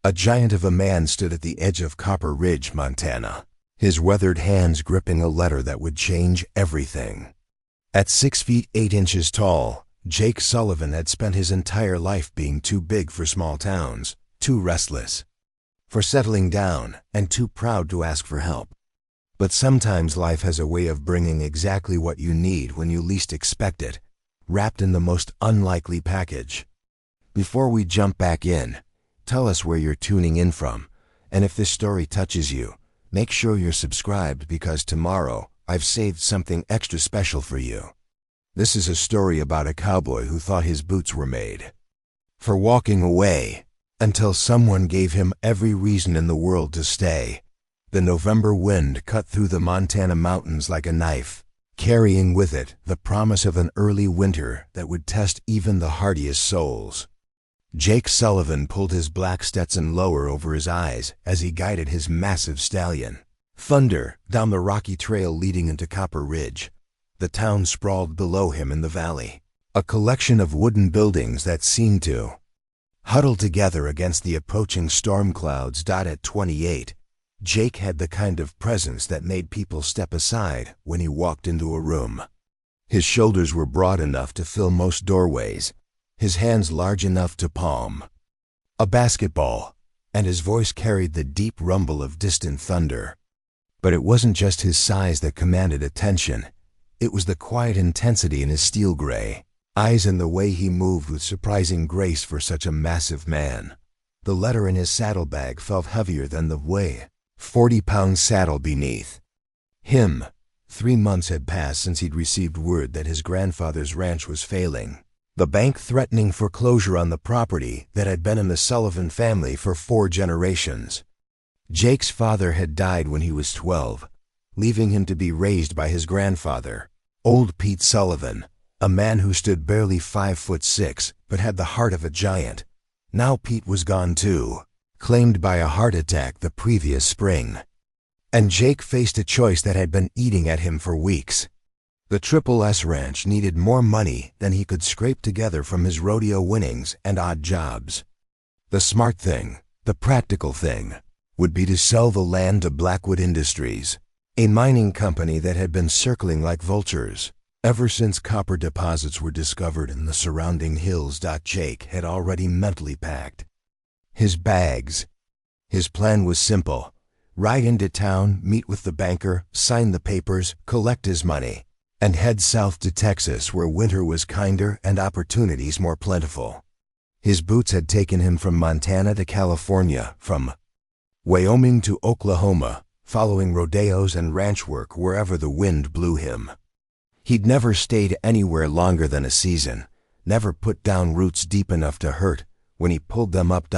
A giant of a man stood at the edge of Copper Ridge, Montana, his weathered hands gripping a letter that would change everything. At 6 feet 8 inches tall, Jake Sullivan had spent his entire life being too big for small towns, too restless for settling down, and too proud to ask for help. But sometimes life has a way of bringing exactly what you need when you least expect it, wrapped in the most unlikely package. Before we jump back in, tell us where you're tuning in from, and if this story touches you, make sure you're subscribed because tomorrow I've saved something extra special for you. This is a story about a cowboy who thought his boots were made for walking away, until someone gave him every reason in the world to stay. The November wind cut through the Montana mountains like a knife, carrying with it the promise of an early winter that would test even the hardiest souls. Jake Sullivan pulled his black Stetson lower over his eyes as he guided his massive stallion, Thunder, down the rocky trail leading into Copper Ridge. The town sprawled below him in the valley, a collection of wooden buildings that seemed to huddle together against the approaching storm clouds. At 28, Jake had the kind of presence that made people step aside when he walked into a room. His shoulders were broad enough to fill most doorways, his hands large enough to palm a basketball, and his voice carried the deep rumble of distant thunder. But it wasn't just his size that commanded attention. It was the quiet intensity in his steel gray eyes and the way he moved with surprising grace for such a massive man. The letter in his saddlebag felt heavier than the 40-pound saddle beneath him. 3 months had passed since he'd received word that his grandfather's ranch was failing, the bank threatening foreclosure on the property that had been in the Sullivan family for 4 generations. Jake's father had died when he was 12, leaving him to be raised by his grandfather, old Pete Sullivan, a man who stood barely 5'6" but had the heart of a giant. Now Pete was gone too, claimed by a heart attack the previous spring. And Jake faced a choice that had been eating at him for weeks. The Triple S Ranch needed more money than he could scrape together from his rodeo winnings and odd jobs. The smart thing, the practical thing, would be to sell the land to Blackwood Industries, a mining company that had been circling like vultures ever since copper deposits were discovered in the surrounding hills. Jake had already mentally packed his bags. His plan was simple: ride into town, meet with the banker, sign the papers, collect his money, and head south to Texas, where winter was kinder and opportunities more plentiful. His boots had taken him from Montana to California, from Wyoming to Oklahoma, following rodeos and ranch work wherever the wind blew him. He'd never stayed anywhere longer than a season, never put down roots deep enough to hurt when he pulled them up.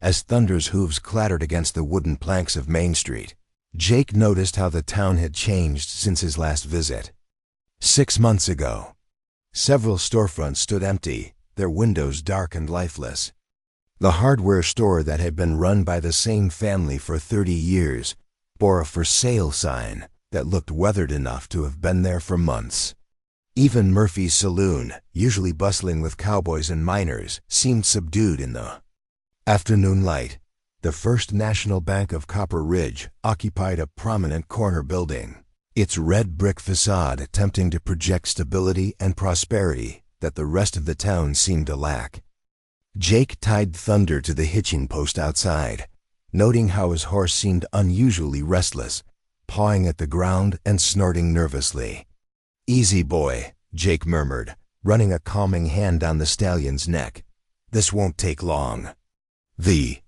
As Thunder's hooves clattered against the wooden planks of Main Street, Jake noticed how the town had changed since his last visit. 6 months ago, several storefronts stood empty, their windows dark and lifeless. The hardware store that had been run by the same family for 30 years bore a for sale sign that looked weathered enough to have been there for months. Even Murphy's Saloon, usually bustling with cowboys and miners, seemed subdued in the afternoon light. The First National Bank of Copper Ridge occupied a prominent corner building, its red brick facade attempting to project stability and prosperity that the rest of the town seemed to lack. Jake tied Thunder to the hitching post outside, noting how his horse seemed unusually restless, pawing at the ground and snorting nervously. "Easy, boy," Jake murmured, running a calming hand down the stallion's neck. "This won't take long." The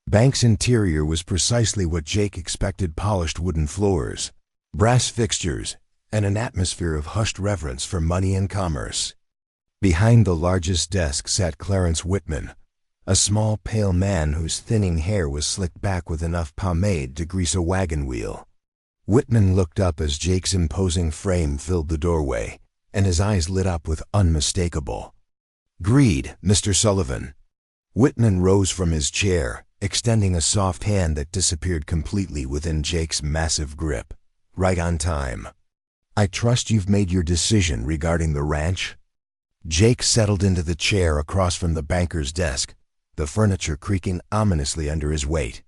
bank's interior was precisely what Jake expected: polished wooden floors, brass fixtures, and an atmosphere of hushed reverence for money and commerce. Behind the largest desk sat Clarence Whitman, a small, pale man whose thinning hair was slicked back with enough pomade to grease a wagon wheel. Whitman looked up as Jake's imposing frame filled the doorway, and his eyes lit up with unmistakable greed. "Mr. Sullivan." Whitman rose from his chair, extending a soft hand that disappeared completely within Jake's massive grip. "Right on time. I trust you've made your decision regarding the ranch?" Jake settled into the chair across from the banker's desk, the furniture creaking ominously under his weight.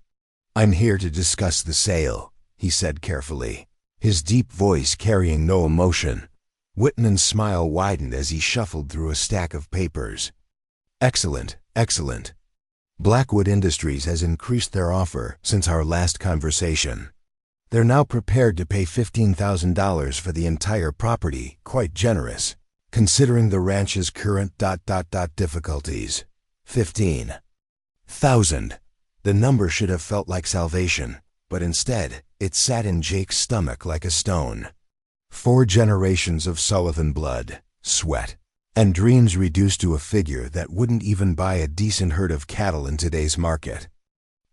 "I'm here to discuss the sale," he said carefully, his deep voice carrying no emotion. Whitman's smile widened as he shuffled through a stack of papers. "Excellent, excellent. Blackwood Industries has increased their offer since our last conversation. They're now prepared to pay $15,000 for the entire property, quite generous, considering the ranch's current difficulties. 15,000. The number should have felt like salvation, but instead, it sat in Jake's stomach like a stone. 4 generations of Sullivan blood, sweat, and dreams reduced to a figure that wouldn't even buy a decent herd of cattle in today's market.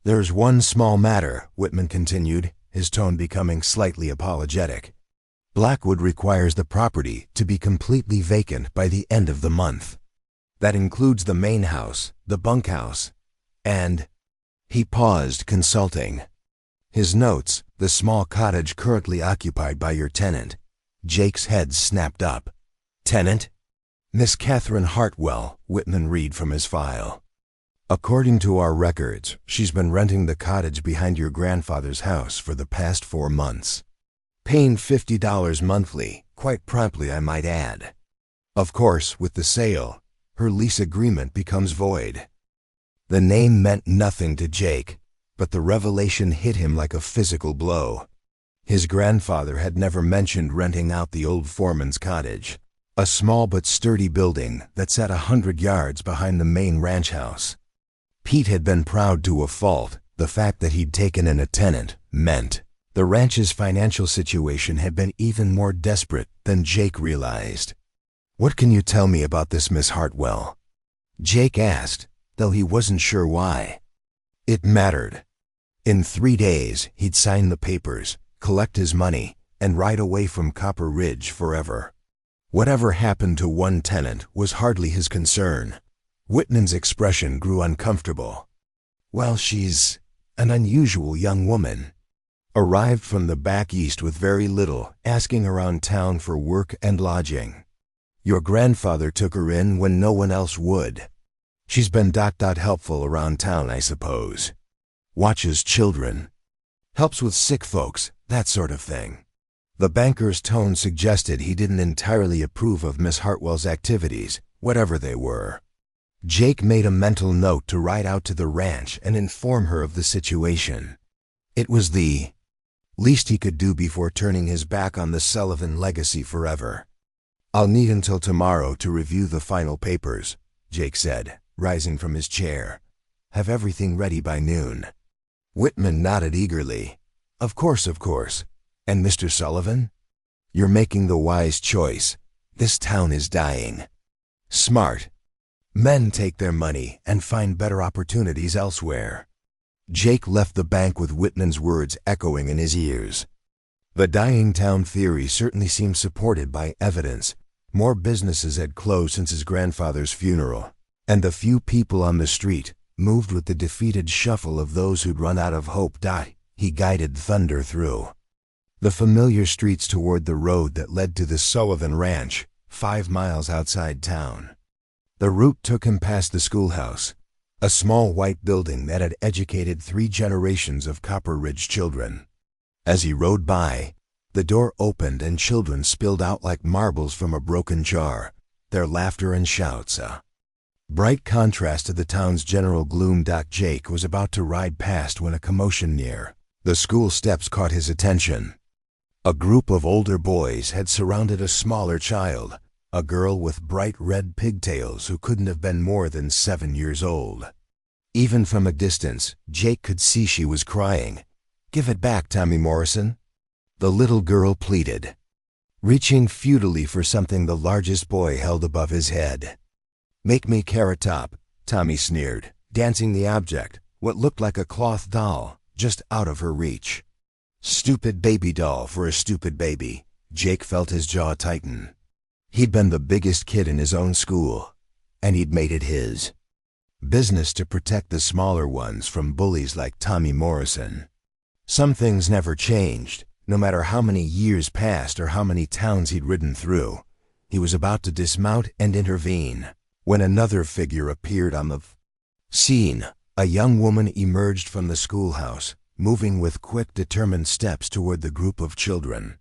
"There's one small matter," Whitman continued, his tone becoming slightly apologetic. "Blackwood requires the property to be completely vacant by the end of the month. That includes the main house, the bunkhouse, and—" He paused, consulting. "His notes, the small cottage currently occupied by your tenant." Jake's head snapped up. "Tenant?" "Miss Catherine Hartwell," Whitman read from his file. "According to our records, she's been renting the cottage behind your grandfather's house for the past 4 months. Paying $50 monthly, quite promptly I might add. Of course, with the sale, her lease agreement becomes void." The name meant nothing to Jake, but the revelation hit him like a physical blow. His grandfather had never mentioned renting out the old foreman's cottage, a small but sturdy building that sat 100 yards behind the main ranch house. Pete had been proud to a fault. The fact that he'd taken in a tenant meant the ranch's financial situation had been even more desperate than Jake realized. "What can you tell me about this Miss Hartwell?" Jake asked, though he wasn't sure why. It mattered. In 3 days, he'd sign the papers, collect his money, and ride away from Copper Ridge forever. Whatever happened to one tenant was hardly his concern. Whitman's expression grew uncomfortable. "Well, she's an unusual young woman. Arrived from the back east with very little, asking around town for work and lodging. Your grandfather took her in when no one else would. She's been helpful around town, I suppose. Watches children. Helps with sick folks, that sort of thing." The banker's tone suggested he didn't entirely approve of Miss Hartwell's activities, whatever they were. Jake made a mental note to ride out to the ranch and inform her of the situation. It was the least he could do before turning his back on the Sullivan legacy forever. "I'll need until tomorrow to review the final papers," Jake said, rising from his chair. "Have everything ready by noon." Whitman nodded eagerly. Of course. And Mr. Sullivan? You're making the wise choice. This town is dying. Smart. Men take their money and find better opportunities elsewhere." Jake left the bank with Whitman's words echoing in his ears. The dying town theory certainly seemed supported by evidence. More businesses had closed since his grandfather's funeral, and the few people on the street moved with the defeated shuffle of those who'd run out of hope. He guided Thunder through the familiar streets toward the road that led to the Sullivan Ranch, 5 miles outside town. The route took him past the schoolhouse, a small white building that had educated 3 generations of Copper Ridge children. As he rode by, the door opened and children spilled out like marbles from a broken jar, their laughter and shouts a bright contrast to the town's general gloom. Jake was about to ride past when a commotion near the school steps caught his attention. A group of older boys had surrounded a smaller child, a girl with bright red pigtails who couldn't have been more than 7 years old. Even from a distance, Jake could see she was crying. "Give it back, Tommy Morrison," the little girl pleaded, reaching futilely for something the largest boy held above his head. "Make me Carrot Top," Tommy sneered, dancing the object, what looked like a cloth doll, just out of her reach. Stupid baby doll for a stupid baby. Jake felt his jaw tighten. He'd been the biggest kid in his own school, and he'd made it his business to protect the smaller ones from bullies like Tommy Morrison. Some things never changed, no matter how many years passed or how many towns he'd ridden through. He was about to dismount and intervene when another figure appeared on the Scene: a young woman emerged from the schoolhouse, moving with quick, determined steps toward the group of children.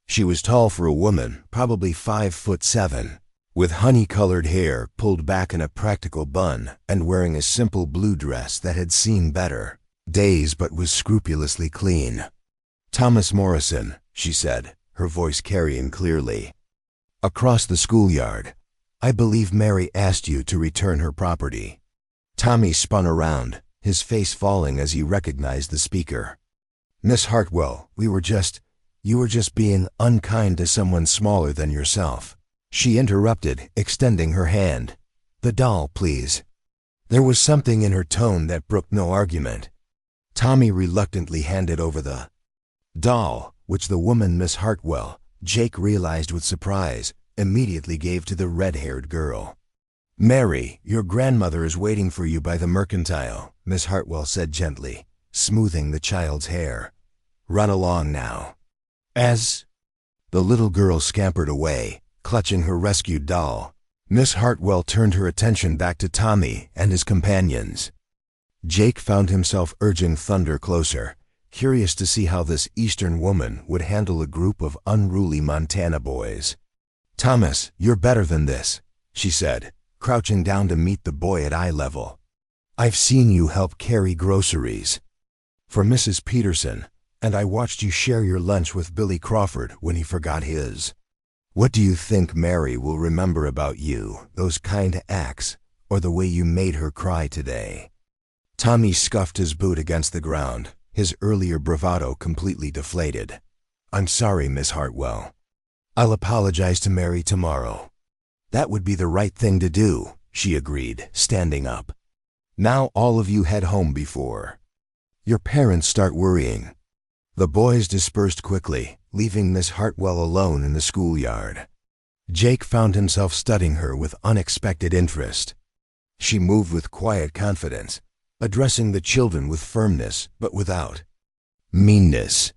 She was tall for a woman, probably 5'7", with honey-colored hair pulled back in a practical bun and wearing a simple blue dress that had seen better days but was scrupulously clean. "Thomas Morrison," she said, her voice carrying clearly. "Across the schoolyard. I believe Mary asked you to return her property." Tommy spun around, his face falling as he recognized the speaker. "Miss Hartwell, you were just being unkind to someone smaller than yourself," she interrupted, extending her hand. "The doll, please." There was something in her tone that brooked no argument. Tommy reluctantly handed over the doll, which the woman, Miss Hartwell, Jake realized with surprise, immediately gave to the red-haired girl. "Mary, your grandmother is waiting for you by the mercantile," Miss Hartwell said gently, smoothing the child's hair. "Run along now." As the little girl scampered away, clutching her rescued doll, Miss Hartwell turned her attention back to Tommy and his companions. Jake found himself urging Thunder closer, curious to see how this Eastern woman would handle a group of unruly Montana boys. "Thomas, you're better than this," she said, crouching down to meet the boy at eye level. "I've seen you help carry groceries for Mrs. Peterson, and I watched you share your lunch with Billy Crawford when he forgot his. What do you think Mary will remember about you, those kind acts, or the way you made her cry today?" Tommy scuffed his boot against the ground, his earlier bravado completely deflated. "I'm sorry, Miss Hartwell. I'll apologize to Mary tomorrow." "That would be the right thing to do," she agreed, standing up. "Now all of you head home before your parents start worrying." The boys dispersed quickly, leaving Miss Hartwell alone in the schoolyard. Jake found himself studying her with unexpected interest. She moved with quiet confidence, addressing the children with firmness but without meanness.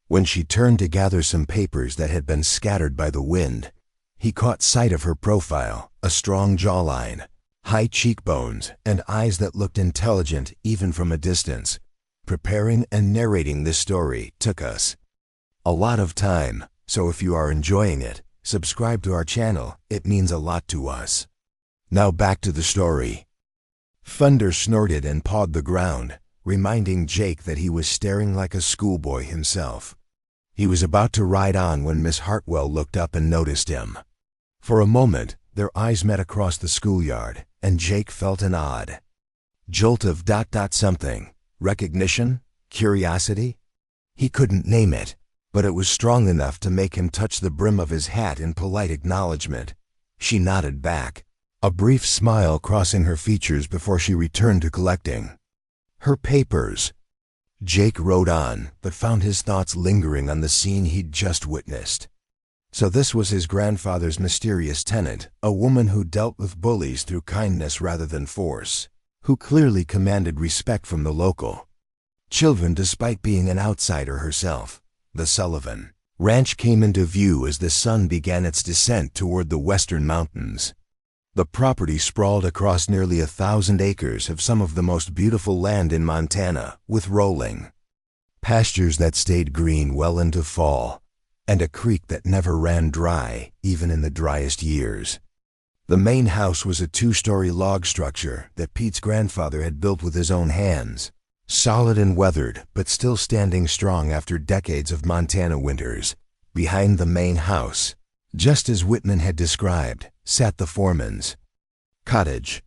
When she turned to gather some papers that had been scattered by the wind, he caught sight of her profile, a strong jawline, high cheekbones, and eyes that looked intelligent even from a distance. Preparing and narrating this story took us a lot of time, so if you are enjoying it, subscribe to our channel, it means a lot to us. Now back to the story. Thunder snorted and pawed the ground, reminding Jake that he was staring like a schoolboy himself. He was about to ride on when Miss Hartwell looked up and noticed him. For a moment, their eyes met across the schoolyard, and Jake felt an odd jolt of something. Recognition? Curiosity? He couldn't name it, but it was strong enough to make him touch the brim of his hat in polite acknowledgement. She nodded back, a brief smile crossing her features before she returned to collecting her papers. Jake rode on, but found his thoughts lingering on the scene he'd just witnessed. So this was his grandfather's mysterious tenant, a woman who dealt with bullies through kindness rather than force, who clearly commanded respect from the local children despite being an outsider herself. The Sullivan Ranch came into view as the sun began its descent toward the western mountains. The property sprawled across nearly 1,000 acres of some of the most beautiful land in Montana, with rolling pastures that stayed green well into fall, and a creek that never ran dry, even in the driest years. The main house was a 2-story log structure that Pete's grandfather had built with his own hands, solid and weathered, but still standing strong after decades of Montana winters. Behind the main house, just as Whitman had described, sat the foreman's cottage.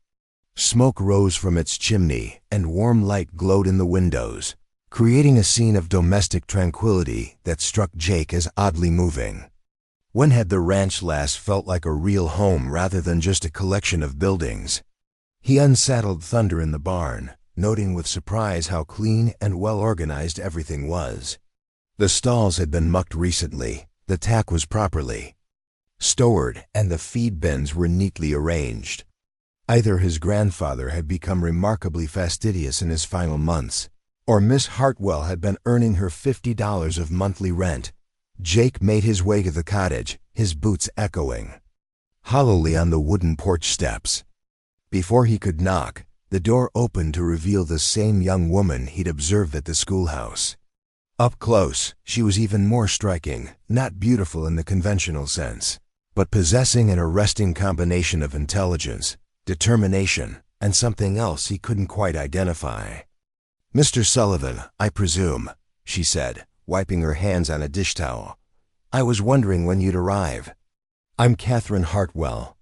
Smoke rose from its chimney, and warm light glowed in the windows, creating a scene of domestic tranquility that struck Jake as oddly moving. When had the ranch last felt like a real home rather than just a collection of buildings? He unsaddled Thunder in the barn, noting with surprise how clean and well-organized everything was. The stalls had been mucked recently, the tack was properly stored, and the feed bins were neatly arranged. Either his grandfather had become remarkably fastidious in his final months, or Miss Hartwell had been earning her $50 of monthly rent. Jake made his way to the cottage, his boots echoing hollowly on the wooden porch steps. Before he could knock, The door opened to reveal the same young woman he'd observed at the schoolhouse. Up close, she was even more striking, not beautiful in the conventional sense, but possessing an arresting combination of intelligence, determination, and something else he couldn't quite identify. "Mr. Sullivan, I presume," she said, wiping her hands on a dish towel. "I was wondering when you'd arrive. I'm Catherine Hartwell."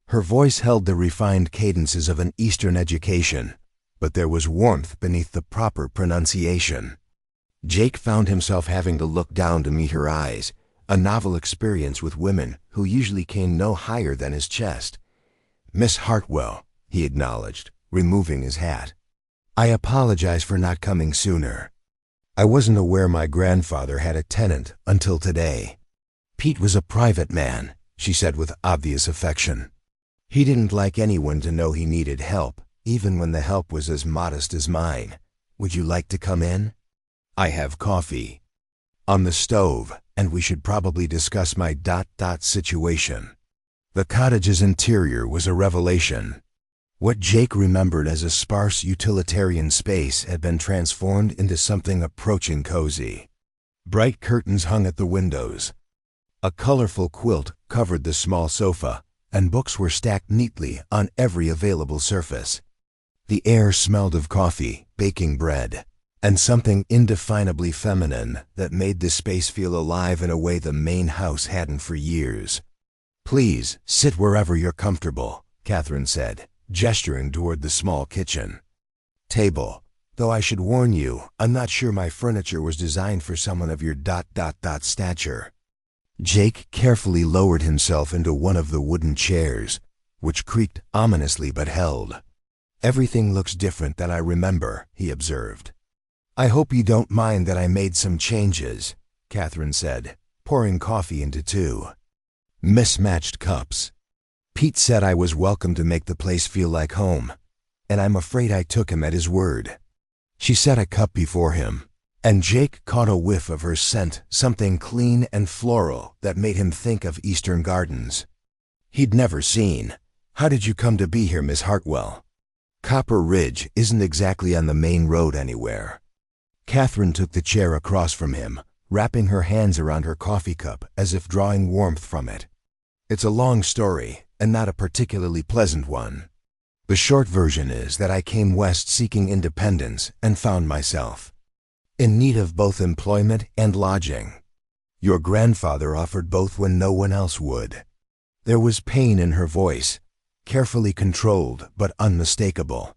Her voice held the refined cadences of an Eastern education, but there was warmth beneath the proper pronunciation. Jake found himself having to look down to meet her eyes, a novel experience with women who usually came no higher than his chest. "Miss Hartwell," he acknowledged, removing his hat. "I apologize for not coming sooner. I wasn't aware my grandfather had a tenant until today." "Pete was a private man," she said with obvious affection. "He didn't like anyone to know he needed help, even when the help was as modest as mine. Would you like to come in? I have coffee on the stove, and we should probably discuss my ... situation." The cottage's interior was a revelation. What Jake remembered as a sparse utilitarian space had been transformed into something approaching cozy. Bright curtains hung at the windows. A colorful quilt covered the small sofa, and books were stacked neatly on every available surface. The air smelled of coffee, baking bread, and something indefinably feminine that made the space feel alive in a way the main house hadn't for years. "Please, sit wherever you're comfortable," Catherine said, gesturing toward the small kitchen table. "Though I should warn you, I'm not sure my furniture was designed for someone of your ... stature." Jake carefully lowered himself into one of the wooden chairs, which creaked ominously but held. "Everything looks different than I remember," he observed. "I hope you don't mind that I made some changes," Catherine said, pouring coffee into 2 mismatched cups. "Pete said I was welcome to make the place feel like home, and I'm afraid I took him at his word." She set a cup before him, and Jake caught a whiff of her scent, something clean and floral that made him think of Eastern gardens he'd never seen. "How did you come to be here, Miss Hartwell? Copper Ridge isn't exactly on the main road anywhere." Catherine took the chair across from him, wrapping her hands around her coffee cup as if drawing warmth from it. "It's a long story, and not a particularly pleasant one. The short version is that I came west seeking independence and found myself in need of both employment and lodging. Your grandfather offered both when no one else would." There was pain in her voice, carefully controlled but unmistakable.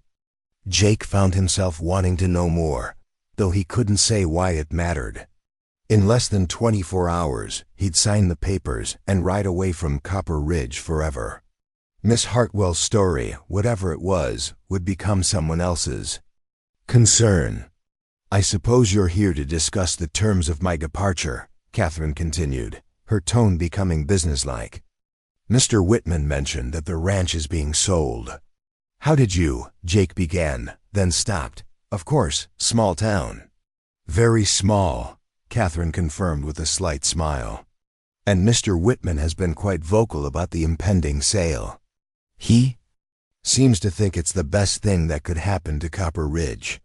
Jake found himself wanting to know more, though he couldn't say why it mattered. In less than 24 hours, he'd sign the papers and ride away from Copper Ridge forever. Miss Hartwell's story, whatever it was, would become someone else's concern. "I suppose you're here to discuss the terms of my departure," Catherine continued, her tone becoming businesslike. "Mr. Whitman mentioned that the ranch is being sold." "How did you?" Jake began, then stopped. "Of course, small town." "Very small," Catherine confirmed with a slight smile. "And Mr. Whitman has been quite vocal about the impending sale. He seems to think it's the best thing that could happen to Copper Ridge."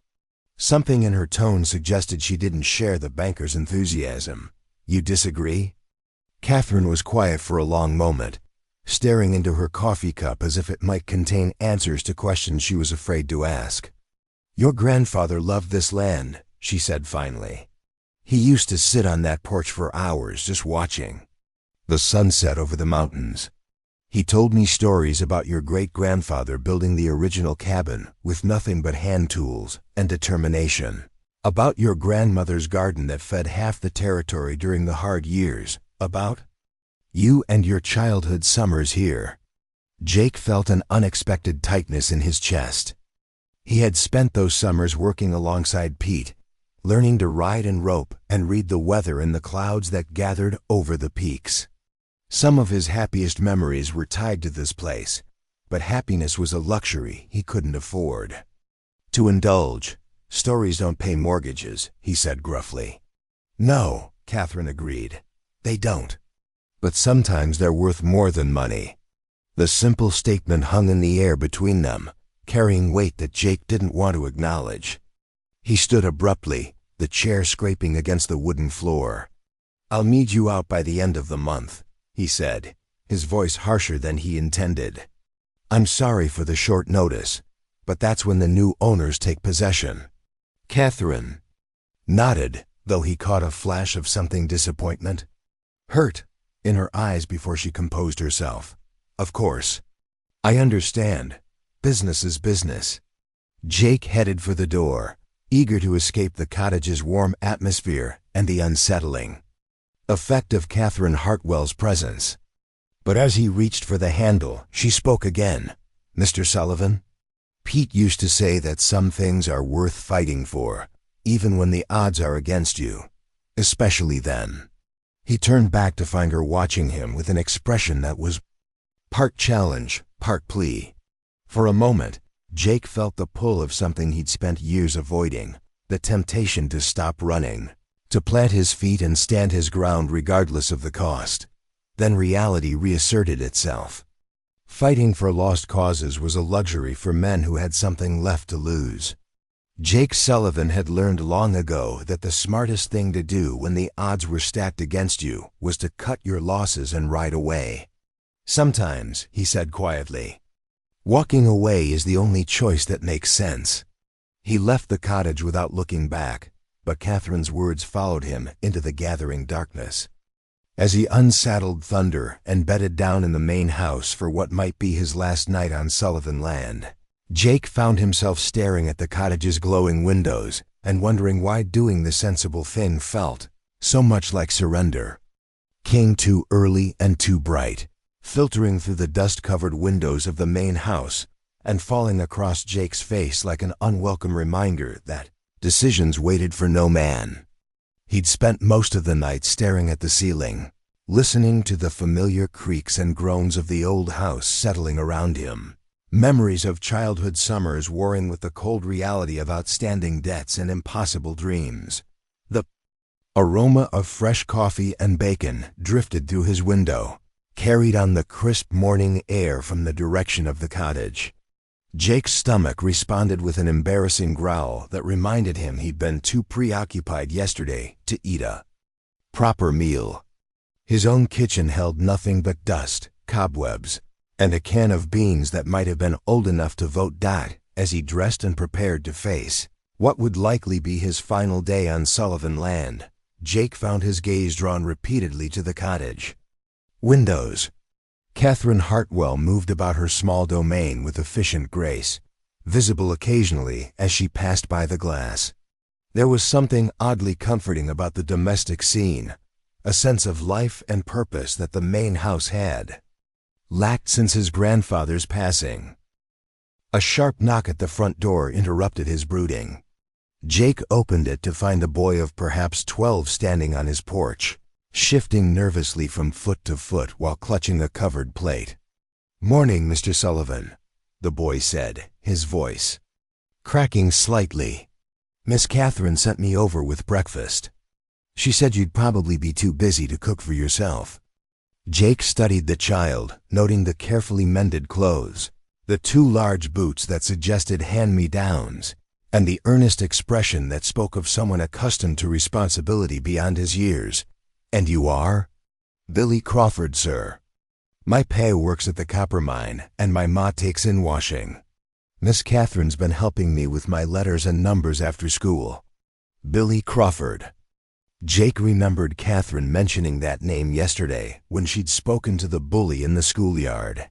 Something in her tone suggested she didn't share the banker's enthusiasm. "You disagree?" Catherine was quiet for a long moment, staring into her coffee cup as if it might contain answers to questions she was afraid to ask. "Your grandfather loved this land," she said finally. "He used to sit on that porch for hours just watching the sunset over the mountains. He told me stories about your great-grandfather building the original cabin with nothing but hand tools and determination, about your grandmother's garden that fed half the territory during the hard years, about you and your childhood summers here." Jake felt an unexpected tightness in his chest. He had spent those summers working alongside Pete, learning to ride and rope and read the weather in the clouds that gathered over the peaks. Some of his happiest memories were tied to this place, but happiness was a luxury he couldn't afford to indulge. "Stories don't pay mortgages," he said gruffly. "No," Catherine agreed. "They don't. But sometimes they're worth more than money." The simple statement hung in the air between them, carrying weight that Jake didn't want to acknowledge. He stood abruptly, the chair scraping against the wooden floor. "I'll meet you out by the end of the month," he said, his voice harsher than he intended. "I'm sorry for the short notice, but that's when the new owners take possession." Catherine nodded, though he caught a flash of something disappointment. Hurt in her eyes before she composed herself. "Of course. I understand. Business is business." Jake headed for the door, eager to escape the cottage's warm atmosphere and the unsettling effect of Catherine Hartwell's presence. But as he reached for the handle, she spoke again. "Mr. Sullivan, Pete used to say that some things are worth fighting for, even when the odds are against you, especially then." He turned back to find her watching him with an expression that was part challenge, part plea. For a moment, Jake felt the pull of something he'd spent years avoiding, the temptation to stop running, to plant his feet and stand his ground regardless of the cost. Then reality reasserted itself. Fighting for lost causes was a luxury for men who had something left to lose. Jake Sullivan had learned long ago that the smartest thing to do when the odds were stacked against you was to cut your losses and ride away. "Sometimes," he said quietly, "walking away is the only choice that makes sense." He left the cottage without looking back, but Catherine's words followed him into the gathering darkness. As he unsaddled Thunder and bedded down in the main house for what might be his last night on Sullivan land, Jake found himself staring at the cottage's glowing windows and wondering why doing the sensible thing felt so much like surrender. Came too early and too bright, filtering through the dust-covered windows of the main house and falling across Jake's face like an unwelcome reminder that decisions waited for no man. He'd spent most of the night staring at the ceiling, listening to the familiar creaks and groans of the old house settling around him. Memories of childhood summers warring with the cold reality of outstanding debts and impossible dreams. The aroma of fresh coffee and bacon drifted through his window, carried on the crisp morning air from the direction of the cottage. Jake's stomach responded with an embarrassing growl that reminded him he'd been too preoccupied yesterday to eat a proper meal. His own kitchen held nothing but dust, cobwebs, and a can of beans that might have been old enough to vote dot as he dressed and prepared to face what would likely be his final day on Sullivan land. Jake found his gaze drawn repeatedly to the cottage windows. Catherine Hartwell moved about her small domain with efficient grace, visible occasionally as she passed by the glass. There was something oddly comforting about the domestic scene, a sense of life and purpose that the main house had lacked since his grandfather's passing. A sharp knock at the front door interrupted his brooding. Jake opened it to find a boy of perhaps 12 standing on his porch, shifting nervously from foot to foot while clutching a covered plate. "Morning, Mr. Sullivan," the boy said, his voice cracking slightly. "Miss Catherine sent me over with breakfast. She said you'd probably be too busy to cook for yourself." Jake studied the child, noting the carefully mended clothes, the 2 large boots that suggested hand-me-downs, and the earnest expression that spoke of someone accustomed to responsibility beyond his years. "And you are?" "Billy Crawford, sir. My pa works at the copper mine, and my ma takes in washing. Miss Catherine's been helping me with my letters and numbers after school." Billy Crawford. Jake remembered Catherine mentioning that name yesterday when she'd spoken to the bully in the schoolyard.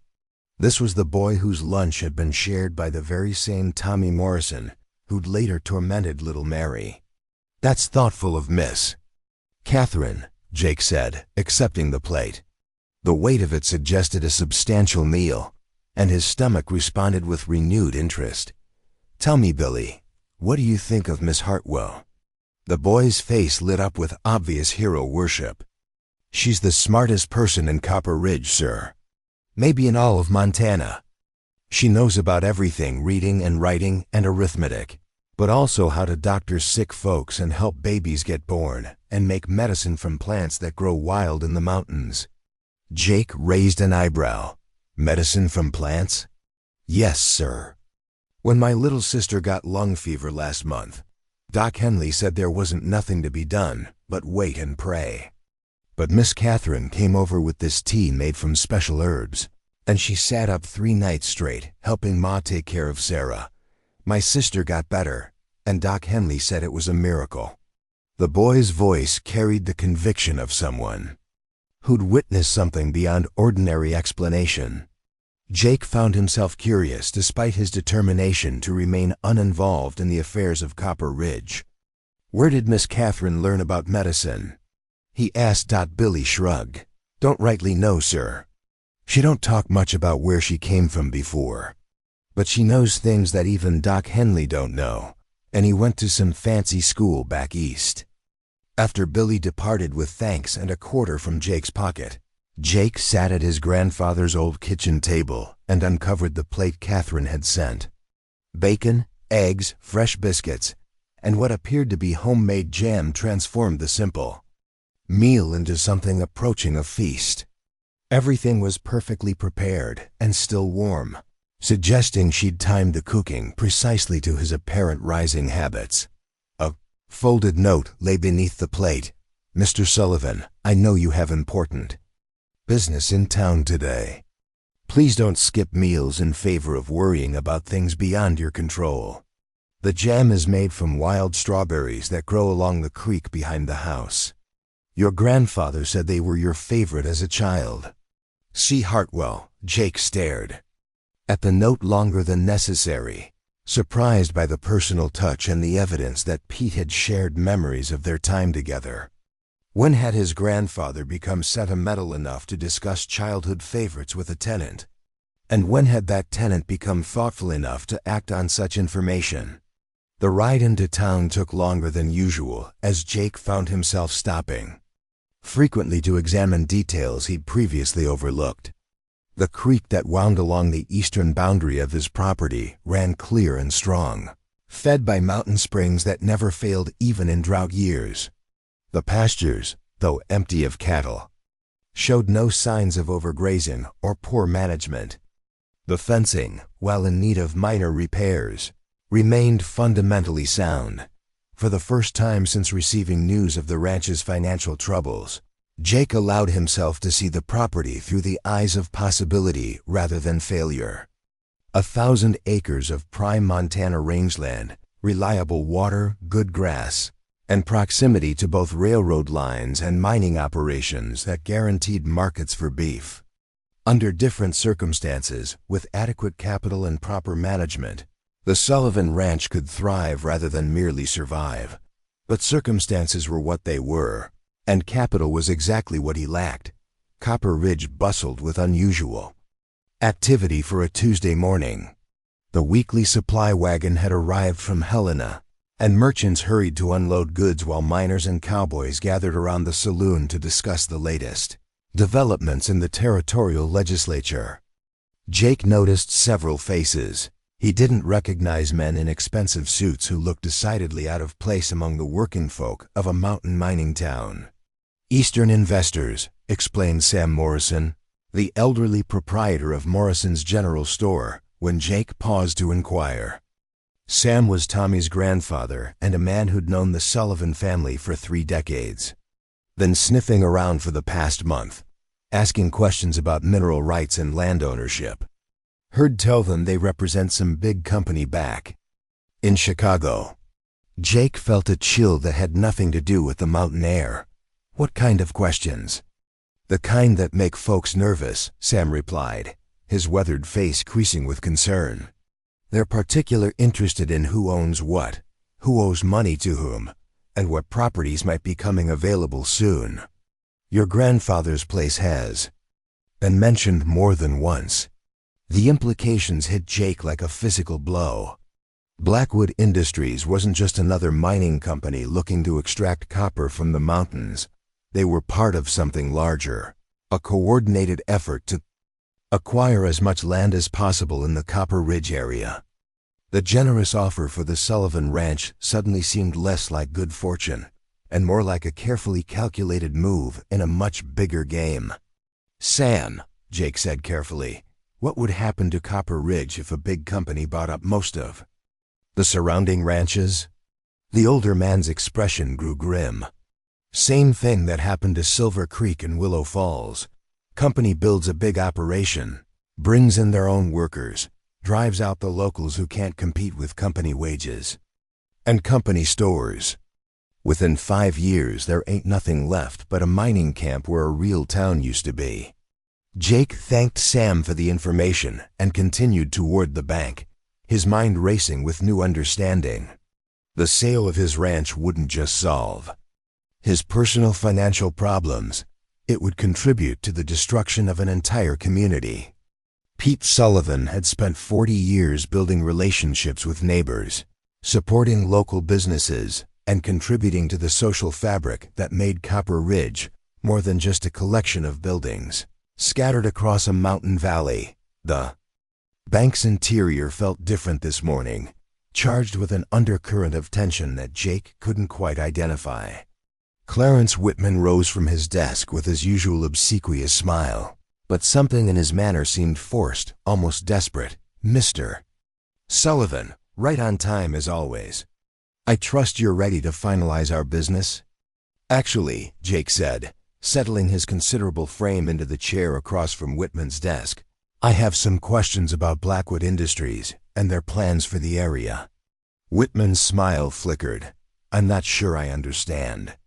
This was the boy whose lunch had been shared by the very same Tommy Morrison who'd later tormented little Mary. "That's thoughtful of Miss Catherine," Jake said, accepting the plate. The weight of it suggested a substantial meal, and his stomach responded with renewed interest. "Tell me, Billy, what do you think of Miss Hartwell?" The boy's face lit up with obvious hero worship. "She's the smartest person in Copper Ridge, sir. Maybe in all of Montana. She knows about everything, reading and writing and arithmetic, but also how to doctor sick folks and help babies get born and make medicine from plants that grow wild in the mountains." Jake raised an eyebrow. "Medicine from plants?" "Yes, sir." When my little sister got lung fever last month, Doc Henley said there wasn't nothing to be done but wait and pray. But Miss Catherine came over with this tea made from special herbs, and she sat up 3 nights straight helping Ma take care of Sarah. My sister got better, and Doc Henley said it was a miracle. The boy's voice carried the conviction of someone who'd witnessed something beyond ordinary explanation. Jake found himself curious despite his determination to remain uninvolved in the affairs of Copper Ridge. Where did Miss Catherine learn about medicine? He asked. Billy shrugged. Don't rightly know, sir. She don't talk much about where she came from before. But she knows things that even Doc Henley don't know, and he went to some fancy school back east. After Billy departed with thanks and a quarter from Jake's pocket, Jake sat at his grandfather's old kitchen table and uncovered the plate Catherine had sent. Bacon, eggs, fresh biscuits, and what appeared to be homemade jam transformed the simple meal into something approaching a feast. Everything was perfectly prepared and still warm, suggesting she'd timed the cooking precisely to his apparent rising habits. A folded note lay beneath the plate. Mr. Sullivan, I know you have important business in town today. Please don't skip meals in favor of worrying about things beyond your control. The jam is made from wild strawberries that grow along the creek behind the house. Your grandfather said they were your favorite as a child. See Hartwell. Jake stared at the note longer than necessary, surprised by the personal touch and the evidence that Pete had shared memories of their time together. When had his grandfather become sentimental enough to discuss childhood favorites with a tenant? And when had that tenant become thoughtful enough to act on such information? The ride into town took longer than usual as Jake found himself stopping frequently to examine details he'd previously overlooked. The creek that wound along the eastern boundary of his property ran clear and strong, fed by mountain springs that never failed even in drought years. The pastures, though empty of cattle, showed no signs of overgrazing or poor management. The fencing, while in need of minor repairs, remained fundamentally sound. For the first time since receiving news of the ranch's financial troubles, Jake allowed himself to see the property through the eyes of possibility rather than failure. 1,000 acres of prime Montana rangeland, reliable water, good grass, and proximity to both railroad lines and mining operations that guaranteed markets for beef. Under different circumstances, with adequate capital and proper management, the Sullivan Ranch could thrive rather than merely survive. But circumstances were what they were, and capital was exactly what he lacked. Copper Ridge bustled with unusual activity for a Tuesday morning. The weekly supply wagon had arrived from Helena, and merchants hurried to unload goods while miners and cowboys gathered around the saloon to discuss the latest developments in the territorial legislature. Jake noticed several faces. He didn't recognize men in expensive suits who looked decidedly out of place among the working folk of a mountain mining town. Eastern investors, explained Sam Morrison, the elderly proprietor of Morrison's General Store, when Jake paused to inquire. Sam was Tommy's grandfather and a man who'd known the Sullivan family for 3 decades. Been sniffing around for the past month, asking questions about mineral rights and land ownership. Heard tell them they represent some big company back in Chicago. Jake felt a chill that had nothing to do with the mountain air. What kind of questions? The kind that make folks nervous, Sam replied, his weathered face creasing with concern. They're particularly interested in who owns what, who owes money to whom, and what properties might be coming available soon. Your grandfather's place has been mentioned more than once. The implications hit Jake like a physical blow. Blackwood Industries wasn't just another mining company looking to extract copper from the mountains. They were part of something larger, a coordinated effort to acquire as much land as possible in the Copper Ridge area. The generous offer for the Sullivan Ranch suddenly seemed less like good fortune and more like a carefully calculated move in a much bigger game. Sam, Jake said carefully, What would happen to Copper Ridge if a big company bought up most of the surrounding ranches? The older man's expression grew grim. Same thing that happened to Silver Creek and Willow Falls. Company builds a big operation, brings in their own workers, drives out the locals who can't compete with company wages. And company stores. Within 5 years, there ain't nothing left but a mining camp where a real town used to be. Jake thanked Sam for the information and continued toward the bank, his mind racing with new understanding. The sale of his ranch wouldn't just solve his personal financial problems, it would contribute to the destruction of an entire community. Pete Sullivan had spent 40 years building relationships with neighbors, supporting local businesses, and contributing to the social fabric that made Copper Ridge more than just a collection of buildings scattered across a mountain valley. The bank's interior felt different this morning, charged with an undercurrent of tension that Jake couldn't quite identify. Clarence Whitman rose from his desk with his usual obsequious smile, but something in his manner seemed forced, almost desperate. "Mr. Sullivan, right on time as always. I trust you're ready to finalize our business?" "Actually," Jake said, settling his considerable frame into the chair across from Whitman's desk, "I have some questions about Blackwood Industries and their plans for the area." Whitman's smile flickered. "I'm not sure I understand."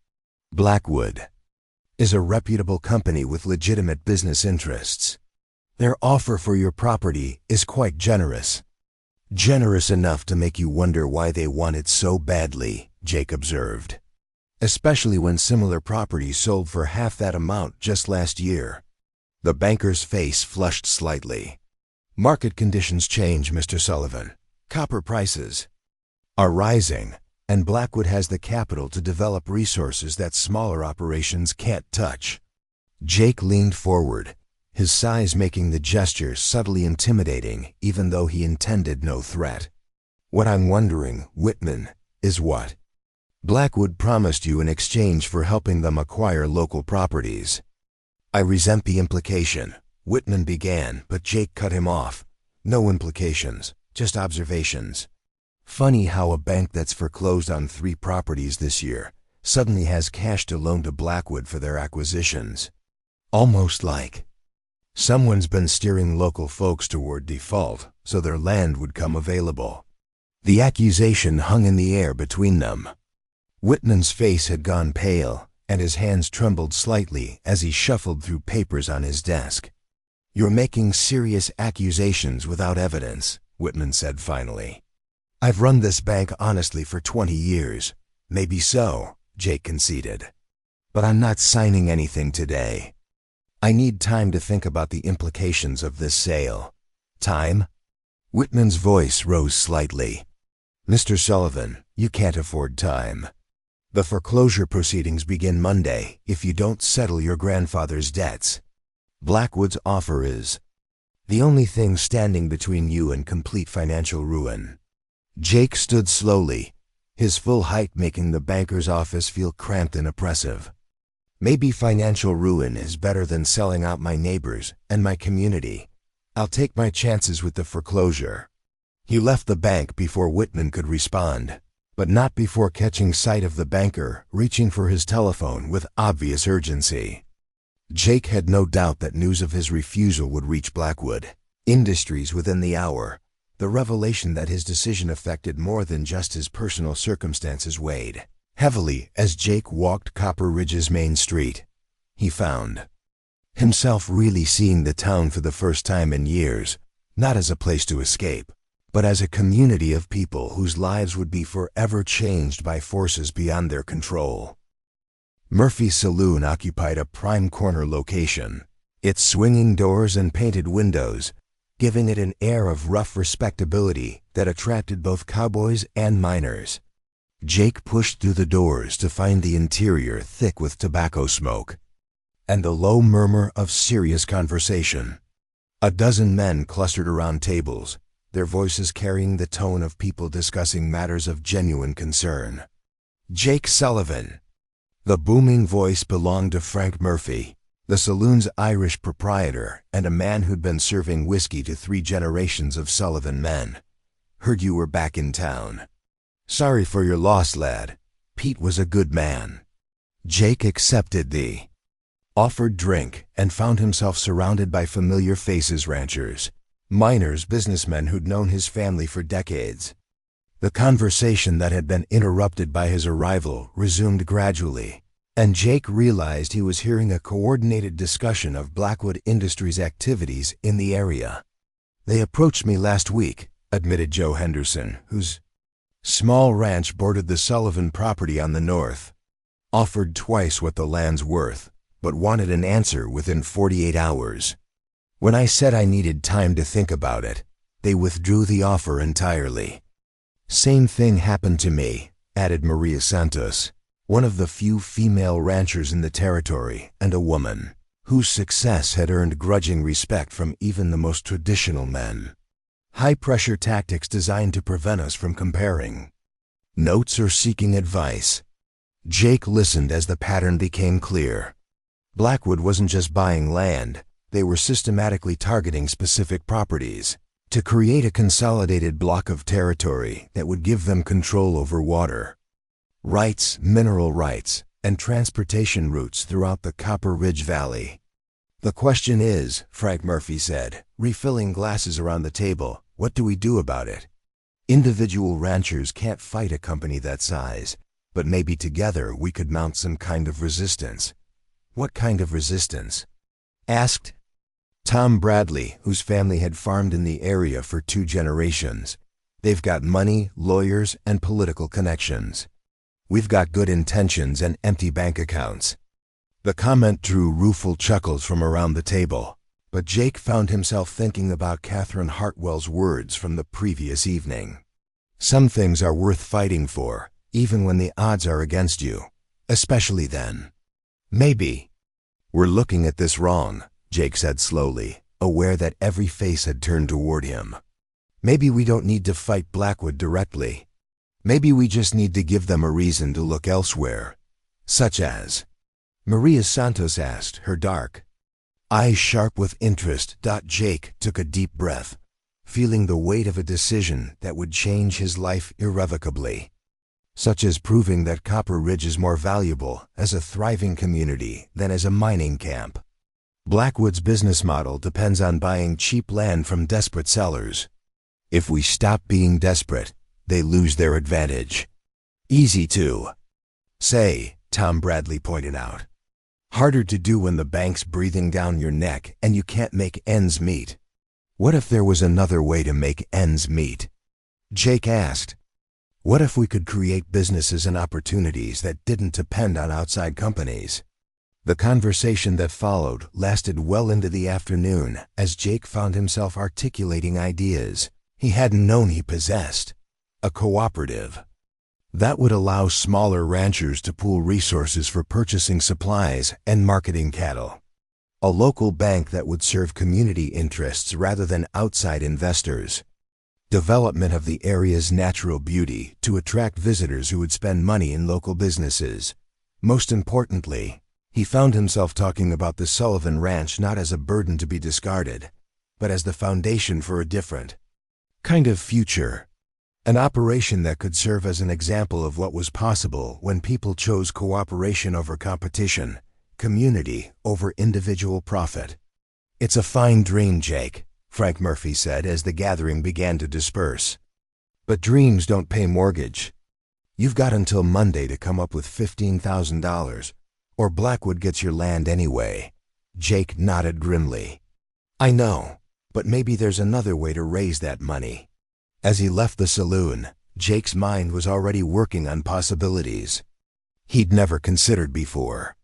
"Blackwood is a reputable company with legitimate business interests. Their offer for your property is quite generous. Generous enough to make you wonder why they want it so badly," Jake observed. "Especially when similar properties sold for half that amount just last year." The banker's face flushed slightly. "Market conditions change, Mr. Sullivan. Copper prices are rising, and Blackwood has the capital to develop resources that smaller operations can't touch." Jake leaned forward, his size making the gesture subtly intimidating even though he intended no threat. "What I'm wondering, Whitman, is what Blackwood promised you in exchange for helping them acquire local properties." "I resent the implication," Whitman began, but Jake cut him off. "No implications, just observations. Funny how a bank that's foreclosed on 3 properties this year suddenly has cash to loan to Blackwood for their acquisitions. Almost like someone's been steering local folks toward default so their land would come available." The accusation hung in the air between them. Whitman's face had gone pale, and his hands trembled slightly as he shuffled through papers on his desk. "You're making serious accusations without evidence," Whitman said finally. "I've run this bank honestly for 20 years. Maybe so," Jake conceded. "But I'm not signing anything today. I need time to think about the implications of this sale." "Time?" Whitman's voice rose slightly. "Mr. Sullivan, you can't afford time. The foreclosure proceedings begin Monday if you don't settle your grandfather's debts. Blackwood's offer is the only thing standing between you and complete financial ruin." Jake stood slowly, his full height making the banker's office feel cramped and oppressive. "Maybe financial ruin is better than selling out my neighbors and my community. I'll take my chances with the foreclosure." He left the bank before Whitman could respond, but not before catching sight of the banker reaching for his telephone with obvious urgency. Jake had no doubt that news of his refusal would reach Blackwood Industries within the hour. The revelation that his decision affected more than just his personal circumstances weighed heavily as Jake walked Copper Ridge's main street. He found himself really seeing the town for the first time in years, not as a place to escape, but as a community of people whose lives would be forever changed by forces beyond their control. Murphy's Saloon occupied a prime corner location, its swinging doors and painted windows giving it an air of rough respectability that attracted both cowboys and miners. Jake pushed through the doors to find the interior thick with tobacco smoke and the low murmur of serious conversation. A dozen men clustered around tables, their voices carrying the tone of people discussing matters of genuine concern. "Jake Sullivan." The booming voice belonged to Frank Murphy, the saloon's Irish proprietor and a man who'd been serving whiskey to 3 generations of Sullivan men. "Heard you were back in town. Sorry for your loss, lad. Pete was a good man." Jake accepted the offered drink and found himself surrounded by familiar faces: ranchers, miners, businessmen who'd known his family for decades. The conversation that had been interrupted by his arrival resumed gradually, and Jake realized he was hearing a coordinated discussion of Blackwood Industries' activities in the area. "They approached me last week," admitted Joe Henderson, whose small ranch bordered the Sullivan property on the north. "Offered twice what the land's worth, but wanted an answer within 48 hours. When I said I needed time to think about it, they withdrew the offer entirely." "Same thing happened to me," added Maria Santos, one of the few female ranchers in the territory and a woman whose success had earned grudging respect from even the most traditional men. "High-pressure tactics designed to prevent us from comparing notes or seeking advice." Jake listened as the pattern became clear. Blackwood wasn't just buying land, they were systematically targeting specific properties to create a consolidated block of territory that would give them control over water rights, mineral rights, and transportation routes throughout the Copper Ridge Valley. "The question is," Frank Murphy said, refilling glasses around the table, "what do we do about it? Individual ranchers can't fight a company that size, but maybe together we could mount some kind of resistance." "What kind of resistance?" asked Tom Bradley, whose family had farmed in the area for 2 generations. "They've got money, lawyers, and political connections. We've got good intentions and empty bank accounts." The comment drew rueful chuckles from around the table, but Jake found himself thinking about Catherine Hartwell's words from the previous evening. "Some things are worth fighting for, even when the odds are against you, especially then." "Maybe we're looking at this wrong," Jake said slowly, aware that every face had turned toward him. "Maybe we don't need to fight Blackwood directly. Maybe we just need to give them a reason to look elsewhere." "Such as?" Maria Santos asked, her dark eyes sharp with interest. Jake took a deep breath, feeling the weight of a decision that would change his life irrevocably. "Such as proving that Copper Ridge is more valuable as a thriving community than as a mining camp. Blackwood's business model depends on buying cheap land from desperate sellers. If we stop being desperate, they lose their advantage." "Easy to say," Tom Bradley pointed out. "Harder to do when the bank's breathing down your neck and you can't make ends meet." "What if there was another way to make ends meet?" Jake asked. "What if we could create businesses and opportunities that didn't depend on outside companies?" The conversation that followed lasted well into the afternoon as Jake found himself articulating ideas he hadn't known he possessed. A cooperative that would allow smaller ranchers to pool resources for purchasing supplies and marketing cattle. A local bank that would serve community interests rather than outside investors. Development of the area's natural beauty to attract visitors who would spend money in local businesses. Most importantly, he found himself talking about the Sullivan Ranch not as a burden to be discarded, but as the foundation for a different kind of future. An operation that could serve as an example of what was possible when people chose cooperation over competition, community over individual profit. "It's a fine dream, Jake," Frank Murphy said as the gathering began to disperse. "But dreams don't pay mortgage. You've got until Monday to come up with $15,000, or Blackwood gets your land anyway." Jake nodded grimly. "I know, but maybe there's another way to raise that money." As he left the saloon, Jake's mind was already working on possibilities he'd never considered before.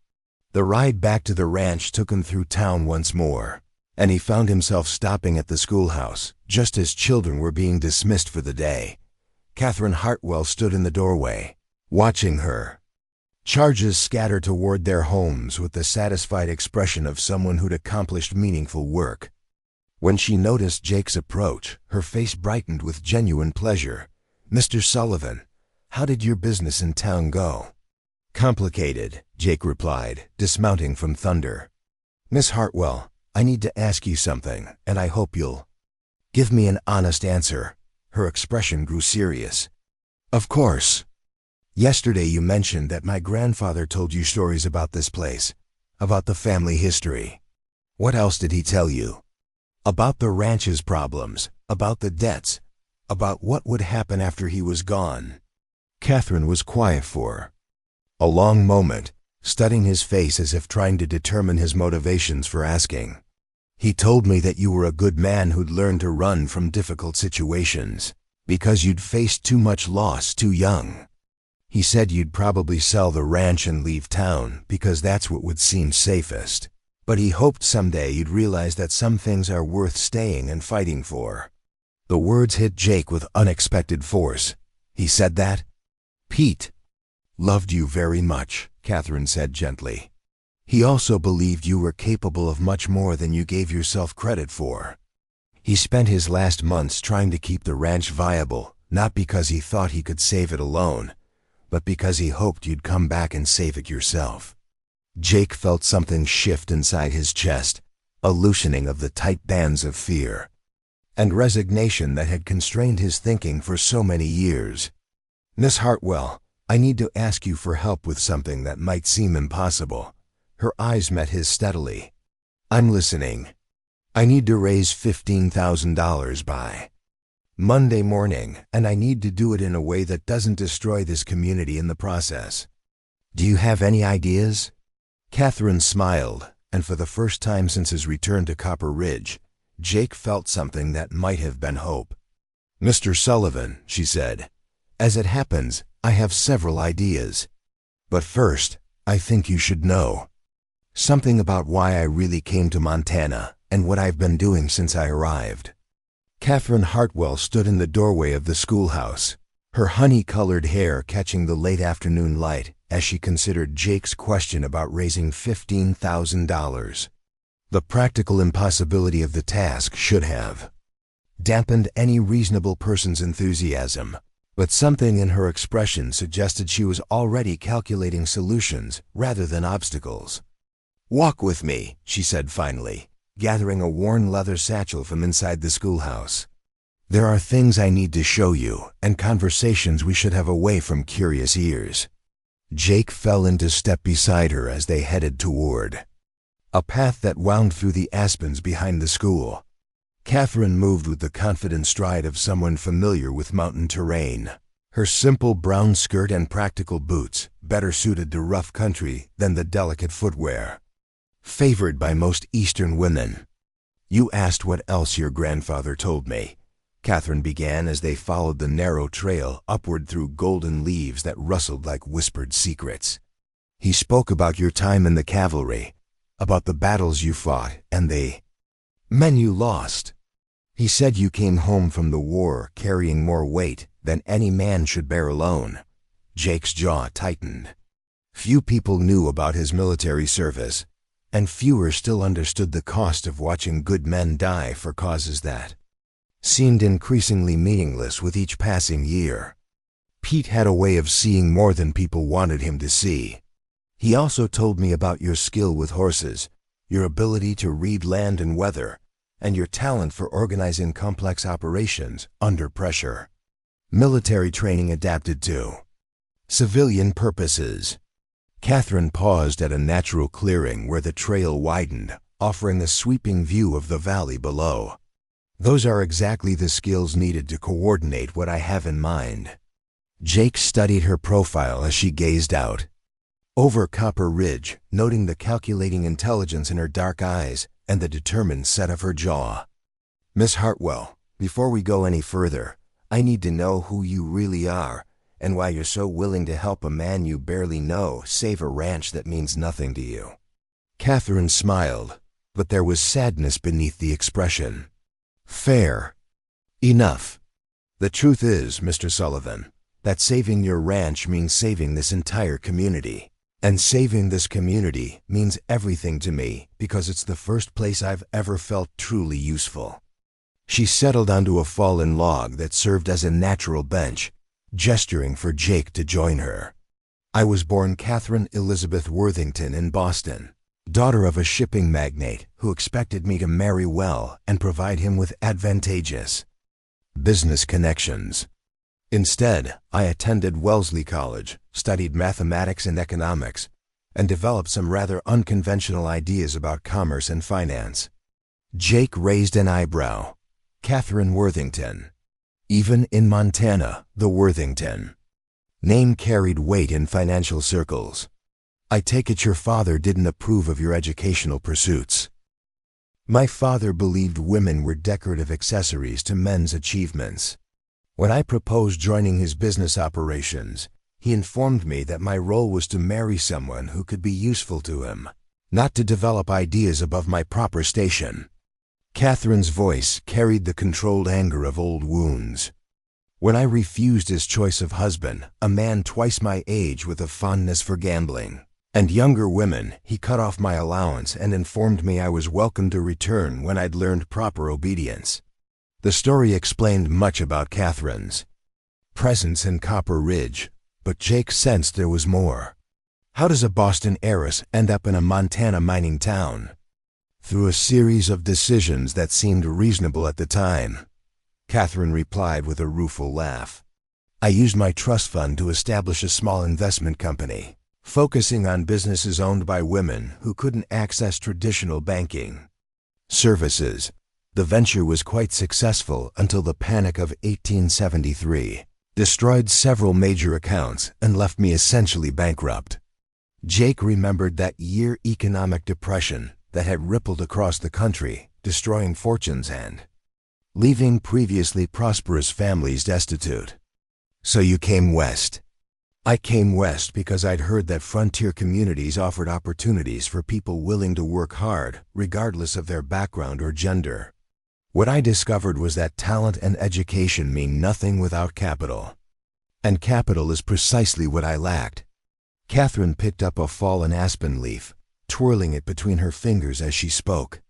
The ride back to the ranch took him through town once more, and he found himself stopping at the schoolhouse just as children were being dismissed for the day. Catherine Hartwell stood in the doorway, watching her charges scatter toward their homes with the satisfied expression of someone who'd accomplished meaningful work. When she noticed Jake's approach, her face brightened with genuine pleasure. "Mr. Sullivan, how did your business in town go?" "Complicated," Jake replied, dismounting from Thunder. Miss Hartwell, I need to ask you something, and I hope you'll give me an honest answer. Her expression grew serious. Of course. Yesterday you mentioned that my grandfather told you stories about this place, about the family history. What else did he tell you? About the ranch's problems, about the debts, about what would happen after he was gone. Catherine was quiet for a long moment, studying his face as if trying to determine his motivations for asking. He told me that you were a good man who'd learned to run from difficult situations, because you'd faced too much loss too young. He said you'd probably sell the ranch and leave town, because that's what would seem safest. But he hoped someday you'd realize that some things are worth staying and fighting for. The words hit Jake with unexpected force. He said that? Pete loved you very much, Catherine said gently. He also believed you were capable of much more than you gave yourself credit for. He spent his last months trying to keep the ranch viable, not because he thought he could save it alone, but because he hoped you'd come back and save it yourself. Jake felt something shift inside his chest, a loosening of the tight bands of fear and resignation that had constrained his thinking for so many years. Miss Hartwell, I need to ask you for help with something that might seem impossible. Her eyes met his steadily. I'm listening. I need to raise $15,000 by Monday morning, and I need to do it in a way that doesn't destroy this community in the process. Do you have any ideas? Catherine smiled, and for the first time since his return to Copper Ridge, Jake felt something that might have been hope. Mr. Sullivan, she said, as it happens, I have several ideas. But first, I think you should know something about why I really came to Montana and what I've been doing since I arrived. Catherine Hartwell stood in the doorway of the schoolhouse, her honey-colored hair catching the late afternoon light as she considered Jake's question about raising $15,000. The practical impossibility of the task should have dampened any reasonable person's enthusiasm, but something in her expression suggested she was already calculating solutions rather than obstacles. Walk with me, she said finally, gathering a worn leather satchel from inside the schoolhouse. There are things I need to show you, and conversations we should have away from curious ears. Jake fell into step beside her as they headed toward a path that wound through the aspens behind the school. Catherine moved with the confident stride of someone familiar with mountain terrain. Her simple brown skirt and practical boots, better suited to rough country than the delicate footwear favored by most Eastern women. You asked what else your grandfather told me, Catherine began as they followed the narrow trail upward through golden leaves that rustled like whispered secrets. He spoke about your time in the cavalry, about the battles you fought and the men you lost. He said you came home from the war carrying more weight than any man should bear alone. Jake's jaw tightened. Few people knew about his military service, and fewer still understood the cost of watching good men die for causes that seemed increasingly meaningless with each passing year. Pete had a way of seeing more than people wanted him to see. He also told me about your skill with horses, your ability to read land and weather, and your talent for organizing complex operations under pressure. Military training adapted to civilian purposes. Catherine paused at a natural clearing where the trail widened, offering a sweeping view of the valley below. Those are exactly the skills needed to coordinate what I have in mind. Jake studied her profile as she gazed out over Copper Ridge, noting the calculating intelligence in her dark eyes and the determined set of her jaw. Miss Hartwell, before we go any further, I need to know who you really are and why you're so willing to help a man you barely know save a ranch that means nothing to you. Catherine smiled, but there was sadness beneath the expression. Fair enough. The truth is, Mr. Sullivan, that saving your ranch means saving this entire community. And saving this community means everything to me because it's the first place I've ever felt truly useful. She settled onto a fallen log that served as a natural bench, gesturing for Jake to join her. I was born Catherine Elizabeth Worthington in Boston. daughter of a shipping magnate who expected me to marry well and provide him with advantageous business connections. Instead, I attended Wellesley College, studied mathematics and economics, and developed some rather unconventional ideas about commerce and finance. Jake raised an eyebrow. Catherine Worthington. Even in Montana, the Worthington name carried weight in financial circles. I take it your father didn't approve of your educational pursuits. My father believed women were decorative accessories to men's achievements. When I proposed joining his business operations, he informed me that my role was to marry someone who could be useful to him, not to develop ideas above my proper station. Catherine's voice carried the controlled anger of old wounds. When I refused his choice of husband, a man twice my age with a fondness for gambling and younger women, he cut off my allowance and informed me I was welcome to return when I'd learned proper obedience. The story explained much about Catherine's presence in Copper Ridge, but Jake sensed there was more. How does a Boston heiress end up in a Montana mining town? Through a series of decisions that seemed reasonable at the time, Catherine replied with a rueful laugh. I used my trust fund to establish a small investment company, focusing on businesses owned by women who couldn't access traditional banking services. The venture was quite successful until the Panic of 1873 destroyed several major accounts and left me essentially bankrupt. Jake remembered that year economic depression that had rippled across the country, destroying fortunes and leaving previously prosperous families destitute. So you came west. I came west because I'd heard that frontier communities offered opportunities for people willing to work hard, regardless of their background or gender. What I discovered was that talent and education mean nothing without capital. And capital is precisely what I lacked. Catherine picked up a fallen aspen leaf, twirling it between her fingers as she spoke.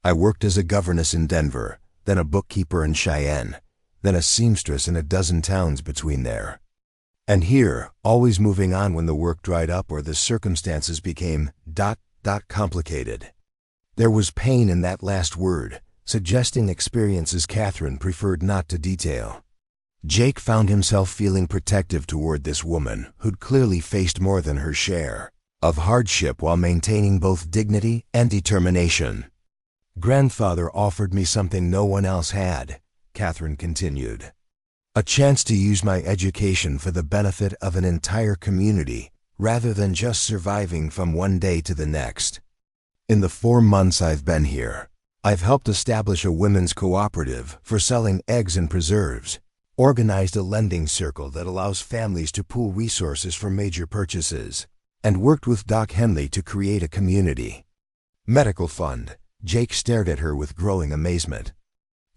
I worked as a governess in Denver, then a bookkeeper in Cheyenne, then a seamstress in a dozen towns between there. And here, always moving on when the work dried up or the circumstances became ... complicated. There was pain in that last word, suggesting experiences Catherine preferred not to detail. Jake found himself feeling protective toward this woman who'd clearly faced more than her share of hardship while maintaining both dignity and determination. Grandfather offered me something no one else had, Catherine continued. A chance to use my education for the benefit of an entire community rather than just surviving from one day to the next. In the 4 months I've been here, I've helped establish a women's cooperative for selling eggs and preserves, organized a lending circle that allows families to pool resources for major purchases, and worked with Doc Henley to create a community medical fund. Jake stared at her with growing amazement.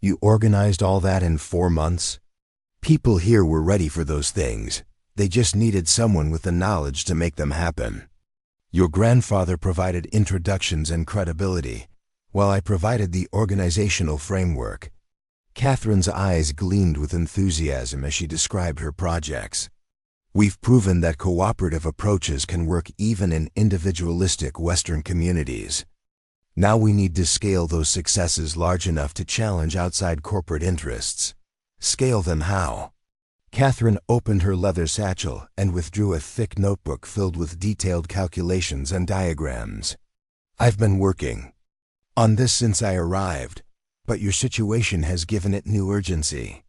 You organized all that in 4 months? People here were ready for those things. They just needed someone with the knowledge to make them happen. Your grandfather provided introductions and credibility, while I provided the organizational framework. Catherine's eyes gleamed with enthusiasm as she described her projects. We've proven that cooperative approaches can work even in individualistic Western communities. Now we need to scale those successes large enough to challenge outside corporate interests. Scale them how? Catherine opened her leather satchel and withdrew a thick notebook filled with detailed calculations and diagrams. I've been working on this since I arrived, but your situation has given it new urgency.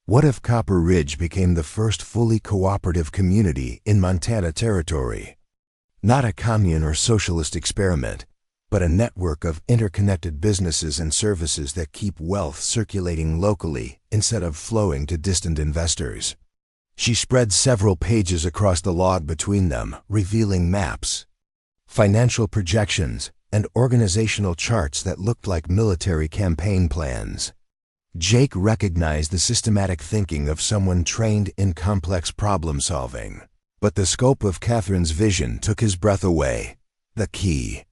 What if Copper Ridge became the first fully cooperative community in Montana Territory? Not a commune or socialist experiment, but a network of interconnected businesses and services that keep wealth circulating locally instead of flowing to distant investors. She spread several pages across the log between them, revealing maps, financial projections, and organizational charts that looked like military campaign plans. Jake recognized the systematic thinking of someone trained in complex problem-solving, but the scope of Catherine's vision took his breath away. The key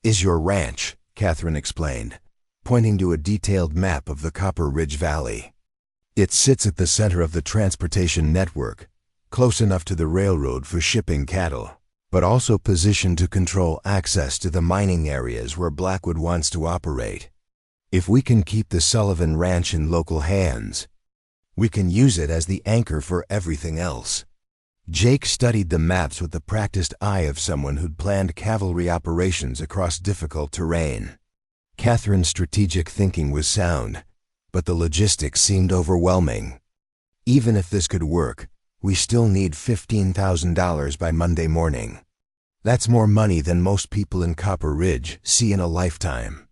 is your ranch, Catherine explained, pointing to a detailed map of the Copper Ridge Valley. It sits at the center of the transportation network, close enough to the railroad for shipping cattle, but also positioned to control access to the mining areas where Blackwood wants to operate. If we can keep the Sullivan Ranch in local hands, we can use it as the anchor for everything else. Jake studied the maps with the practiced eye of someone who'd planned cavalry operations across difficult terrain. Catherine's strategic thinking was sound, but the logistics seemed overwhelming. Even if this could work, we still need $15,000 by Monday morning. That's more money than most people in Copper Ridge see in a lifetime.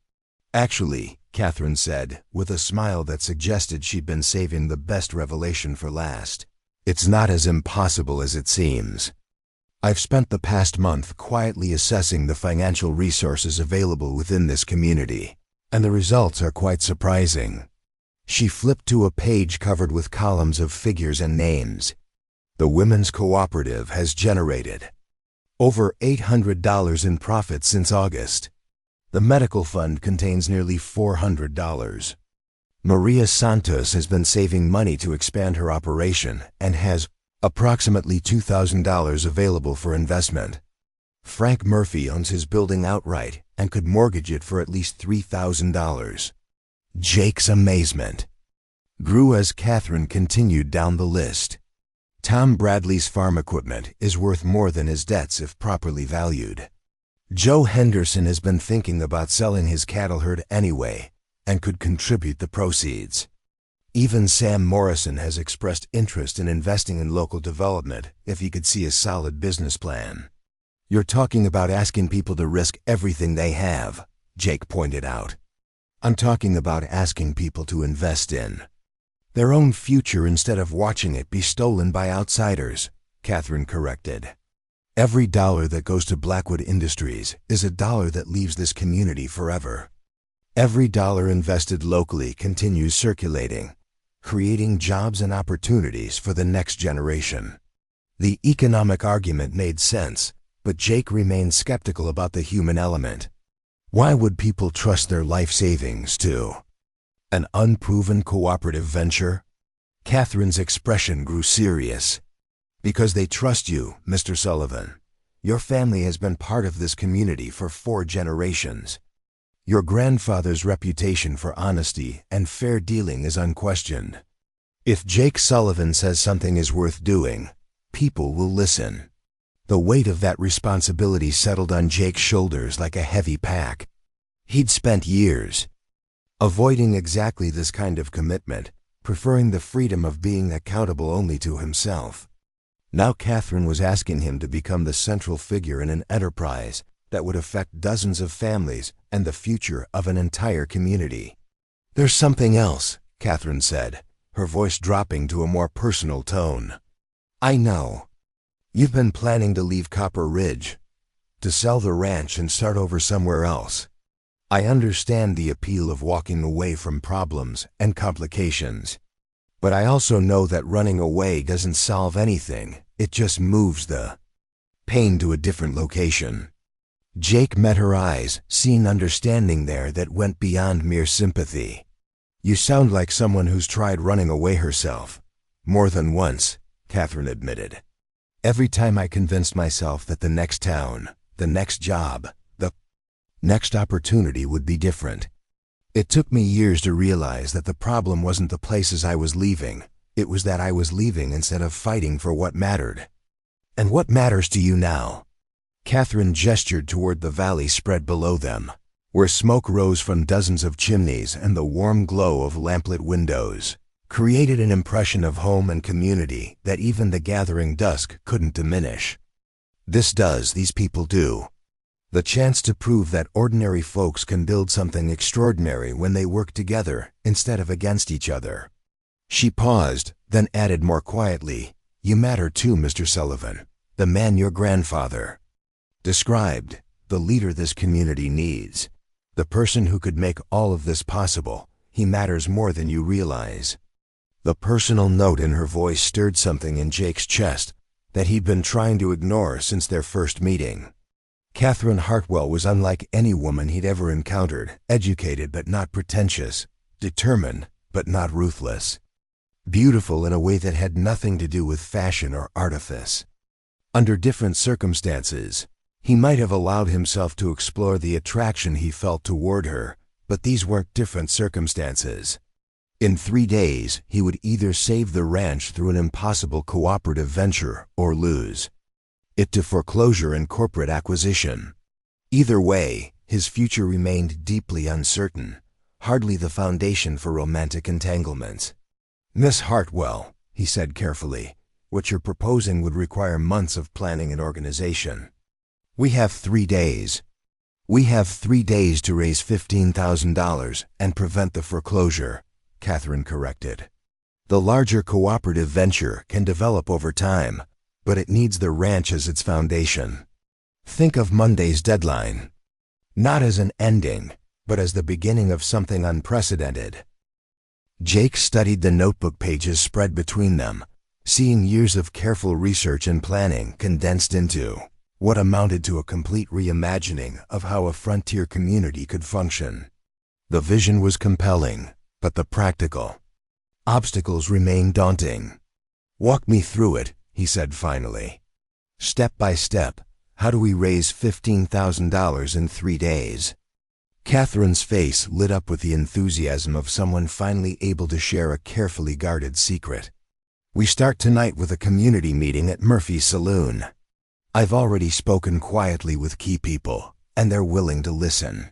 Actually, Catherine said, with a smile that suggested she'd been saving the best revelation for last, it's not as impossible as it seems. I've spent the past month quietly assessing the financial resources available within this community, and the results are quite surprising. She flipped to a page covered with columns of figures and names. The Women's Cooperative has generated over $800 in profit since August. The medical fund contains nearly $400. Maria Santos has been saving money to expand her operation and has approximately $2,000 available for investment. Frank Murphy owns his building outright and could mortgage it for at least $3,000. Jake's amazement grew as Catherine continued down the list. Tom Bradley's farm equipment is worth more than his debts if properly valued. Joe Henderson has been thinking about selling his cattle herd anyway and could contribute the proceeds. Even Sam Morrison has expressed interest in investing in local development if he could see a solid business plan. You're talking about asking people to risk everything they have, Jake pointed out. I'm talking about asking people to invest in their own future instead of watching it be stolen by outsiders, Catherine corrected. Every dollar that goes to Blackwood Industries is a dollar that leaves this community forever. Every dollar invested locally continues circulating, creating jobs and opportunities for the next generation. The economic argument made sense, but Jake remained skeptical about the human element. Why would people trust their life savings to an unproven cooperative venture? Catherine's expression grew serious. Because they trust you, Mr. Sullivan. Your family has been part of this community for 4 generations. Your grandfather's reputation for honesty and fair dealing is unquestioned. If Jake Sullivan says something is worth doing, people will listen. The weight of that responsibility settled on Jake's shoulders like a heavy pack. He'd spent years avoiding exactly this kind of commitment, preferring the freedom of being accountable only to himself. Now Catherine was asking him to become the central figure in an enterprise that would affect dozens of families and the future of an entire community. There's something else, Catherine said, her voice dropping to a more personal tone. I know. You've been planning to leave Copper Ridge, to sell the ranch and start over somewhere else. I understand the appeal of walking away from problems and complications. But I also know that running away doesn't solve anything, it just moves the pain to a different location. Jake met her eyes, seeing understanding there that went beyond mere sympathy. You sound like someone who's tried running away herself. More than once, Catherine admitted. Every time I convinced myself that the next town, the next job, the next opportunity would be different. It took me years to realize that the problem wasn't the places I was leaving, it was that I was leaving instead of fighting for what mattered. And what matters to you now? Catherine gestured toward the valley spread below them, where smoke rose from dozens of chimneys and the warm glow of lamplit windows created an impression of home and community that even the gathering dusk couldn't diminish. These people do. The chance to prove that ordinary folks can build something extraordinary when they work together instead of against each other. She paused, then added more quietly, You matter too, Mr. Sullivan, the man your grandfather described, the leader this community needs, the person who could make all of this possible. He matters more than you realize. The personal note in her voice stirred something in Jake's chest that he'd been trying to ignore since their first meeting. Catherine Hartwell was unlike any woman he'd ever encountered, educated but not pretentious, determined but not ruthless, beautiful in a way that had nothing to do with fashion or artifice. Under different circumstances, he might have allowed himself to explore the attraction he felt toward her, but these weren't different circumstances. In 3 days, he would either save the ranch through an impossible cooperative venture or lose it to foreclosure and corporate acquisition. Either way, his future remained deeply uncertain, hardly the foundation for romantic entanglements. "Miss Hartwell," he said carefully, "what you're proposing would require months of planning and organization. We have 3 days. We have 3 days to raise $15,000 and prevent the foreclosure," Catherine corrected. "The larger cooperative venture can develop over time, but it needs the ranch as its foundation. Think of Monday's deadline, not as an ending, but as the beginning of something unprecedented." Jake studied the notebook pages spread between them, seeing years of careful research and planning condensed into what amounted to a complete reimagining of how a frontier community could function. The vision was compelling, but the practical obstacles remained daunting. "Walk me through it," he said finally. "Step by step, how do we raise $15,000 in 3 days?" Catherine's face lit up with the enthusiasm of someone finally able to share a carefully guarded secret. "We start tonight with a community meeting at Murphy's Saloon. I've already spoken quietly with key people, and they're willing to listen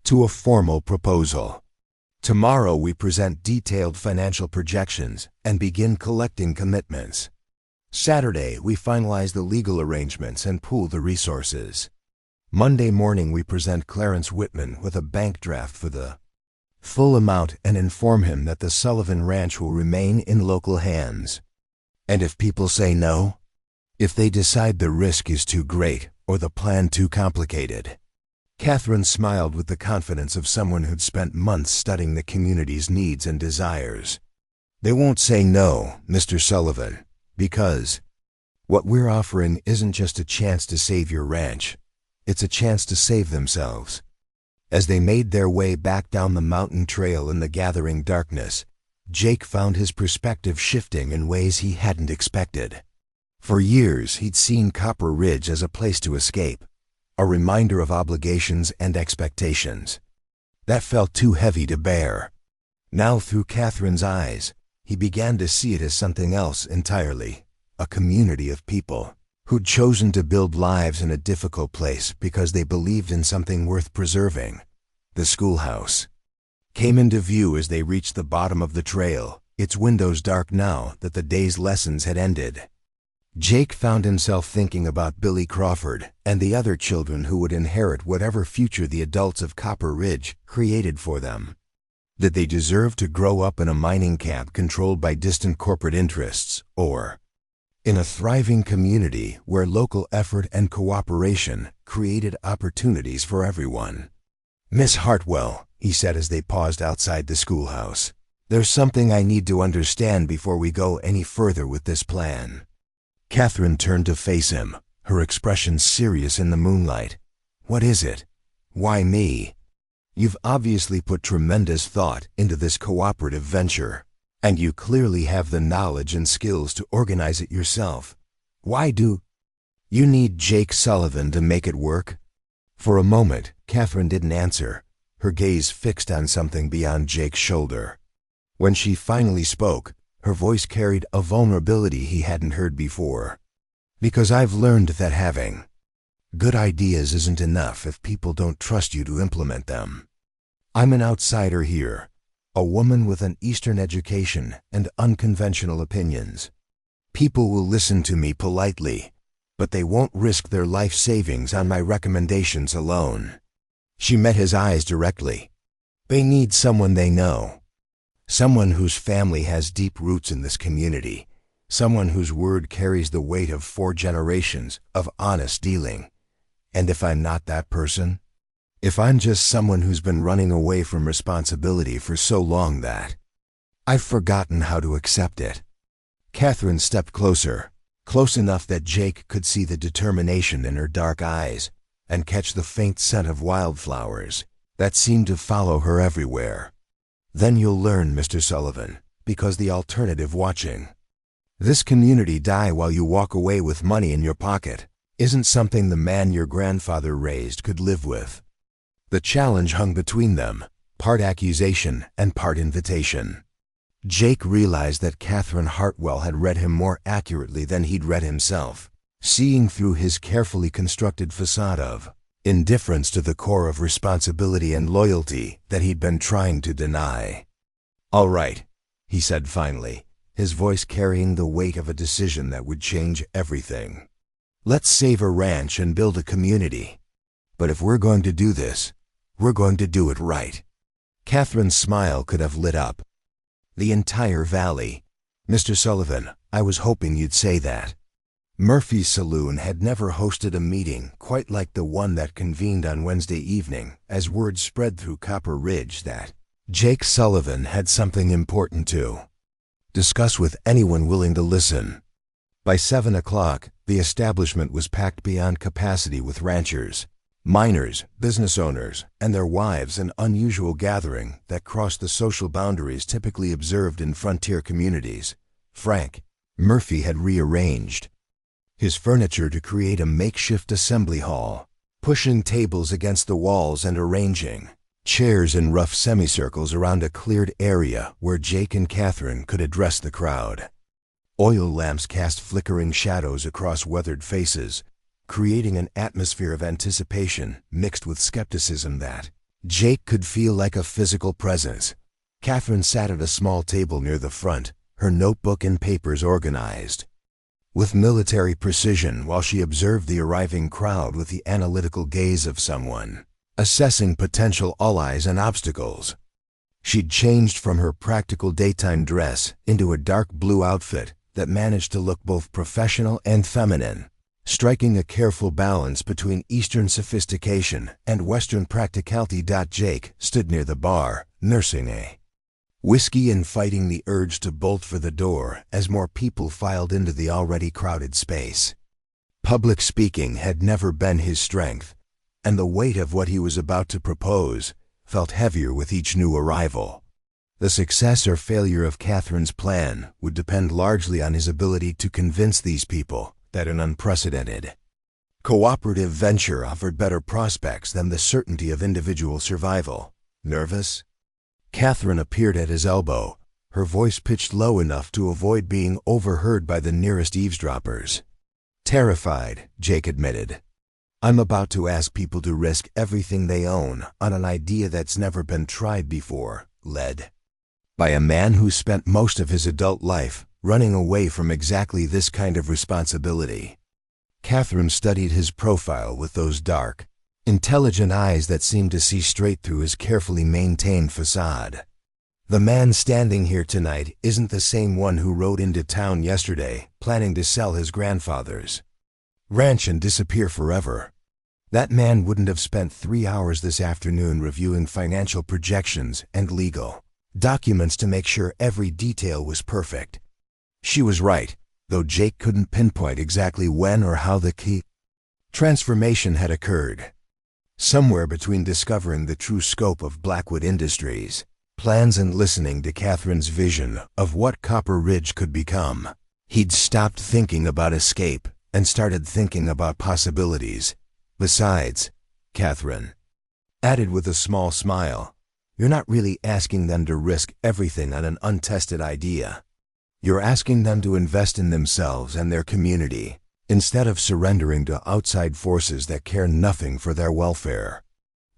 to a formal proposal. Tomorrow we present detailed financial projections and begin collecting commitments. Saturday we finalize the legal arrangements and pool the resources. Monday morning we present Clarence Whitman with a bank draft for the full amount and inform him that the Sullivan Ranch will remain in local hands. And if people say no, if they decide the risk is too great or the plan too complicated." Catherine smiled with the confidence of someone who'd spent months studying the community's needs and desires. "They won't say no, Mr. Sullivan, because what we're offering isn't just a chance to save your ranch, it's a chance to save themselves." As they made their way back down the mountain trail in the gathering darkness, Jake found his perspective shifting in ways he hadn't expected. For years, he'd seen Copper Ridge as a place to escape, a reminder of obligations and expectations. That felt too heavy to bear. Now, through Catherine's eyes, he began to see it as something else entirely, a community of people who'd chosen to build lives in a difficult place because they believed in something worth preserving. The schoolhouse came into view as they reached the bottom of the trail, its windows dark now that the day's lessons had ended. Jake found himself thinking about Billy Crawford and the other children who would inherit whatever future the adults of Copper Ridge created for them. Did they deserve to grow up in a mining camp controlled by distant corporate interests, or in a thriving community where local effort and cooperation created opportunities for everyone? "Miss Hartwell," he said as they paused outside the schoolhouse, "there's something I need to understand before we go any further with this plan." Catherine turned to face him, her expression serious in the moonlight. "What is it? Why me? You've obviously put tremendous thought into this cooperative venture, and you clearly have the knowledge and skills to organize it yourself. Why do you need Jake Sullivan to make it work?" For a moment, Catherine didn't answer, her gaze fixed on something beyond Jake's shoulder. When she finally spoke, her voice carried a vulnerability he hadn't heard before. "Because I've learned that having good ideas isn't enough if people don't trust you to implement them. I'm an outsider here, a woman with an Eastern education and unconventional opinions. People will listen to me politely, but they won't risk their life savings on my recommendations alone." She met his eyes directly. "They need someone they know. Someone whose family has deep roots in this community. Someone whose word carries the weight of 4 generations of honest dealing. And if I'm not that person, if I'm just someone who's been running away from responsibility for so long that I've forgotten how to accept it." Catherine stepped closer, close enough that Jake could see the determination in her dark eyes and catch the faint scent of wildflowers that seemed to follow her everywhere. "Then you'll learn, Mr. Sullivan, because the alternative watching This community die while you walk away with money in your pocket isn't something the man your grandfather raised could live with. The challenge hung between them, part accusation and part invitation. Jake realized that Catherine Hartwell had read him more accurately than he'd read himself, seeing through his carefully constructed facade of indifference to the core of responsibility and loyalty that he'd been trying to deny. "All right," he said finally, his voice carrying the weight of a decision that would change everything. "Let's save a ranch and build a community. But if we're going to do this, we're going to do it right." Catherine's smile could have lit up the entire valley. "Mr. Sullivan, I was hoping you'd say that." Murphy's Saloon had never hosted a meeting quite like the one that convened on Wednesday evening, as word spread through Copper Ridge that Jake Sullivan had something important to discuss with anyone willing to listen. By 7 o'clock, the establishment was packed beyond capacity with ranchers, miners, business owners, and their wives, an unusual gathering that crossed the social boundaries typically observed in frontier communities. Frank Murphy had rearranged his furniture to create a makeshift assembly hall, pushing tables against the walls and arranging chairs in rough semicircles around a cleared area where Jake and Catherine could address the crowd. Oil lamps cast flickering shadows across weathered faces, creating an atmosphere of anticipation mixed with skepticism that Jake could feel like a physical presence. Catherine sat at a small table near the front, her notebook and papers organized with military precision while she observed the arriving crowd with the analytical gaze of someone assessing potential allies and obstacles. She'd changed from her practical daytime dress into a dark blue outfit that managed to look both professional and feminine, striking a careful balance between Eastern sophistication and Western practicality. Jake stood near the bar, nursing a whiskey and fighting the urge to bolt for the door as more people filed into the already crowded space. Public speaking had never been his strength, and the weight of what he was about to propose felt heavier with each new arrival. The success or failure of Catherine's plan would depend largely on his ability to convince these people that an unprecedented cooperative venture offered better prospects than the certainty of individual survival. Nervous? Catherine appeared at his elbow, her voice pitched low enough to avoid being overheard by the nearest eavesdroppers. "Terrified," Jake admitted. "I'm about to ask people to risk everything they own on an idea that's never been tried before, led by a man who spent most of his adult life running away from exactly this kind of responsibility." Catherine studied his profile with those dark, intelligent eyes that seemed to see straight through his carefully maintained facade. "The man standing here tonight isn't the same one who rode into town yesterday planning to sell his grandfather's ranch and disappear forever. That man wouldn't have spent 3 hours this afternoon reviewing financial projections and legal documents to make sure every detail was perfect." She was right, though Jake couldn't pinpoint exactly when or how the key transformation had occurred. Somewhere between discovering the true scope of Blackwood Industries plans and listening to Catherine's vision of what Copper Ridge could become, he'd stopped thinking about escape and started thinking about possibilities. "Besides," Catherine added with a small smile, "you're not really asking them to risk everything on an untested idea. You're asking them to invest in themselves and their community, instead of surrendering to outside forces that care nothing for their welfare."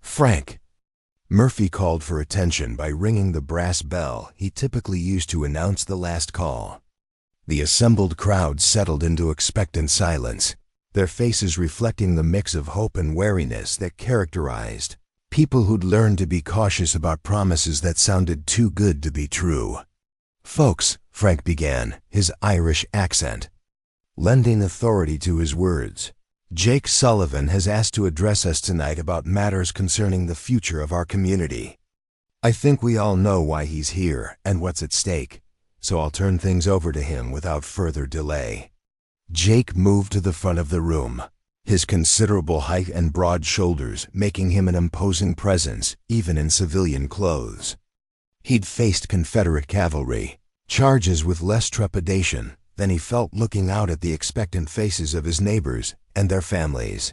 "Frank!" Murphy called for attention by ringing the brass bell he typically used to announce the last call. The assembled crowd settled into expectant silence, their faces reflecting the mix of hope and wariness that characterized people who'd learned to be cautious about promises that sounded too good to be true. "Folks," Frank began, his Irish accent lending authority to his words, "Jake Sullivan has asked to address us tonight about matters concerning the future of our community. I think we all know why he's here and what's at stake, so I'll turn things over to him without further delay." Jake moved to the front of the room, his considerable height and broad shoulders making him an imposing presence even in civilian clothes. He'd faced Confederate cavalry charges with less trepidation Then he felt looking out at the expectant faces of his neighbors and their families.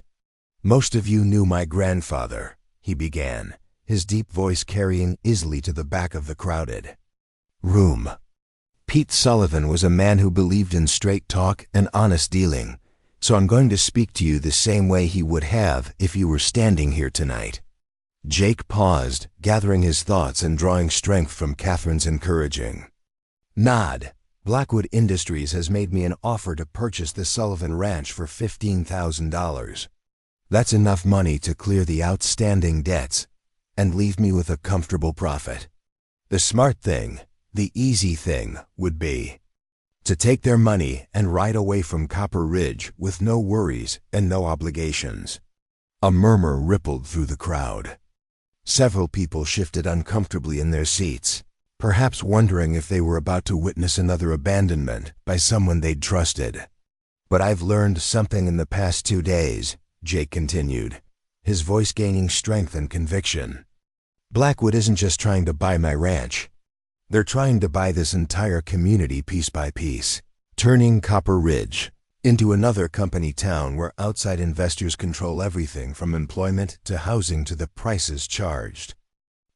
"Most of you knew my grandfather," he began, his deep voice carrying easily to the back of the crowded room. "Pete Sullivan was a man who believed in straight talk and honest dealing, so I'm going to speak to you the same way he would have if you were standing here tonight." Jake paused, gathering his thoughts and drawing strength from Catherine's encouraging nod. "Blackwood Industries has made me an offer to purchase the Sullivan Ranch for $15,000. That's enough money to clear the outstanding debts and leave me with a comfortable profit. The smart thing, the easy thing, would be to take their money and ride away from Copper Ridge with no worries and no obligations." A murmur rippled through the crowd. Several people shifted uncomfortably in their seats, perhaps wondering if they were about to witness another abandonment by someone they'd trusted. "But I've learned something in the past 2 days," Jake continued, his voice gaining strength and conviction. "Blackwood isn't just trying to buy my ranch. They're trying to buy this entire community piece by piece, turning Copper Ridge into another company town where outside investors control everything from employment to housing to the prices charged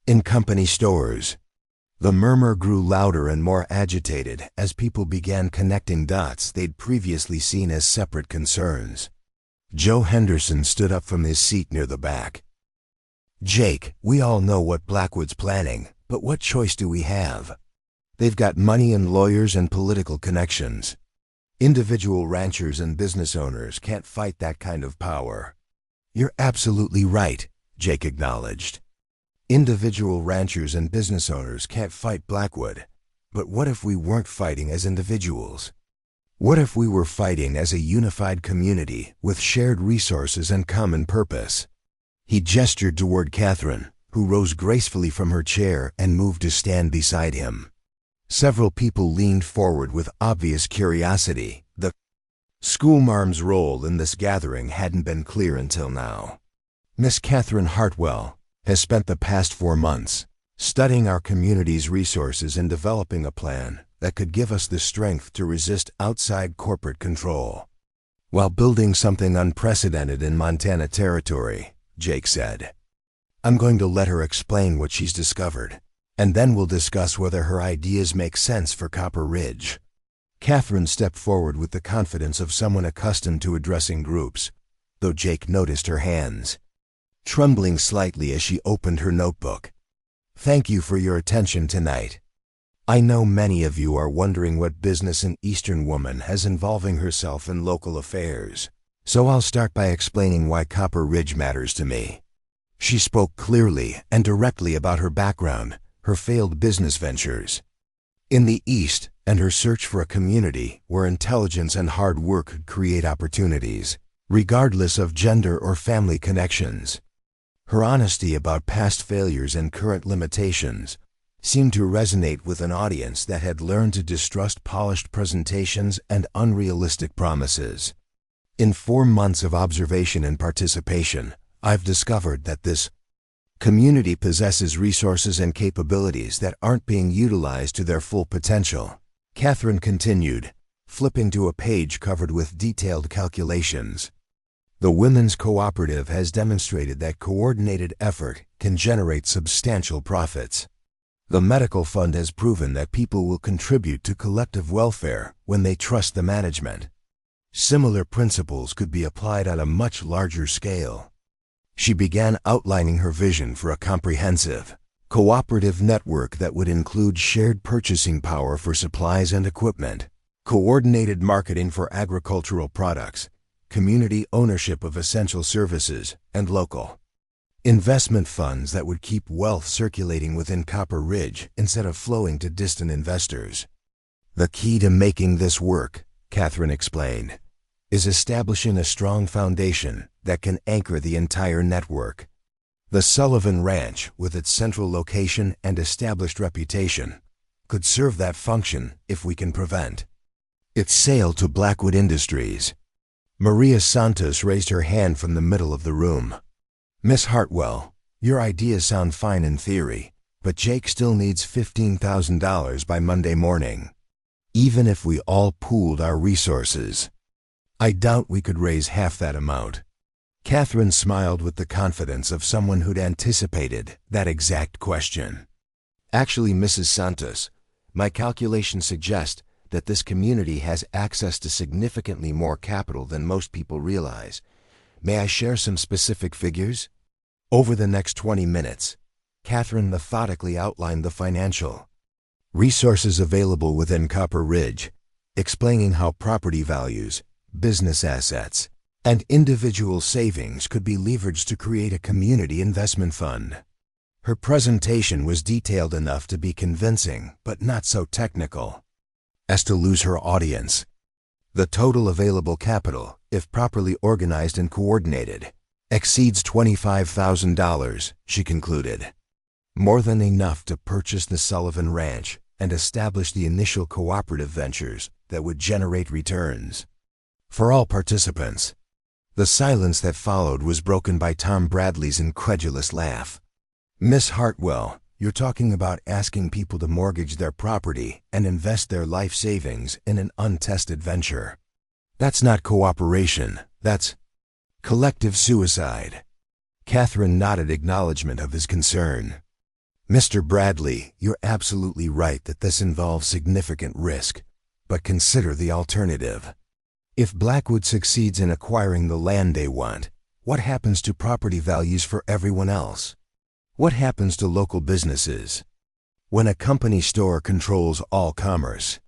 in company stores." The murmur grew louder and more agitated as people began connecting dots they'd previously seen as separate concerns. Joe Henderson stood up from his seat near the back. "Jake, we all know what Blackwood's planning, but what choice do we have? They've got money and lawyers and political connections. Individual ranchers and business owners can't fight that kind of power." "You're absolutely right," Jake acknowledged. "Individual ranchers and business owners can't fight Blackwood. But what if we weren't fighting as individuals? What if we were fighting as a unified community with shared resources and common purpose?" He gestured toward Catherine, who rose gracefully from her chair and moved to stand beside him. Several people leaned forward with obvious curiosity. The schoolmarm's role in this gathering hadn't been clear until now. "Miss Catherine Hartwell has spent the past 4 months studying our community's resources and developing a plan that could give us the strength to resist outside corporate control, while building something unprecedented in Montana territory," Jake said. "I'm going to let her explain what she's discovered, and then we'll discuss whether her ideas make sense for Copper Ridge." Catherine stepped forward with the confidence of someone accustomed to addressing groups, though Jake noticed her hands trembling slightly as she opened her notebook. "Thank you for your attention tonight. I know many of you are wondering what business an Eastern woman has involving herself in local affairs, so I'll start by explaining why Copper Ridge matters to me." She spoke clearly and directly about her background, her failed business ventures in the East, and her search for a community where intelligence and hard work could create opportunities, regardless of gender or family connections. Her honesty about past failures and current limitations seemed to resonate with an audience that had learned to distrust polished presentations and unrealistic promises. "In 4 months of observation and participation, I've discovered that this community possesses resources and capabilities that aren't being utilized to their full potential," Catherine continued, flipping to a page covered with detailed calculations. "The Women's Cooperative has demonstrated that coordinated effort can generate substantial profits. The Medical Fund has proven that people will contribute to collective welfare when they trust the management. Similar principles could be applied on a much larger scale." She began outlining her vision for a comprehensive, cooperative network that would include shared purchasing power for supplies and equipment, coordinated marketing for agricultural products, community ownership of essential services, and local investment funds that would keep wealth circulating within Copper Ridge instead of flowing to distant investors. "The key to making this work," Catherine explained, "is establishing a strong foundation that can anchor the entire network. The Sullivan Ranch, with its central location and established reputation, could serve that function if we can prevent its sale to Blackwood Industries." Maria Santos raised her hand from the middle of the room. "Miss Hartwell, your ideas sound fine in theory, but Jake still needs $15,000 by Monday morning." even if we all pooled our resources. I doubt we could raise half that amount. Catherine smiled with the confidence of someone who'd anticipated that exact question. Actually, Mrs. Santos, my calculations suggest that this community has access to significantly more capital than most people realize. May I share some specific figures? Over the next 20 minutes, Catherine methodically outlined the financial resources available within Copper Ridge, explaining how property values, business assets, and individual savings could be leveraged to create a community investment fund. Her presentation was detailed enough to be convincing, but not so technical as to lose her audience. The total available capital, if properly organized and coordinated, exceeds $25,000, she concluded. More than enough to purchase the Sullivan Ranch and establish the initial cooperative ventures that would generate returns for all participants. The silence that followed was broken by Tom Bradley's incredulous laugh. Miss Hartwell, you're talking about asking people to mortgage their property and invest their life savings in an untested venture. That's not cooperation, that's collective suicide. Catherine nodded acknowledgement of his concern. Mr. Bradley, you're absolutely right that this involves significant risk, but consider the alternative. If Blackwood succeeds in acquiring the land they want, what happens to property values for everyone else? What happens to local businesses? When a company store controls all commerce,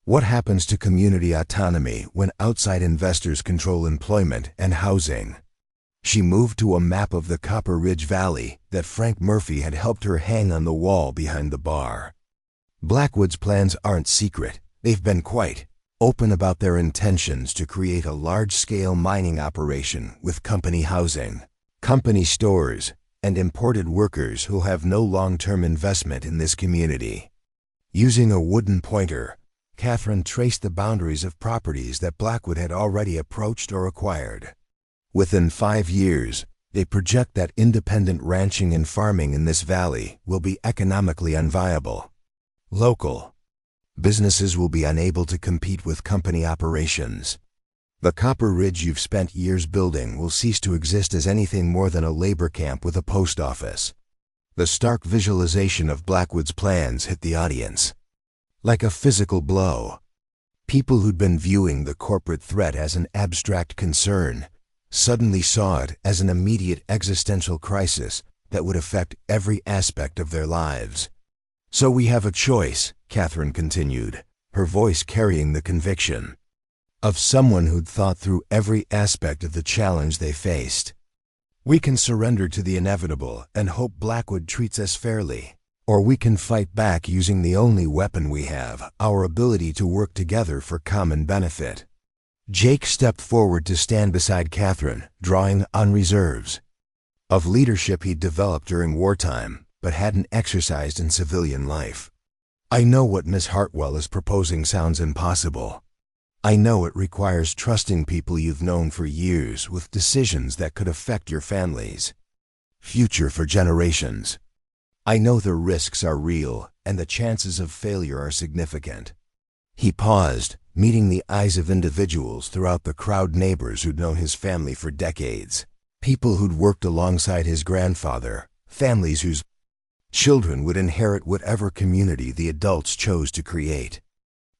what happens to community autonomy when outside investors control employment and housing? She moved to a map of the Copper Ridge Valley that Frank Murphy had helped her hang on the wall behind the bar. Blackwood's plans aren't secret. They've been quite open about their intentions to create a large-scale mining operation with company housing, company stores, and imported workers who'll have no long-term investment in this community. Using a wooden pointer, Catherine traced the boundaries of properties that Blackwood had already approached or acquired. Within 5 years, they project that independent ranching and farming in this valley will be economically unviable. Local businesses will be unable to compete with company operations. The Copper Ridge you've spent years building will cease to exist as anything more than a labor camp with a post office. The stark visualization of Blackwood's plans hit the audience like a physical blow. People who'd been viewing the corporate threat as an abstract concern suddenly saw it as an immediate existential crisis that would affect every aspect of their lives. So we have a choice, Catherine continued, her voice carrying the conviction of someone who'd thought through every aspect of the challenge they faced. We can surrender to the inevitable and hope Blackwood treats us fairly, or we can fight back using the only weapon we have, our ability to work together for common benefit. Jake stepped forward to stand beside Catherine, drawing on reserves of leadership he'd developed during wartime, but hadn't exercised in civilian life. I know what Miss Hartwell is proposing sounds impossible. I know it requires trusting people you've known for years with decisions that could affect your family's future for generations. I know the risks are real and the chances of failure are significant. He paused, meeting the eyes of individuals throughout the crowd, neighbors who'd known his family for decades, people who'd worked alongside his grandfather, families whose children would inherit whatever community the adults chose to create.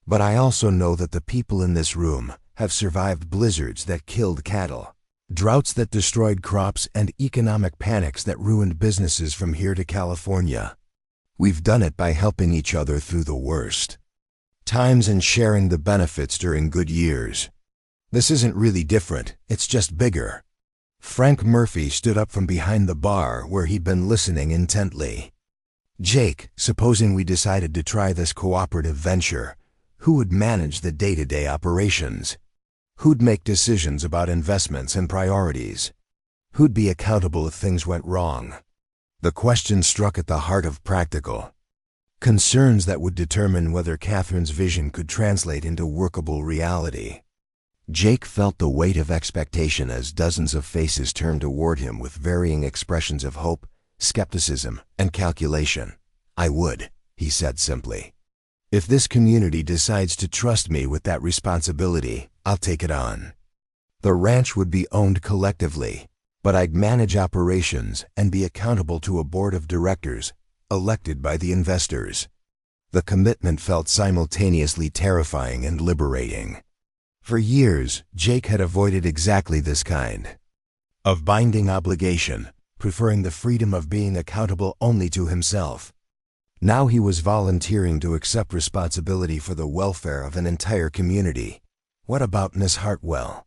But I also know that the people in this room have survived blizzards that killed cattle, droughts that destroyed crops, and economic panics that ruined businesses from here to California. We've done it by helping each other through the worst times and sharing the benefits during good years. This isn't really different, it's just bigger. Frank Murphy stood up from behind the bar where he'd been listening intently. Jake, supposing we decided to try this cooperative venture, who would manage the day-to-day operations? Who'd make decisions about investments and priorities? Who'd be accountable if things went wrong? The question struck at the heart of practical concerns that would determine whether Catherine's vision could translate into workable reality. Jake felt the weight of expectation as dozens of faces turned toward him with varying expressions of hope, skepticism, and calculation. I would, he said simply. If this community decides to trust me with that responsibility, I'll take it on. The ranch would be owned collectively, but I'd manage operations and be accountable to a board of directors elected by the investors. The commitment felt simultaneously terrifying and liberating. For years, Jake had avoided exactly this kind of binding obligation, preferring the freedom of being accountable only to himself. Now he was volunteering to accept responsibility for the welfare of an entire community. "What about Miss Hartwell?"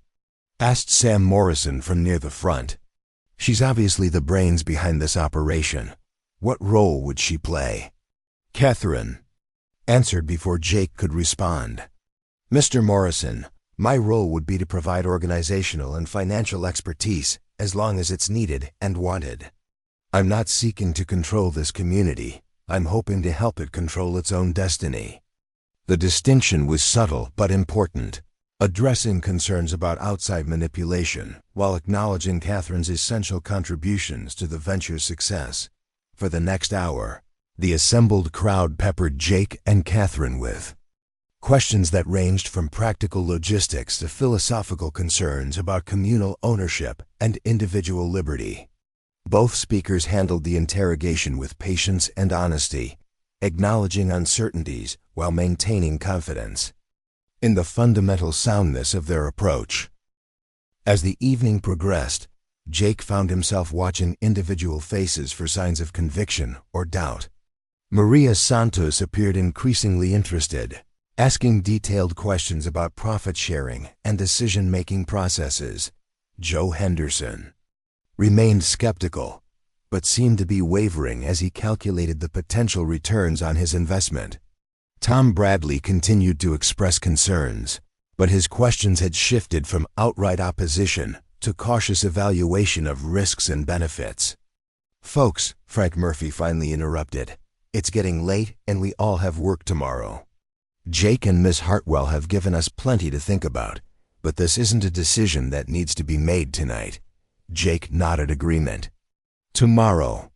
asked Sam Morrison from near the front. "She's obviously the brains behind this operation. What role would she play?" Catherine answered before Jake could respond. "Mr. Morrison, my role would be to provide organizational and financial expertise as long as it's needed and wanted. I'm not seeking to control this community. I'm hoping to help it control its own destiny." The distinction was subtle but important, addressing concerns about outside manipulation while acknowledging Catherine's essential contributions to the venture's success. For the next hour, the assembled crowd peppered Jake and Catherine with questions that ranged from practical logistics to philosophical concerns about communal ownership and individual liberty. Both speakers handled the interrogation with patience and honesty, acknowledging uncertainties while maintaining confidence in the fundamental soundness of their approach. As the evening progressed, Jake found himself watching individual faces for signs of conviction or doubt. Maria Santos appeared increasingly interested, asking detailed questions about profit sharing and decision-making processes. Joe Henderson remained skeptical, but seemed to be wavering as he calculated the potential returns on his investment. Tom Bradley continued to express concerns, but his questions had shifted from outright opposition to cautious evaluation of risks and benefits. "Folks," Frank Murphy finally interrupted, "it's getting late and we all have work tomorrow. Jake and Miss Hartwell have given us plenty to think about, but this isn't a decision that needs to be made tonight." Jake nodded agreement. "Tomorrow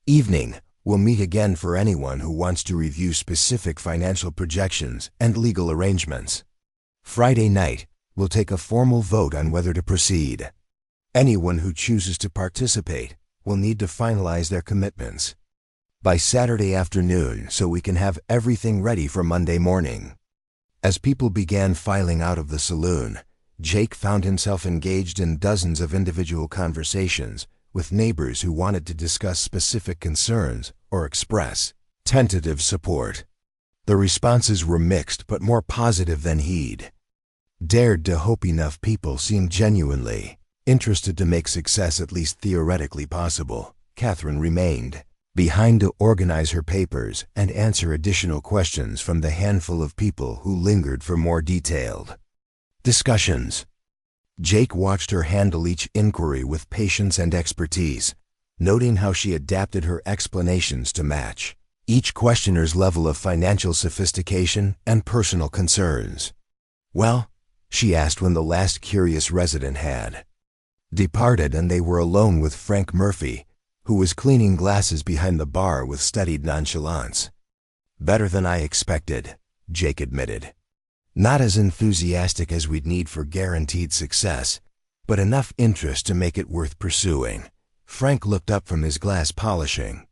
evening, we'll meet again for anyone who wants to review specific financial projections and legal arrangements. Friday night, we'll take a formal vote on whether to proceed. Anyone who chooses to participate will need to finalize their commitments by Saturday afternoon so we can have everything ready for Monday morning." As people began filing out of the saloon, Jake found himself engaged in dozens of individual conversations with neighbors who wanted to discuss specific concerns or express tentative support. The responses were mixed but more positive than he'd dared to hope. Enough people seemed genuinely interested to make success at least theoretically possible. Catherine remained behind to organize her papers and answer additional questions from the handful of people who lingered for more detailed discussions. Jake watched her handle each inquiry with patience and expertise, noting how she adapted her explanations to match each questioner's level of financial sophistication and personal concerns. "Well," she asked when the last curious resident had departed and they were alone with Frank Murphy, who was cleaning glasses behind the bar with studied nonchalance. "Better than I expected," Jake admitted. "Not as enthusiastic as we'd need for guaranteed success, but enough interest to make it worth pursuing." Frank looked up from his glass polishing.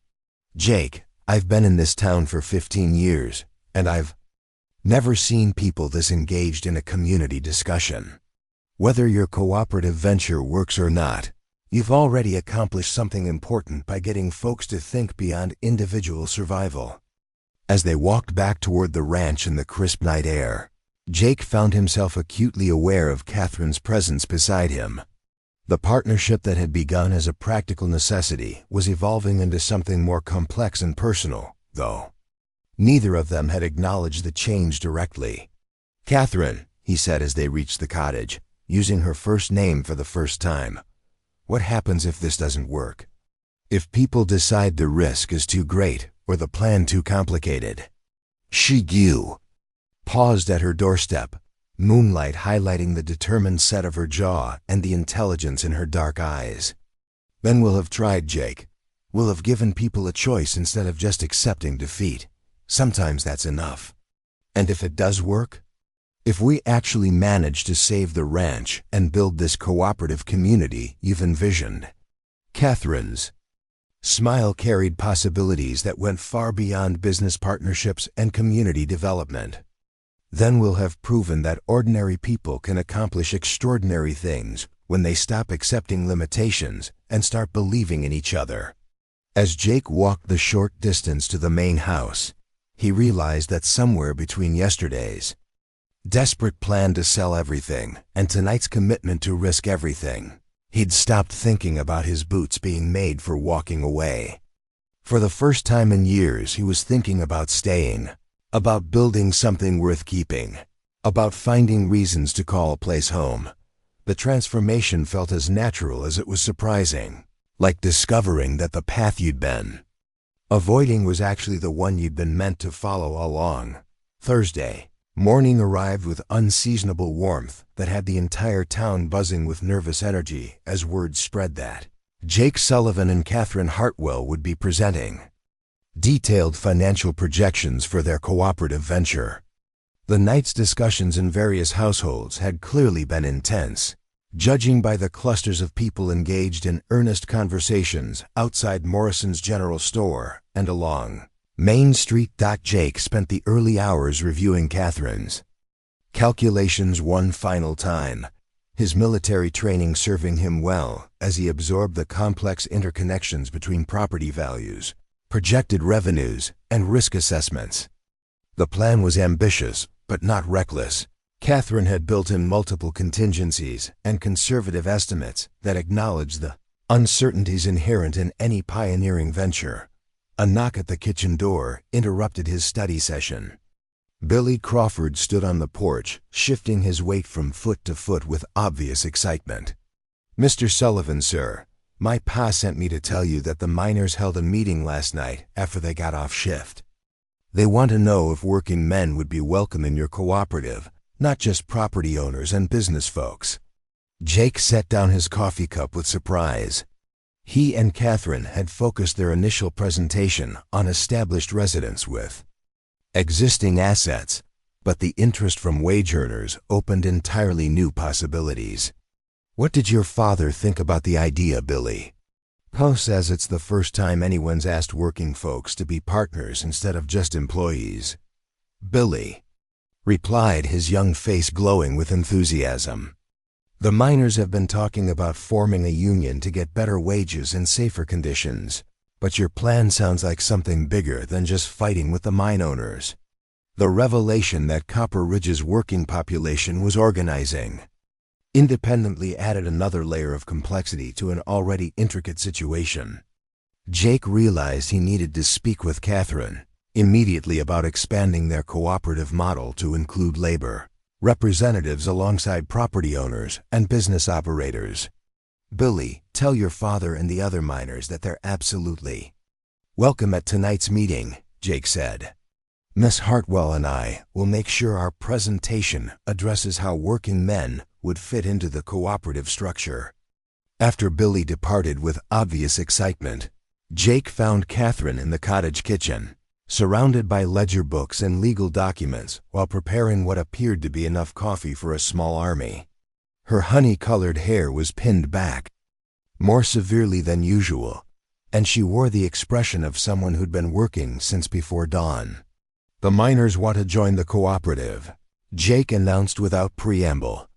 "Jake, I've been in this town for 15 years, and I've never seen people this engaged in a community discussion. Whether your cooperative venture works or not, you've already accomplished something important by getting folks to think beyond individual survival." As they walked back toward the ranch in the crisp night air, Jake found himself acutely aware of Catherine's presence beside him. The partnership that had begun as a practical necessity was evolving into something more complex and personal, though neither of them had acknowledged the change directly. "Catherine," he said as they reached the cottage, using her first name for the first time, "what happens if this doesn't work? If people decide the risk is too great or the plan too complicated?" Shigu paused at her doorstep, moonlight highlighting the determined set of her jaw and the intelligence in her dark eyes. "Then we'll have tried, Jake. We'll have given people a choice instead of just accepting defeat. Sometimes that's enough." And if it does work? If we actually manage to save the ranch and build this cooperative community you've envisioned? Catherine's smile carried possibilities that went far beyond business partnerships and community development. Then we'll have proven that ordinary people can accomplish extraordinary things when they stop accepting limitations and start believing in each other. As Jake walked the short distance to the main house, he realized that somewhere between yesterday's desperate plan to sell everything and tonight's commitment to risk everything, he'd stopped thinking about his boots being made for walking away. For the first time in years, he was thinking about staying, about building something worth keeping, about finding reasons to call a place home. The transformation felt as natural as it was surprising, like discovering that the path you'd been avoiding was actually the one you'd been meant to follow all along. Thursday morning arrived with unseasonable warmth that had the entire town buzzing with nervous energy as word spread that Jake Sullivan and Catherine Hartwell would be presenting detailed financial projections for their cooperative venture. The night's discussions in various households had clearly been intense, judging by the clusters of people engaged in earnest conversations outside Morrison's General Store and along Main Street. Jake spent the early hours reviewing Catherine's calculations one final time, his military training serving him well as he absorbed the complex interconnections between property values, projected revenues, and risk assessments. The plan was ambitious, but not reckless. Catherine had built in multiple contingencies and conservative estimates that acknowledged the uncertainties inherent in any pioneering venture. A knock at the kitchen door interrupted his study session. Billy Crawford stood on the porch, shifting his weight from foot to foot with obvious excitement. "Mr. Sullivan, sir, my pa sent me to tell you that the miners held a meeting last night after they got off shift. They want to know if working men would be welcome in your cooperative, not just property owners and business folks." Jake set down his coffee cup with surprise. He and Catherine had focused their initial presentation on established residents with existing assets, but the interest from wage earners opened entirely new possibilities. "What did your father think about the idea, Billy?" "Pa says it's the first time anyone's asked working folks to be partners instead of just employees," Billy replied, his young face glowing with enthusiasm. "The miners have been talking about forming a union to get better wages and safer conditions, but your plan sounds like something bigger than just fighting with the mine owners." The revelation that Copper Ridge's working population was organizing independently added another layer of complexity to an already intricate situation. Jake realized he needed to speak with Catherine immediately about expanding their cooperative model to include labor representatives alongside property owners and business operators. "Billy, tell your father and the other miners that they're absolutely welcome at tonight's meeting," Jake said. "Miss Hartwell and I will make sure our presentation addresses how working men would fit into the cooperative structure." After Billy departed with obvious excitement, Jake found Catherine in the cottage kitchen, surrounded by ledger books and legal documents while preparing what appeared to be enough coffee for a small army. Her honey-colored hair was pinned back more severely than usual, and she wore the expression of someone who'd been working since before dawn. "The miners want to join the cooperative," Jake announced without preamble.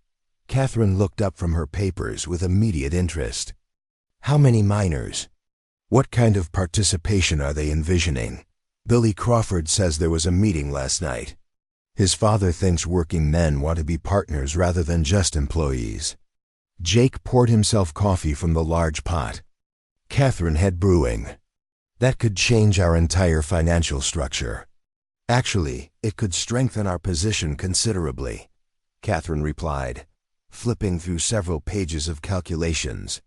Catherine looked up from her papers with immediate interest. "How many miners? What kind of participation are they envisioning?" "Billy Crawford says there was a meeting last night. His father thinks working men want to be partners rather than just employees." Jake poured himself coffee from the large pot Catherine had brewing. "That could change our entire financial structure. Actually, it could strengthen our position considerably," Catherine replied, flipping through several pages of calculations.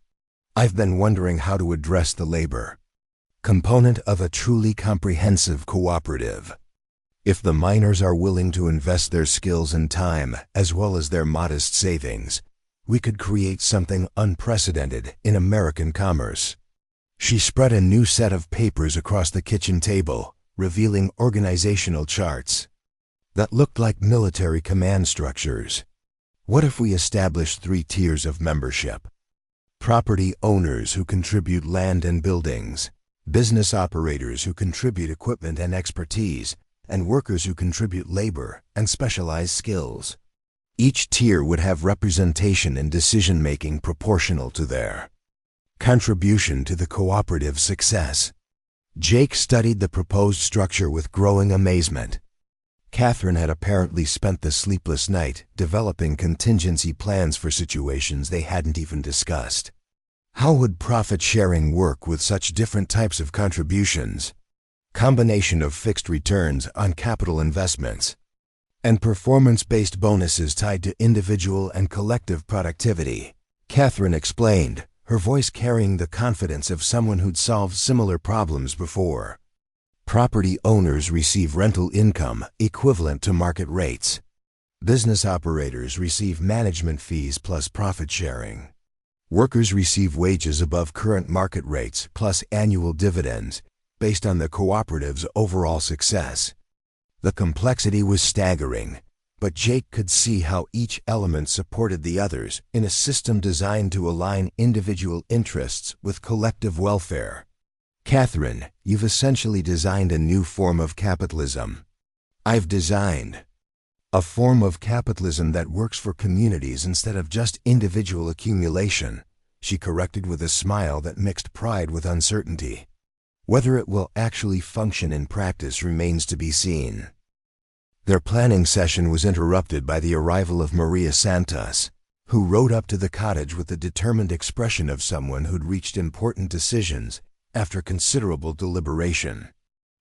"I've been wondering how to address the labor component of a truly comprehensive cooperative. If the miners are willing to invest their skills and time, as well as their modest savings, we could create something unprecedented in American commerce." She spread a new set of papers across the kitchen table, revealing organizational charts. that looked like military command structures. What if we established 3 tiers of membership? Property owners who contribute land and buildings, business operators who contribute equipment and expertise, and workers who contribute labor and specialized skills. Each tier would have representation in decision-making proportional to their contribution to the cooperative's success. Jake studied the proposed structure with growing amazement. Catherine had apparently spent the sleepless night developing contingency plans for situations they hadn't even discussed. How would profit sharing work with such different types of contributions? Combination of fixed returns on capital investments and performance-based bonuses tied to individual and collective productivity. Catherine explained, her voice carrying the confidence of someone who'd solved similar problems before. Property owners receive rental income equivalent to market rates. Business operators receive management fees plus profit sharing. Workers receive wages above current market rates plus annual dividends based on the cooperative's overall success. The complexity was staggering, but Jake could see how each element supported the others in a system designed to align individual interests with collective welfare. Catherine, you've essentially designed a new form of capitalism. I've designed a form of capitalism that works for communities instead of just individual accumulation, she corrected with a smile that mixed pride with uncertainty. Whether it will actually function in practice remains to be seen. Their planning session was interrupted by the arrival of Maria Santos, who rode up to the cottage with the determined expression of someone who'd reached important decisions after considerable deliberation.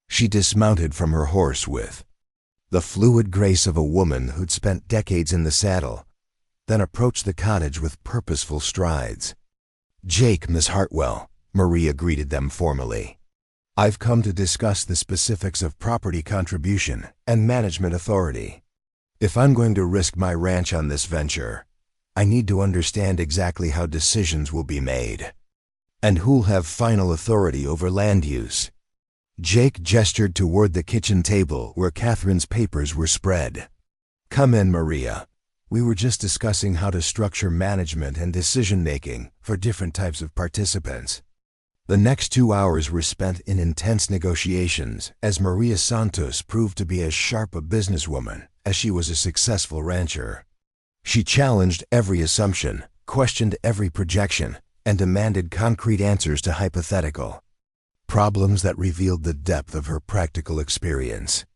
She dismounted from her horse with the fluid grace of a woman who'd spent decades in the saddle, then approached the cottage with purposeful strides. "Jake, Miss Hartwell," Maria greeted them formally. "I've come to discuss the specifics of property contribution and management authority. If I'm going to risk my ranch on this venture, I need to understand exactly how decisions will be made and who'll have final authority over land use." Jake gestured toward the kitchen table where Catherine's papers were spread. "Come in, Maria. We were just discussing how to structure management and decision-making for different types of participants." The next 2 hours were spent in intense negotiations as Maria Santos proved to be as sharp a businesswoman as she was a successful rancher. She challenged every assumption, questioned every projection, and demanded concrete answers to hypothetical problems that revealed the depth of her practical experience.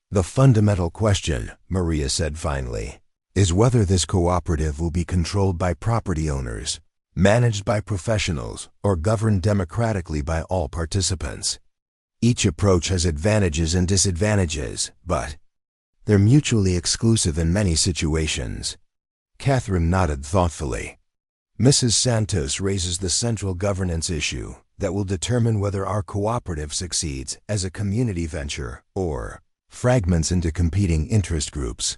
"The fundamental question," Maria said finally, "is whether this cooperative will be controlled by property owners, managed by professionals, or governed democratically by all participants. Each approach has advantages and disadvantages, but they're mutually exclusive in many situations." Catherine nodded thoughtfully. "Mrs. Santos raises the central governance issue that will determine whether our cooperative succeeds as a community venture or fragments into competing interest groups.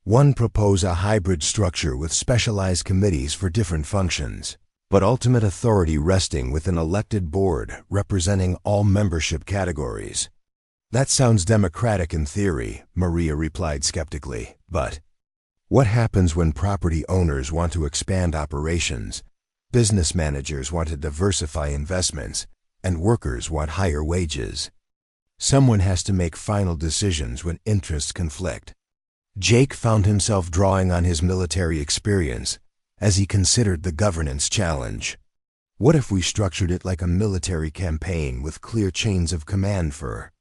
One proposes a hybrid structure with specialized committees for different functions, but ultimate authority resting with an elected board representing all membership categories." "That sounds democratic in theory," Maria replied skeptically, "but what happens when property owners want to expand operations, business managers want to diversify investments, and workers want higher wages? Someone has to make final decisions when interests conflict." Jake found himself drawing on his military experience as he considered the governance challenge. What if we structured it like a military campaign with clear chains of command for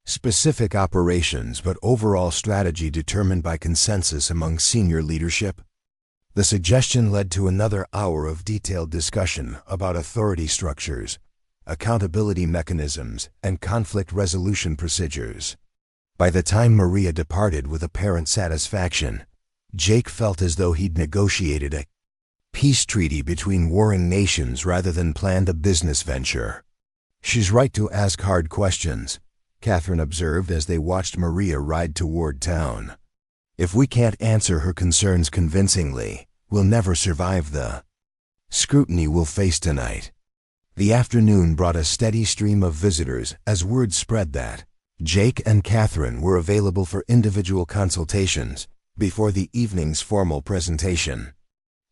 specific operations but overall strategy determined by consensus among senior leadership? The suggestion led to another hour of detailed discussion about authority structures, accountability mechanisms, and conflict resolution procedures. By the time Maria departed with apparent satisfaction, Jake felt as though he'd negotiated a peace treaty between warring nations rather than planned a business venture. "She's right to ask hard questions," Catherine observed as they watched Maria ride toward town. "If we can't answer her concerns convincingly, we'll never survive the scrutiny we'll face tonight." The afternoon brought a steady stream of visitors as word spread that Jake and Catherine were available for individual consultations before the evening's formal presentation.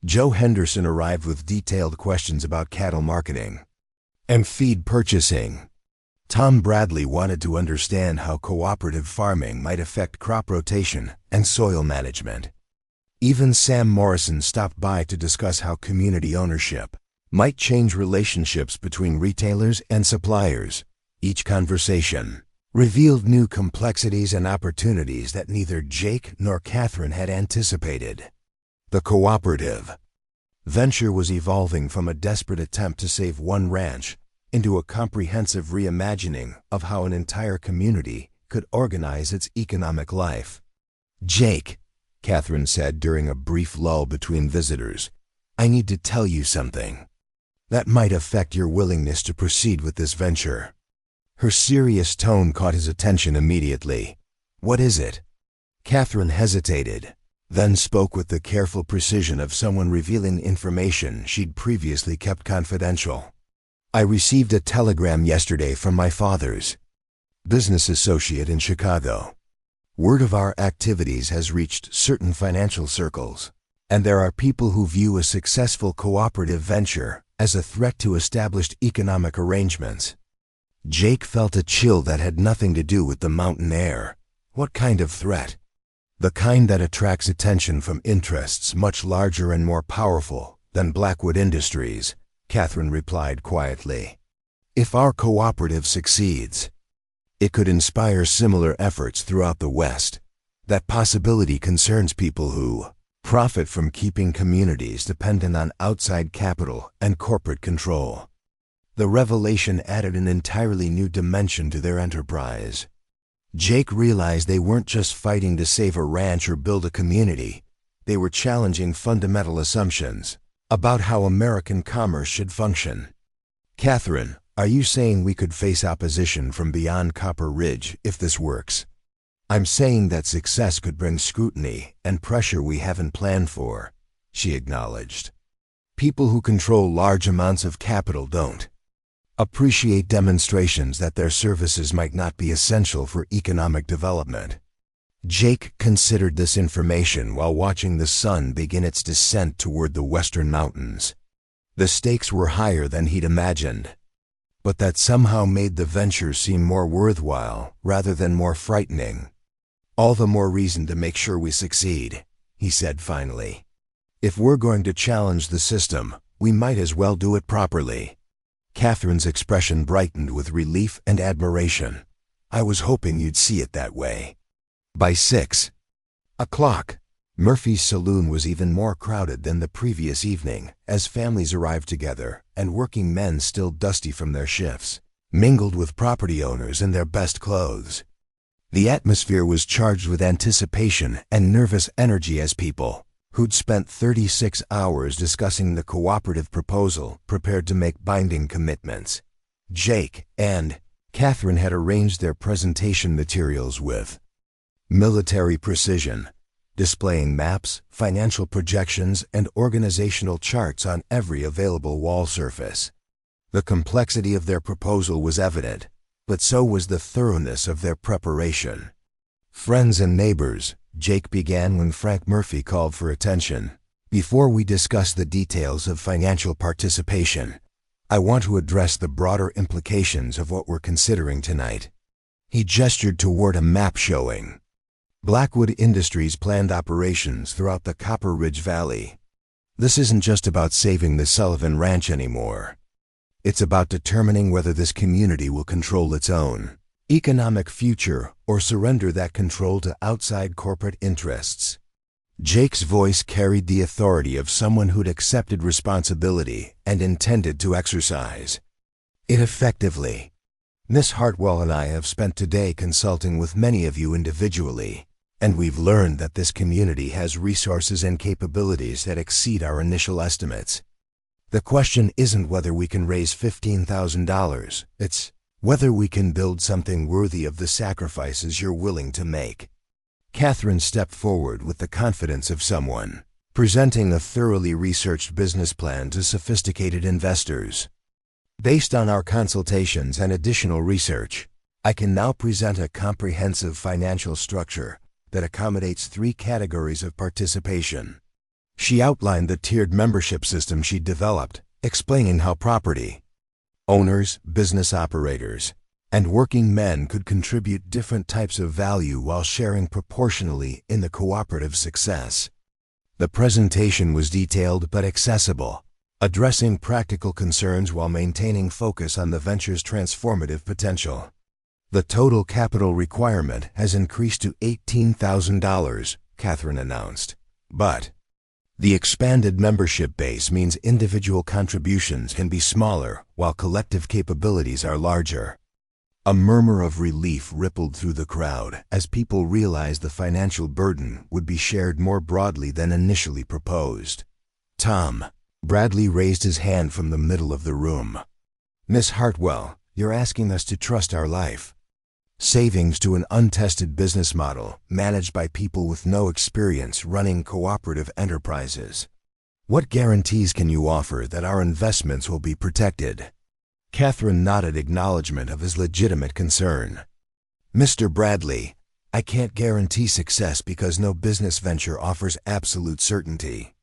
Joe Henderson arrived with detailed questions about cattle marketing and feed purchasing. Tom Bradley wanted to understand how cooperative farming might affect crop rotation and soil management. Even Sam Morrison stopped by to discuss how community ownership might change relationships between retailers and suppliers. Each conversation revealed new complexities and opportunities that neither Jake nor Catherine had anticipated. The cooperative venture was evolving from a desperate attempt to save one ranch into a comprehensive reimagining of how an entire community could organize its economic life. "Jake," Catherine said during a brief lull between visitors, "I need to tell you something that might affect your willingness to proceed with this venture." Her serious tone caught his attention immediately. "What is it?" Catherine hesitated, then spoke with the careful precision of someone revealing information she'd previously kept confidential. "I received a telegram yesterday from my father's business associate in Chicago. Word of our activities has reached certain financial circles, and there are people who view a successful cooperative venture as a threat to established economic arrangements." Jake felt a chill that had nothing to do with the mountain air. What kind of threat? "The kind that attracts attention from interests much larger and more powerful than Blackwood Industries," Catherine replied quietly. "If our cooperative succeeds, it could inspire similar efforts throughout the West. That possibility concerns people who profit from keeping communities dependent on outside capital and corporate control." The revelation added an entirely new dimension to their enterprise. Jake realized they weren't just fighting to save a ranch or build a community. They were challenging fundamental assumptions about how American commerce should function. "Catherine, are you saying we could face opposition from beyond Copper Ridge if this works?" "I'm saying that success could bring scrutiny and pressure we haven't planned for," she acknowledged. "People who control large amounts of capital don't appreciate demonstrations that their services might not be essential for economic development." Jake considered this information while watching the sun begin its descent toward the western mountains. The stakes were higher than he'd imagined, but that somehow made the venture seem more worthwhile rather than more frightening. "All the more reason to make sure we succeed," he said finally. "If we're going to challenge the system, we might as well do it properly." Catherine's expression brightened with relief and admiration. "I was hoping you'd see it that way." By 6 o'clock, Murphy's saloon was even more crowded than the previous evening as families arrived together and working men still dusty from their shifts mingled with property owners in their best clothes. The atmosphere was charged with anticipation and nervous energy as people who'd spent 36 hours discussing the cooperative proposal prepared to make binding commitments. Jake and Catherine had arranged their presentation materials with military precision, displaying maps, financial projections, and organizational charts on every available wall surface. The complexity of their proposal was evident, but so was the thoroughness of their preparation. "Friends and neighbors," Jake began when Frank Murphy called for attention. "Before we discuss the details of financial participation, I want to address the broader implications of what we're considering tonight." He gestured toward a map showing Blackwood Industries' planned operations throughout the Copper Ridge Valley. "This isn't just about saving the Sullivan Ranch anymore. It's about determining whether this community will control its own economic future or surrender that control to outside corporate interests." Jake's voice carried the authority of someone who'd accepted responsibility and intended to exercise it effectively. "Miss Hartwell and I have spent today consulting with many of you individually, and we've learned that this community has resources and capabilities that exceed our initial estimates. The question isn't whether we can raise $15,000, it's whether we can build something worthy of the sacrifices you're willing to make." Catherine stepped forward with the confidence of someone presenting a thoroughly researched business plan to sophisticated investors. "Based on our consultations and additional research, I can now present a comprehensive financial structure that accommodates 3 categories of participation. She outlined the tiered membership system she'd developed, explaining how property owners, business operators, and working men could contribute different types of value while sharing proportionally in the cooperative success. The presentation was detailed but accessible, addressing practical concerns while maintaining focus on the venture's transformative potential. The total capital requirement has increased to $18,000, Catherine announced. But the expanded membership base means individual contributions can be smaller while collective capabilities are larger. A murmur of relief rippled through the crowd as people realized the financial burden would be shared more broadly than initially proposed. Tom Bradley raised his hand from the middle of the room. Miss Hartwell, you're asking us to trust our life savings to an untested business model managed by people with no experience running cooperative enterprises. What guarantees can you offer that our investments will be protected? Catherine nodded acknowledgement of his legitimate concern. Mr. Bradley, I can't guarantee success because no business venture offers absolute certainty.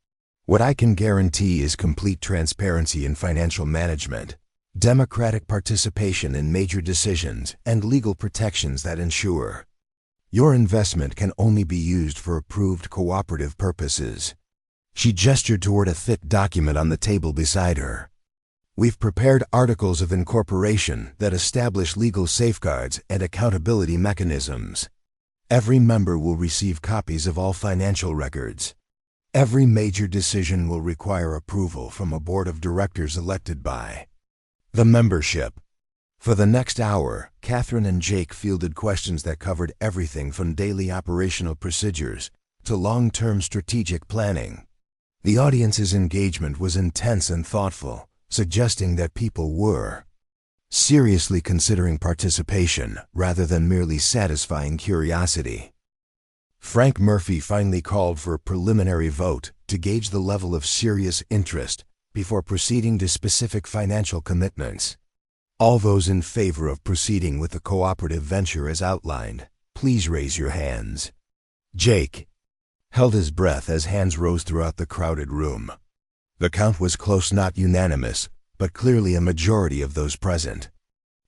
What I can guarantee is complete transparency in financial management, democratic participation in major decisions, and legal protections that ensure your investment can only be used for approved cooperative purposes. She gestured toward a thick document on the table beside her. We've prepared articles of incorporation that establish legal safeguards and accountability mechanisms. Every member will receive copies of all financial records. Every major decision will require approval from a board of directors elected by the membership. For the next hour, Catherine and Jake fielded questions that covered everything from daily operational procedures to long-term strategic planning. The audience's engagement was intense and thoughtful, suggesting that people were seriously considering participation rather than merely satisfying curiosity. Frank Murphy finally called for a preliminary vote to gauge the level of serious interest before proceeding to specific financial commitments. All those in favor of proceeding with the cooperative venture as outlined, please raise your hands. Jake held his breath as hands rose throughout the crowded room. The count was close, not unanimous, but clearly a majority of those present.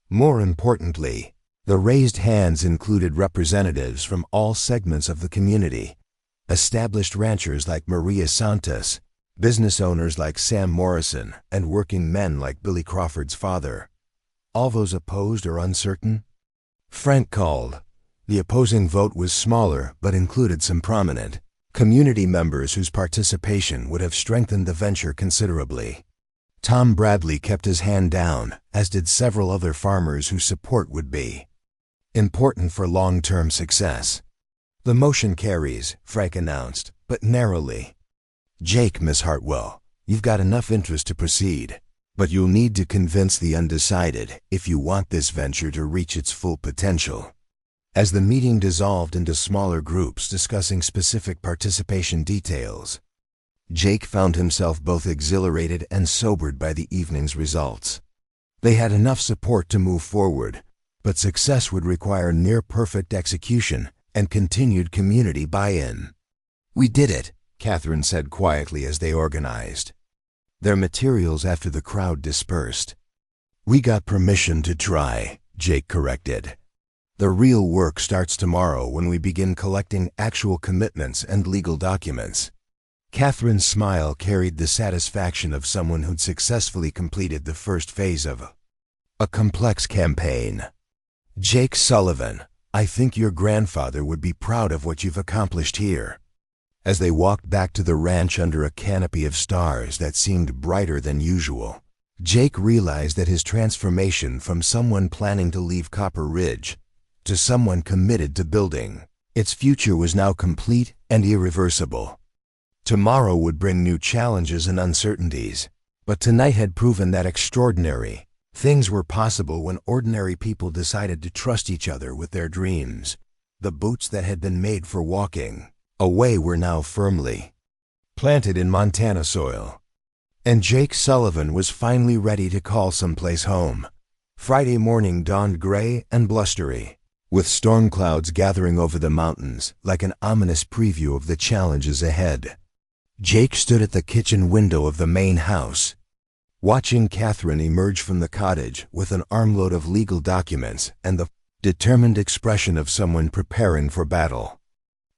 More importantly, the raised hands included representatives from all segments of the community, established ranchers like Maria Santos, business owners like Sam Morrison, and working men like Billy Crawford's father. All those opposed or uncertain? Frank called. The opposing vote was smaller but included some prominent community members whose participation would have strengthened the venture considerably. Tom Bradley kept his hand down, as did several other farmers whose support would be important for long-term success. The motion carries, Frank announced, but narrowly. Jake, Miss Hartwell, you've got enough interest to proceed, but you'll need to convince the undecided if you want this venture to reach its full potential. As the meeting dissolved into smaller groups discussing specific participation details, Jake found himself both exhilarated and sobered by the evening's results. They had enough support to move forward, but success would require near-perfect execution and continued community buy-in. We did it, Catherine said quietly as they organized their materials after the crowd dispersed. We got permission to try, Jake corrected. The real work starts tomorrow when we begin collecting actual commitments and legal documents. Catherine's smile carried the satisfaction of someone who'd successfully completed the first phase of a complex campaign. Jake Sullivan, I think your grandfather would be proud of what you've accomplished here. As they walked back to the ranch under a canopy of stars that seemed brighter than usual, Jake realized that his transformation from someone planning to leave Copper Ridge to someone committed to building its future was now complete and irreversible. Tomorrow would bring new challenges and uncertainties, but tonight had proven that extraordinary things were possible when ordinary people decided to trust each other with their dreams. The boots that had been made for walking away were now firmly planted in Montana soil, and Jake Sullivan was finally ready to call someplace home. Friday morning dawned gray and blustery, with storm clouds gathering over the mountains like an ominous preview of the challenges ahead. Jake stood at the kitchen window of the main house, watching Catherine emerge from the cottage with an armload of legal documents and the determined expression of someone preparing for battle.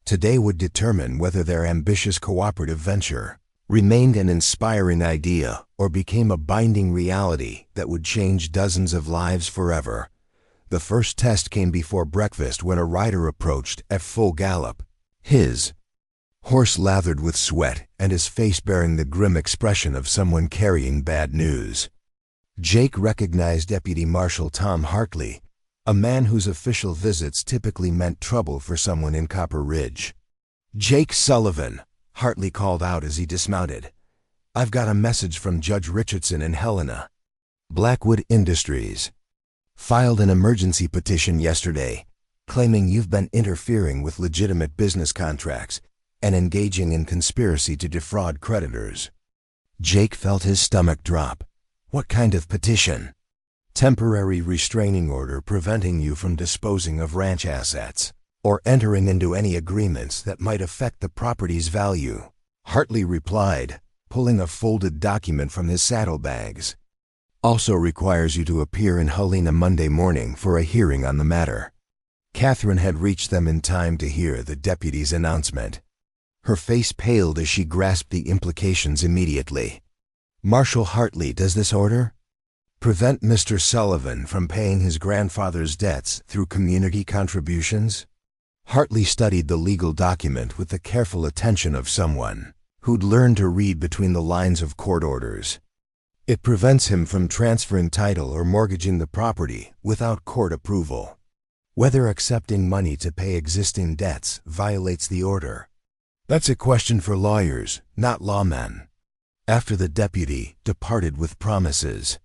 Today would determine whether their ambitious cooperative venture remained an inspiring idea or became a binding reality that would change dozens of lives forever. The first test came before breakfast when a rider approached at full gallop, his horse lathered with sweat and his face bearing the grim expression of someone carrying bad news. Jake recognized Deputy Marshal Tom Hartley, a man whose official visits typically meant trouble for someone in Copper Ridge. "Jake Sullivan," Hartley called out as he dismounted. "I've got a message from Judge Richardson in Helena. Blackwood Industries filed an emergency petition yesterday, claiming you've been interfering with legitimate business contracts and engaging in conspiracy to defraud creditors." Jake felt his stomach drop. "What kind of petition?" "Temporary restraining order preventing you from disposing of ranch assets or entering into any agreements that might affect the property's value," Hartley replied, pulling a folded document from his saddlebags. "Also requires you to appear in Helena Monday morning for a hearing on the matter." Catherine had reached them in time to hear the deputy's announcement. Her face paled as she grasped the implications immediately. "Marshal Hartley, does this order prevent Mr. Sullivan from paying his grandfather's debts through community contributions?" Hartley studied the legal document with the careful attention of someone who'd learned to read between the lines of court orders. "It prevents him from transferring title or mortgaging the property without court approval. Whether accepting money to pay existing debts violates the order, that's a question for lawyers, not lawmen." After the deputy departed with promises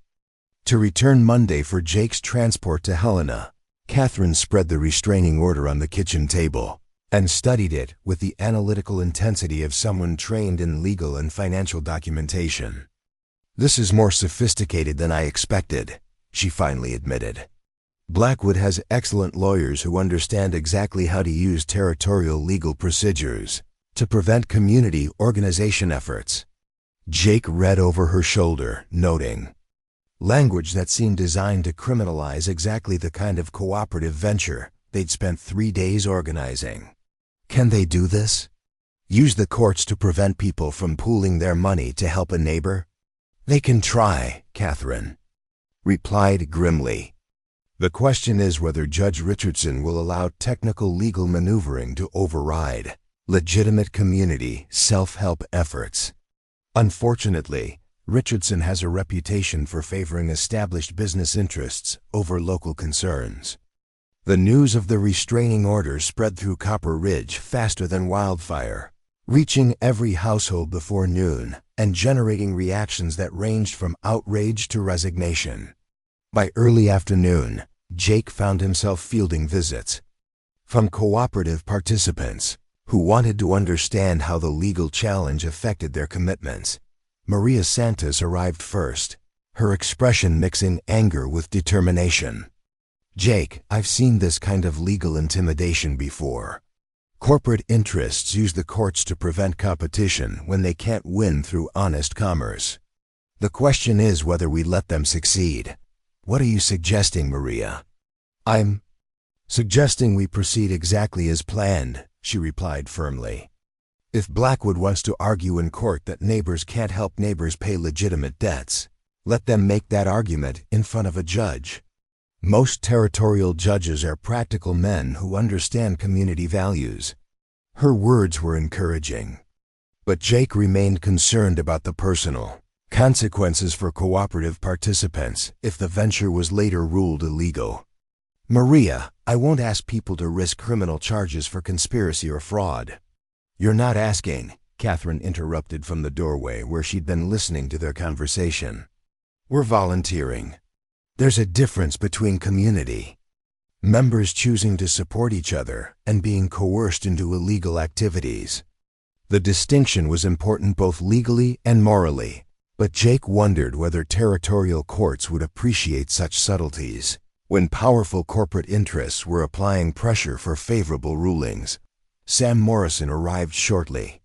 to return Monday for Jake's transport to Helena, Catherine spread the restraining order on the kitchen table and studied it with the analytical intensity of someone trained in legal and financial documentation. "This is more sophisticated than I expected," she finally admitted. "Blackwood has excellent lawyers who understand exactly how to use territorial legal procedures to prevent community organization efforts." Jake read over her shoulder, noting language that seemed designed to criminalize exactly the kind of cooperative venture they'd spent 3 days organizing. "Can they do this? Use the courts to prevent people from pooling their money to help a neighbor?" "They can try," Catherine replied grimly. "The question is whether Judge Richardson will allow technical legal maneuvering to override legitimate community self-help efforts. Unfortunately, Richardson has a reputation for favoring established business interests over local concerns." The news of the restraining order spread through Copper Ridge faster than wildfire, reaching every household before noon and generating reactions that ranged from outrage to resignation. By early afternoon, Jake found himself fielding visits from cooperative participants who wanted to understand how the legal challenge affected their commitments. Maria Santos arrived first, her expression mixing anger with determination. "Jake, I've seen this kind of legal intimidation before. Corporate interests use the courts to prevent competition when they can't win through honest commerce. The question is whether we let them succeed. What are you suggesting, Maria?" "I'm suggesting we proceed exactly as planned," she replied firmly. "If Blackwood wants to argue in court that neighbors can't help neighbors pay legitimate debts, let them make that argument in front of a judge. Most territorial judges are practical men who understand community values." Her words were encouraging, but Jake remained concerned about the personal consequences for cooperative participants if the venture was later ruled illegal. "Maria, I won't ask people to risk criminal charges for conspiracy or fraud." "You're not asking," Catherine interrupted from the doorway where she'd been listening to their conversation. "We're volunteering. There's a difference between community members choosing to support each other and being coerced into illegal activities." The distinction was important both legally and morally, But Jake wondered whether territorial courts would appreciate such subtleties when powerful corporate interests were applying pressure for favorable rulings. Sam Morrison arrived shortly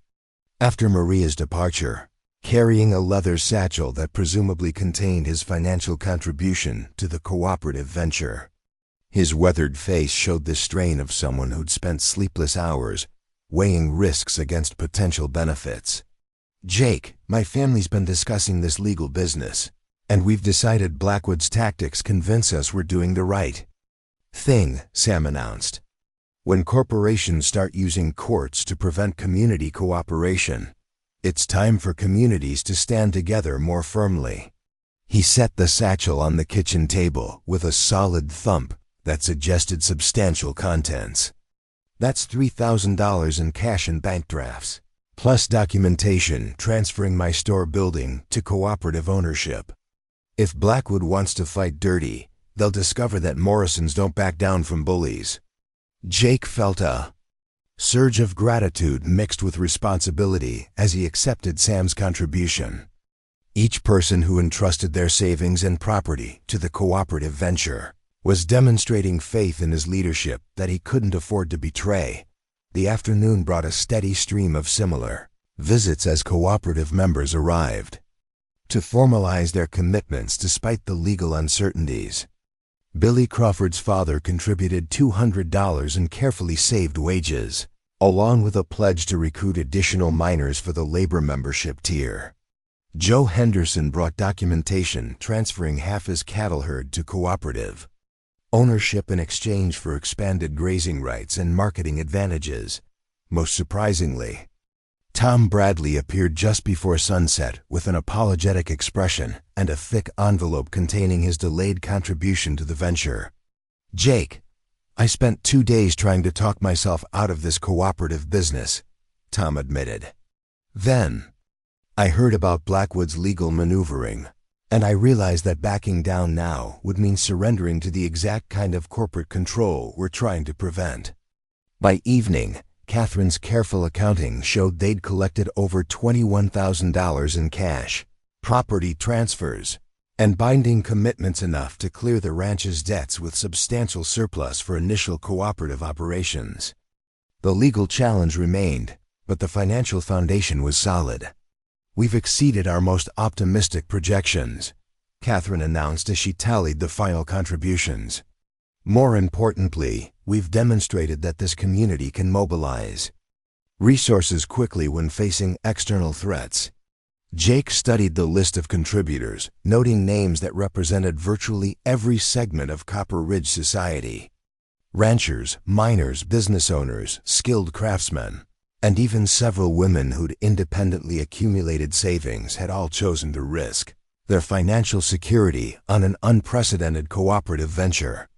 after Maria's departure, carrying a leather satchel that presumably contained his financial contribution to the cooperative venture. His weathered face showed the strain of someone who'd spent sleepless hours weighing risks against potential benefits. "Jake, my family's been discussing this legal business, and we've decided Blackwood's tactics convince us we're doing the right thing," Sam announced. "When corporations start using courts to prevent community cooperation, it's time for communities to stand together more firmly." He set the satchel on the kitchen table with a solid thump that suggested substantial contents. "That's $3,000 in cash and bank drafts, plus documentation transferring my store building to cooperative ownership. If Blackwood wants to fight dirty, they'll discover that Morrisons don't back down from bullies." Jake felt a surge of gratitude mixed with responsibility as he accepted Sam's contribution. Each person who entrusted their savings and property to the cooperative venture was demonstrating faith in his leadership that he couldn't afford to betray. The afternoon brought a steady stream of similar visits as cooperative members arrived to formalize their commitments despite the legal uncertainties. Billy Crawford's father contributed $200 in carefully saved wages, along with a pledge to recruit additional miners for the labor membership tier. Joe Henderson brought documentation transferring half his cattle herd to cooperative ownership in exchange for expanded grazing rights and marketing advantages. Most surprisingly, Tom Bradley appeared just before sunset with an apologetic expression and a thick envelope containing his delayed contribution to the venture. "Jake, I spent 2 days trying to talk myself out of this cooperative business," Tom admitted. "Then I heard about Blackwood's legal maneuvering, and I realized that backing down now would mean surrendering to the exact kind of corporate control we're trying to prevent." By evening, Catherine's careful accounting showed they'd collected over $21,000 in cash, property transfers, and binding commitments enough to clear the ranch's debts with substantial surplus for initial cooperative operations. The legal challenge remained, but the financial foundation was solid. "We've exceeded our most optimistic projections," Catherine announced as she tallied the final contributions. "More importantly, we've demonstrated that this community can mobilize resources quickly when facing external threats." Jake studied the list of contributors, noting names that represented virtually every segment of Copper Ridge society. Ranchers, miners, business owners, skilled craftsmen, and even several women who'd independently accumulated savings had all chosen to risk their financial security on an unprecedented cooperative venture.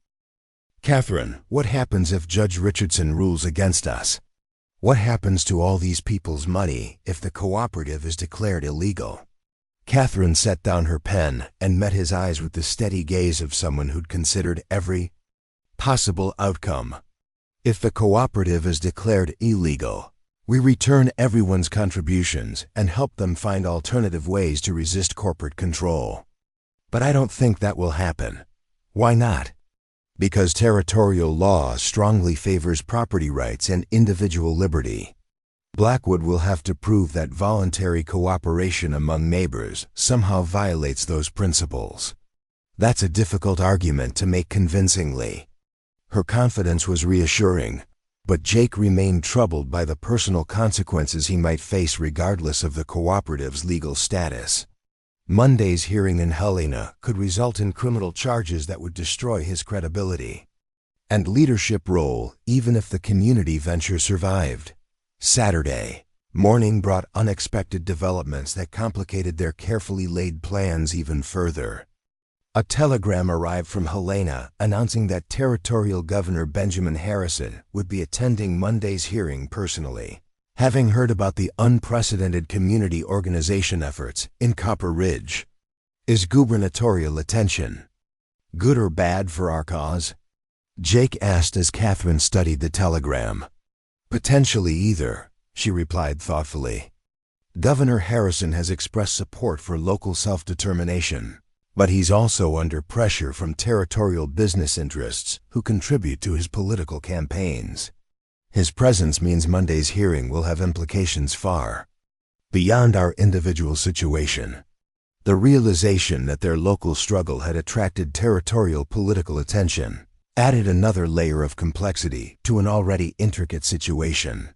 "Catherine, what happens if Judge Richardson rules against us? What happens to all these people's money if the cooperative is declared illegal?" Catherine set down her pen and met his eyes with the steady gaze of someone who'd considered every possible outcome. "If the cooperative is declared illegal, we return everyone's contributions and help them find alternative ways to resist corporate control. But I don't think that will happen." "Why not?" "Because territorial law strongly favors property rights and individual liberty. Blackwood will have to prove that voluntary cooperation among neighbors somehow violates those principles. That's a difficult argument to make convincingly." Her confidence was reassuring, but Jake remained troubled by the personal consequences he might face regardless of the cooperative's legal status. Monday's hearing in Helena could result in criminal charges that would destroy his credibility and leadership role even if the community venture survived. Saturday morning brought unexpected developments that complicated their carefully laid plans even further. A telegram arrived from Helena announcing that Territorial Governor Benjamin Harrison would be attending Monday's hearing personally, having heard about the unprecedented community organization efforts in Copper Ridge. "Is gubernatorial attention good or bad for our cause?" Jake asked as Catherine studied the telegram. "Potentially either," she replied thoughtfully. Governor Harrison has expressed support for local self-determination, but he's also under pressure from territorial business interests who contribute to his political campaigns. His presence means Monday's hearing will have implications far beyond our individual situation. The realization that their local struggle had attracted territorial political attention added another layer of complexity to an already intricate situation.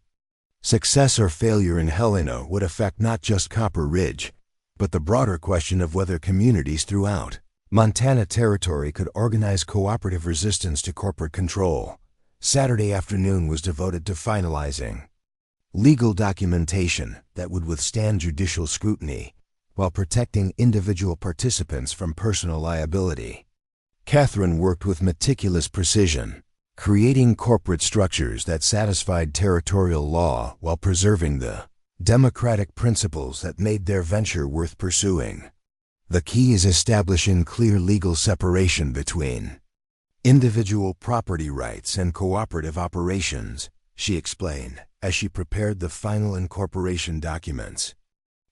Success or failure in Helena would affect not just Copper Ridge, but the broader question of whether communities throughout Montana Territory could organize cooperative resistance to corporate control. Saturday afternoon was devoted to finalizing legal documentation that would withstand judicial scrutiny while protecting individual participants from personal liability. Catherine worked with meticulous precision, creating corporate structures that satisfied territorial law while preserving the democratic principles that made their venture worth pursuing. The key is establishing clear legal separation between individual property rights and cooperative operations, she explained as she prepared the final incorporation documents.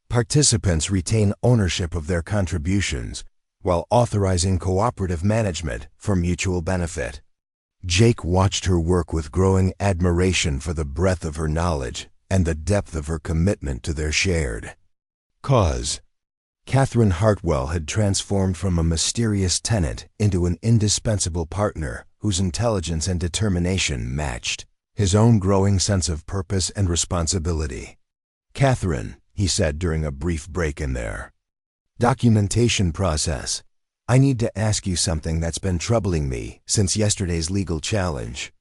Participants retain ownership of their contributions while authorizing cooperative management for mutual benefit. Jake watched her work with growing admiration for the breadth of her knowledge and the depth of her commitment to their shared cause. Catherine Hartwell had transformed from a mysterious tenant into an indispensable partner whose intelligence and determination matched his own growing sense of purpose and responsibility. "Catherine," he said during a brief break in their documentation process, "I need to ask you something that's been troubling me since yesterday's legal challenge."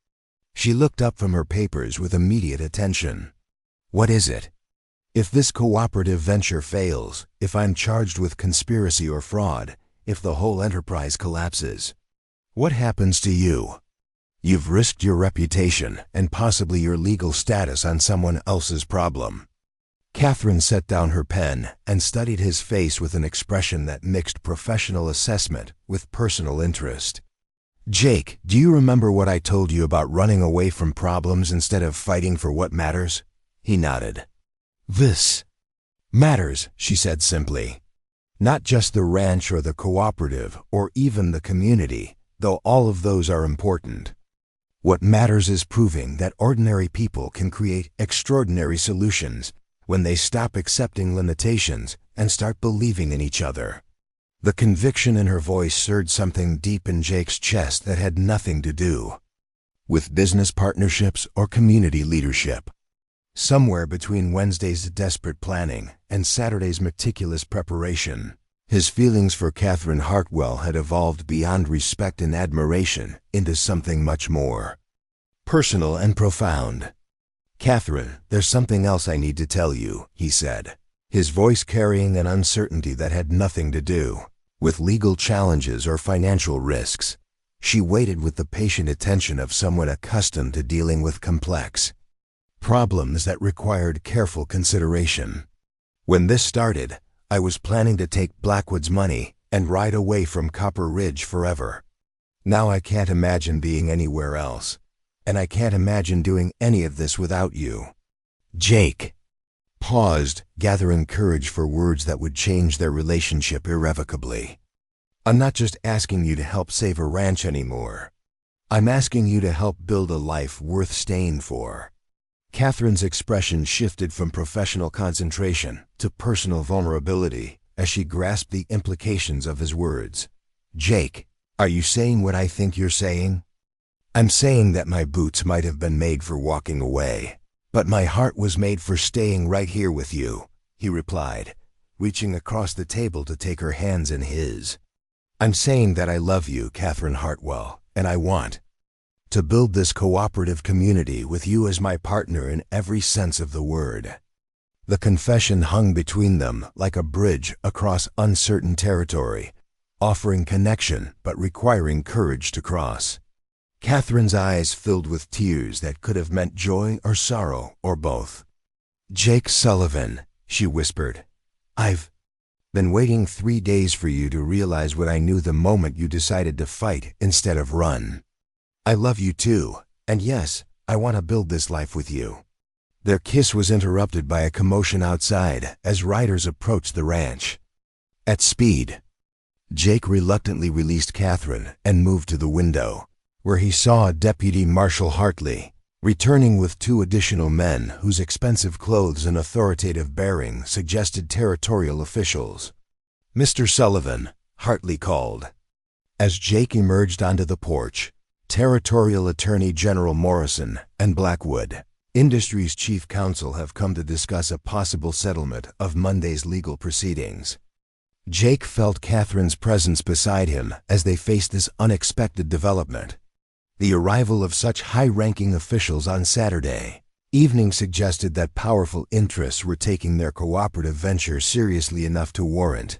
She looked up from her papers with immediate attention. "What is it?" "If this cooperative venture fails, if I'm charged with conspiracy or fraud, if the whole enterprise collapses, what happens to you? You've risked your reputation and possibly your legal status on someone else's problem." Catherine set down her pen and studied his face with an expression that mixed professional assessment with personal interest. "Jake, do you remember what I told you about running away from problems instead of fighting for what matters?" He nodded. "This matters," she said simply. "Not just the ranch or the cooperative or even the community, though all of those are important. What matters is proving that ordinary people can create extraordinary solutions when they stop accepting limitations and start believing in each other." The conviction in her voice stirred something deep in Jake's chest that had nothing to do with business partnerships or community leadership. Somewhere between Wednesday's desperate planning and Saturday's meticulous preparation, his feelings for Catherine Hartwell had evolved beyond respect and admiration into something much more personal and profound. "Catherine, there's something else I need to tell you," he said, his voice carrying an uncertainty that had nothing to do with legal challenges or financial risks. She waited with the patient attention of someone accustomed to dealing with complex problems that required careful consideration. "When this started, I was planning to take Blackwood's money and ride away from Copper Ridge forever. Now I can't imagine being anywhere else, and I can't imagine doing any of this without you." Jake paused, gathering courage for words that would change their relationship irrevocably. "I'm not just asking you to help save a ranch anymore. I'm asking you to help build a life worth staying for." Catherine's expression shifted from professional concentration to personal vulnerability as she grasped the implications of his words. "Jake, are you saying what I think you're saying?" "I'm saying that my boots might have been made for walking away, but my heart was made for staying right here with you," he replied, reaching across the table to take her hands in his. "I'm saying that I love you, Catherine Hartwell, and I want to build this cooperative community with you as my partner in every sense of the word." The confession hung between them like a bridge across uncertain territory, offering connection but requiring courage to cross. Catherine's eyes filled with tears that could have meant joy or sorrow or both. "Jake Sullivan," she whispered, "I've been waiting 3 days for you to realize what I knew the moment you decided to fight instead of run. I love you too, and yes, I want to build this life with you. Their kiss was interrupted by a commotion outside as riders approached the ranch. At speed, Jake reluctantly released Catherine and moved to the window, where he saw Deputy Marshal Hartley, returning with 2 additional men whose expensive clothes and authoritative bearing suggested territorial officials. "Mr. Sullivan," Hartley called. As Jake emerged onto the porch, Territorial Attorney General Morrison and Blackwood, Industries Chief Counsel, have come to discuss a possible settlement of Monday's legal proceedings. Jake felt Catherine's presence beside him as they faced this unexpected development. The arrival of such high-ranking officials on Saturday evening suggested that powerful interests were taking their cooperative venture seriously enough to warrant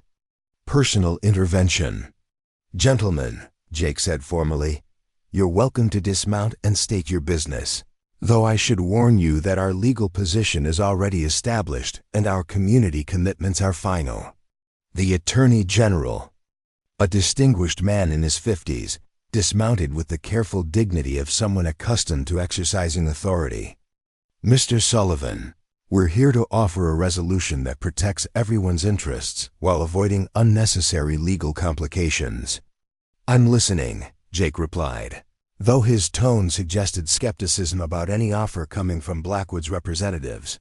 personal intervention. "Gentlemen," Jake said formally, "you're welcome to dismount and state your business, though I should warn you that our legal position is already established and our community commitments are final." The Attorney General, a distinguished man in his 50s, dismounted with the careful dignity of someone accustomed to exercising authority. "Mr. Sullivan, we're here to offer a resolution that protects everyone's interests while avoiding unnecessary legal complications." "I'm listening," Jake replied, though his tone suggested skepticism about any offer coming from Blackwood's representatives.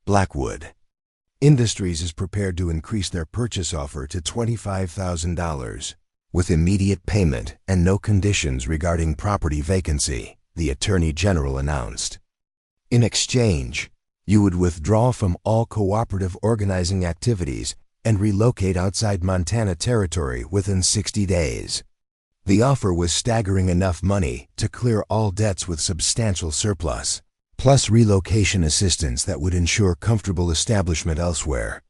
Blackwood Industries is prepared to increase their purchase offer to $25,000, with immediate payment and no conditions regarding property vacancy, the Attorney General announced. "In exchange, you would withdraw from all cooperative organizing activities and relocate outside Montana territory within 60 days. The offer was staggering enough money to clear all debts with substantial surplus, plus relocation assistance that would ensure comfortable establishment elsewhere.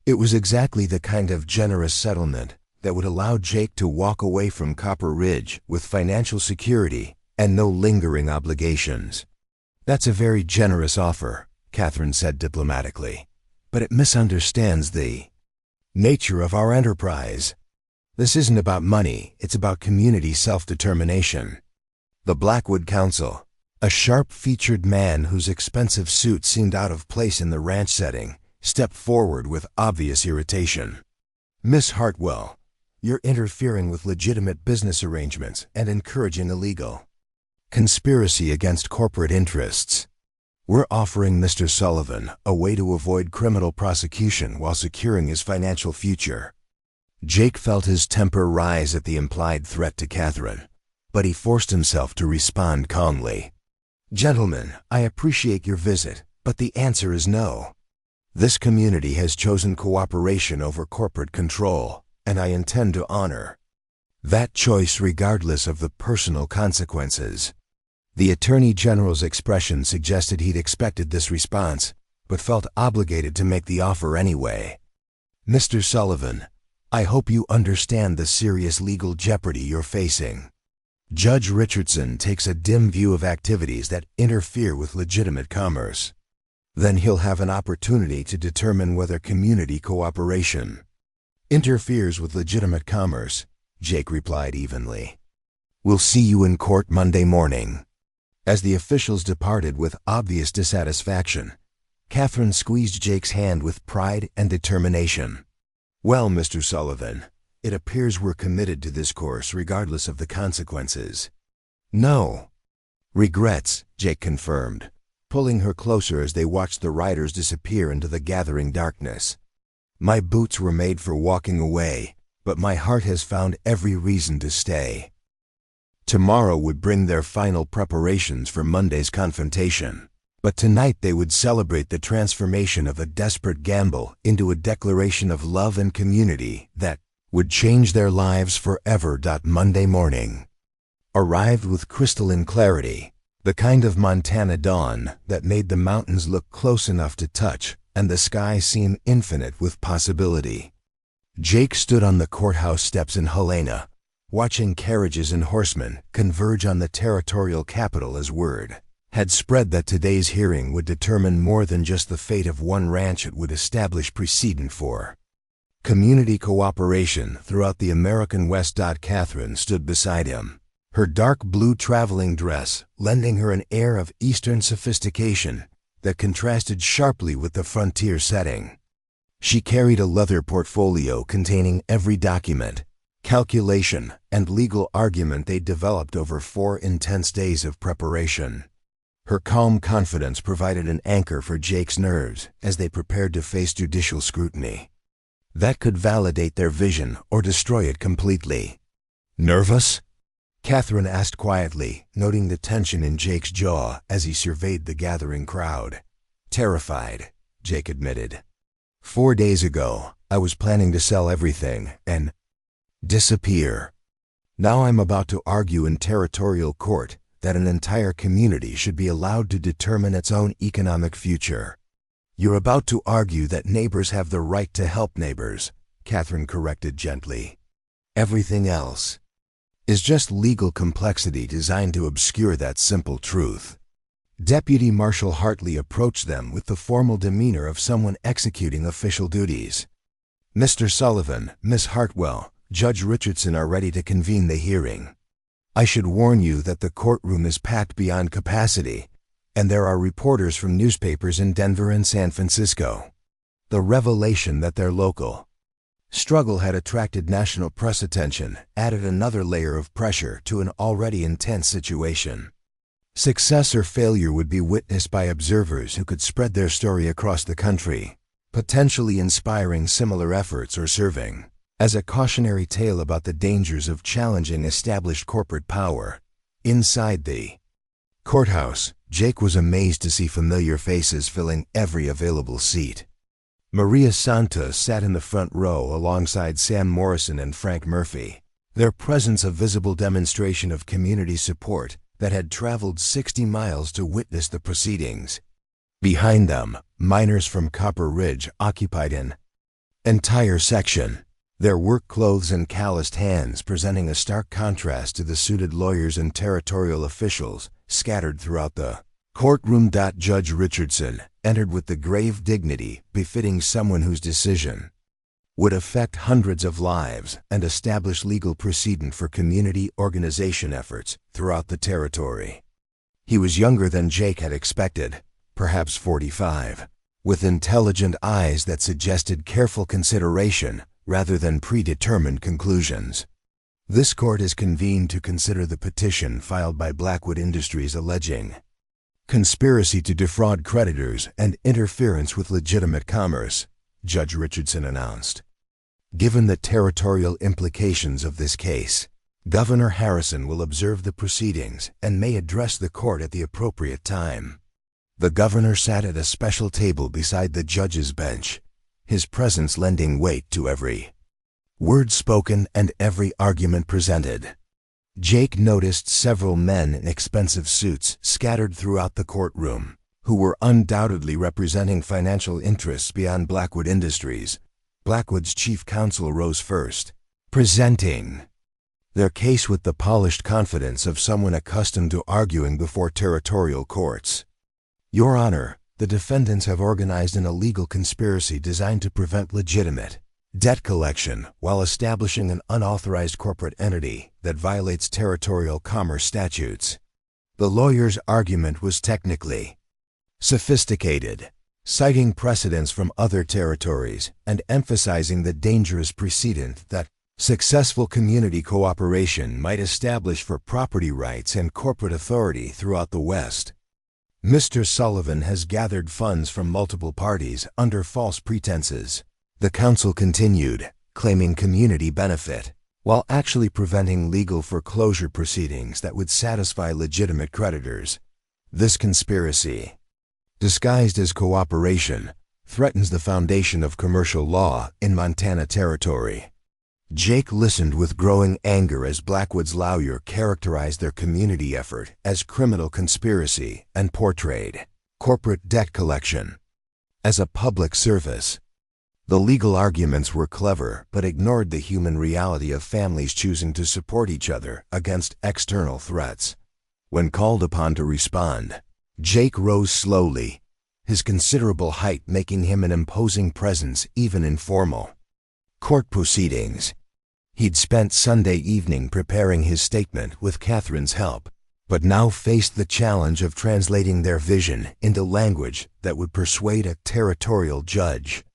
It was exactly the kind of generous settlement that would allow Jake to walk away from Copper Ridge with financial security and no lingering obligations." "That's a very generous offer," Catherine said diplomatically, "but it misunderstands the nature of our enterprise. This isn't about money, it's about community self-determination." The Blackwood Counsel, a sharp-featured man whose expensive suit seemed out of place in the ranch setting, stepped forward with obvious irritation. "Miss Hartwell, you're interfering with legitimate business arrangements and encouraging illegal conspiracy against corporate interests. We're offering Mr. Sullivan a way to avoid criminal prosecution while securing his financial future." Jake felt his temper rise at the implied threat to Catherine, but he forced himself to respond calmly. "Gentlemen, I appreciate your visit, but the answer is no. This community has chosen cooperation over corporate control, and I intend to honor that choice regardless of the personal consequences." The Attorney General's expression suggested he'd expected this response, but felt obligated to make the offer anyway. "Mr. Sullivan, I hope you understand the serious legal jeopardy you're facing. Judge Richardson takes a dim view of activities that interfere with legitimate commerce. Then he'll have an opportunity to determine whether community cooperation interferes with legitimate commerce," Jake replied evenly. "We'll see you in court Monday morning." As the officials departed with obvious dissatisfaction, Catherine squeezed Jake's hand with pride and determination. "Well, Mr. Sullivan, it appears we're committed to this course regardless of the consequences." "No regrets," Jake confirmed, pulling her closer as they watched the riders disappear into the gathering darkness. "My boots were made for walking away, but my heart has found every reason to stay." Tomorrow would bring their final preparations for Monday's confrontation, but tonight they would celebrate the transformation of a desperate gamble into a declaration of love and community that would change their lives forever. Monday morning arrived with crystalline clarity, the kind of Montana dawn that made the mountains look close enough to touch and the sky seem infinite with possibility. Jake stood on the courthouse steps in Helena, watching carriages and horsemen converge on the territorial capital as word had spread that today's hearing would determine more than just the fate of one ranch it would establish precedent for community cooperation throughout the American West. Catherine stood beside him, her dark blue traveling dress lending her an air of Eastern sophistication that contrasted sharply with the frontier setting. She carried a leather portfolio containing every document, calculation, and legal argument they'd developed over 4 intense days of preparation. Her calm confidence provided an anchor for Jake's nerves as they prepared to face judicial scrutiny. That could validate their vision or destroy it completely. "Nervous?" Catherine asked quietly, noting the tension in Jake's jaw as he surveyed the gathering crowd. "Terrified," Jake admitted. 4 days ago, I was planning to sell everything and disappear. Now I'm about to argue in territorial court that an entire community should be allowed to determine its own economic future." "You're about to argue that neighbors have the right to help neighbors," Catherine corrected gently. "Everything else is just legal complexity designed to obscure that simple truth." Deputy Marshal Hartley approached them with the formal demeanor of someone executing official duties. "Mr. Sullivan, Miss Hartwell, Judge Richardson are ready to convene the hearing. I should warn you that the courtroom is packed beyond capacity, and there are reporters from newspapers in Denver and San Francisco." The revelation that their local struggle had attracted national press attention added another layer of pressure to an already intense situation. Success or failure would be witnessed by observers who could spread their story across the country, potentially inspiring similar efforts or serving as a cautionary tale about the dangers of challenging established corporate power. Inside the courthouse, Jake was amazed to see familiar faces filling every available seat. Maria Santos sat in the front row alongside Sam Morrison and Frank Murphy, their presence a visible demonstration of community support that had traveled 60 miles to witness the proceedings. Behind them, miners from Copper Ridge occupied an entire section, their work clothes and calloused hands presenting a stark contrast to the suited lawyers and territorial officials scattered throughout the courtroom. Judge Richardson entered with the grave dignity befitting someone whose decision would affect hundreds of lives and establish legal precedent for community organization efforts throughout the territory. He was younger than Jake had expected, perhaps 45, with intelligent eyes that suggested careful consideration rather than predetermined conclusions. "This court is convened to consider the petition filed by Blackwood Industries alleging conspiracy to defraud creditors and interference with legitimate commerce," Judge Richardson announced. "Given the territorial implications of this case, Governor Harrison will observe the proceedings and may address the court at the appropriate time." The governor sat at a special table beside the judge's bench, his presence lending weight to every word spoken and every argument presented. Jake noticed several men in expensive suits scattered throughout the courtroom, who were undoubtedly representing financial interests beyond Blackwood Industries. Blackwood's chief counsel rose first, presenting their case with the polished confidence of someone accustomed to arguing before territorial courts. "Your Honor, the defendants have organized an illegal conspiracy designed to prevent legitimate debt collection while establishing an unauthorized corporate entity that violates territorial commerce statutes." The lawyer's argument was technically sophisticated, citing precedents from other territories and emphasizing the dangerous precedent that successful community cooperation might establish for property rights and corporate authority throughout the West. "Mr. Sullivan has gathered funds from multiple parties under false pretenses," the counsel continued, claiming community benefit, while actually preventing legal foreclosure proceedings that would satisfy legitimate creditors. "This conspiracy, disguised as cooperation, threatens the foundation of commercial law in Montana territory." Jake listened with growing anger as Blackwood's lawyer characterized their community effort as criminal conspiracy and portrayed corporate debt collection as a public service. The legal arguments were clever but ignored the human reality of families choosing to support each other against external threats. When called upon to respond, Jake rose slowly, his considerable height making him an imposing presence even in formal court proceedings. He'd spent Sunday evening preparing his statement with Catherine's help, but now faced the challenge of translating their vision into language that would persuade a territorial judge.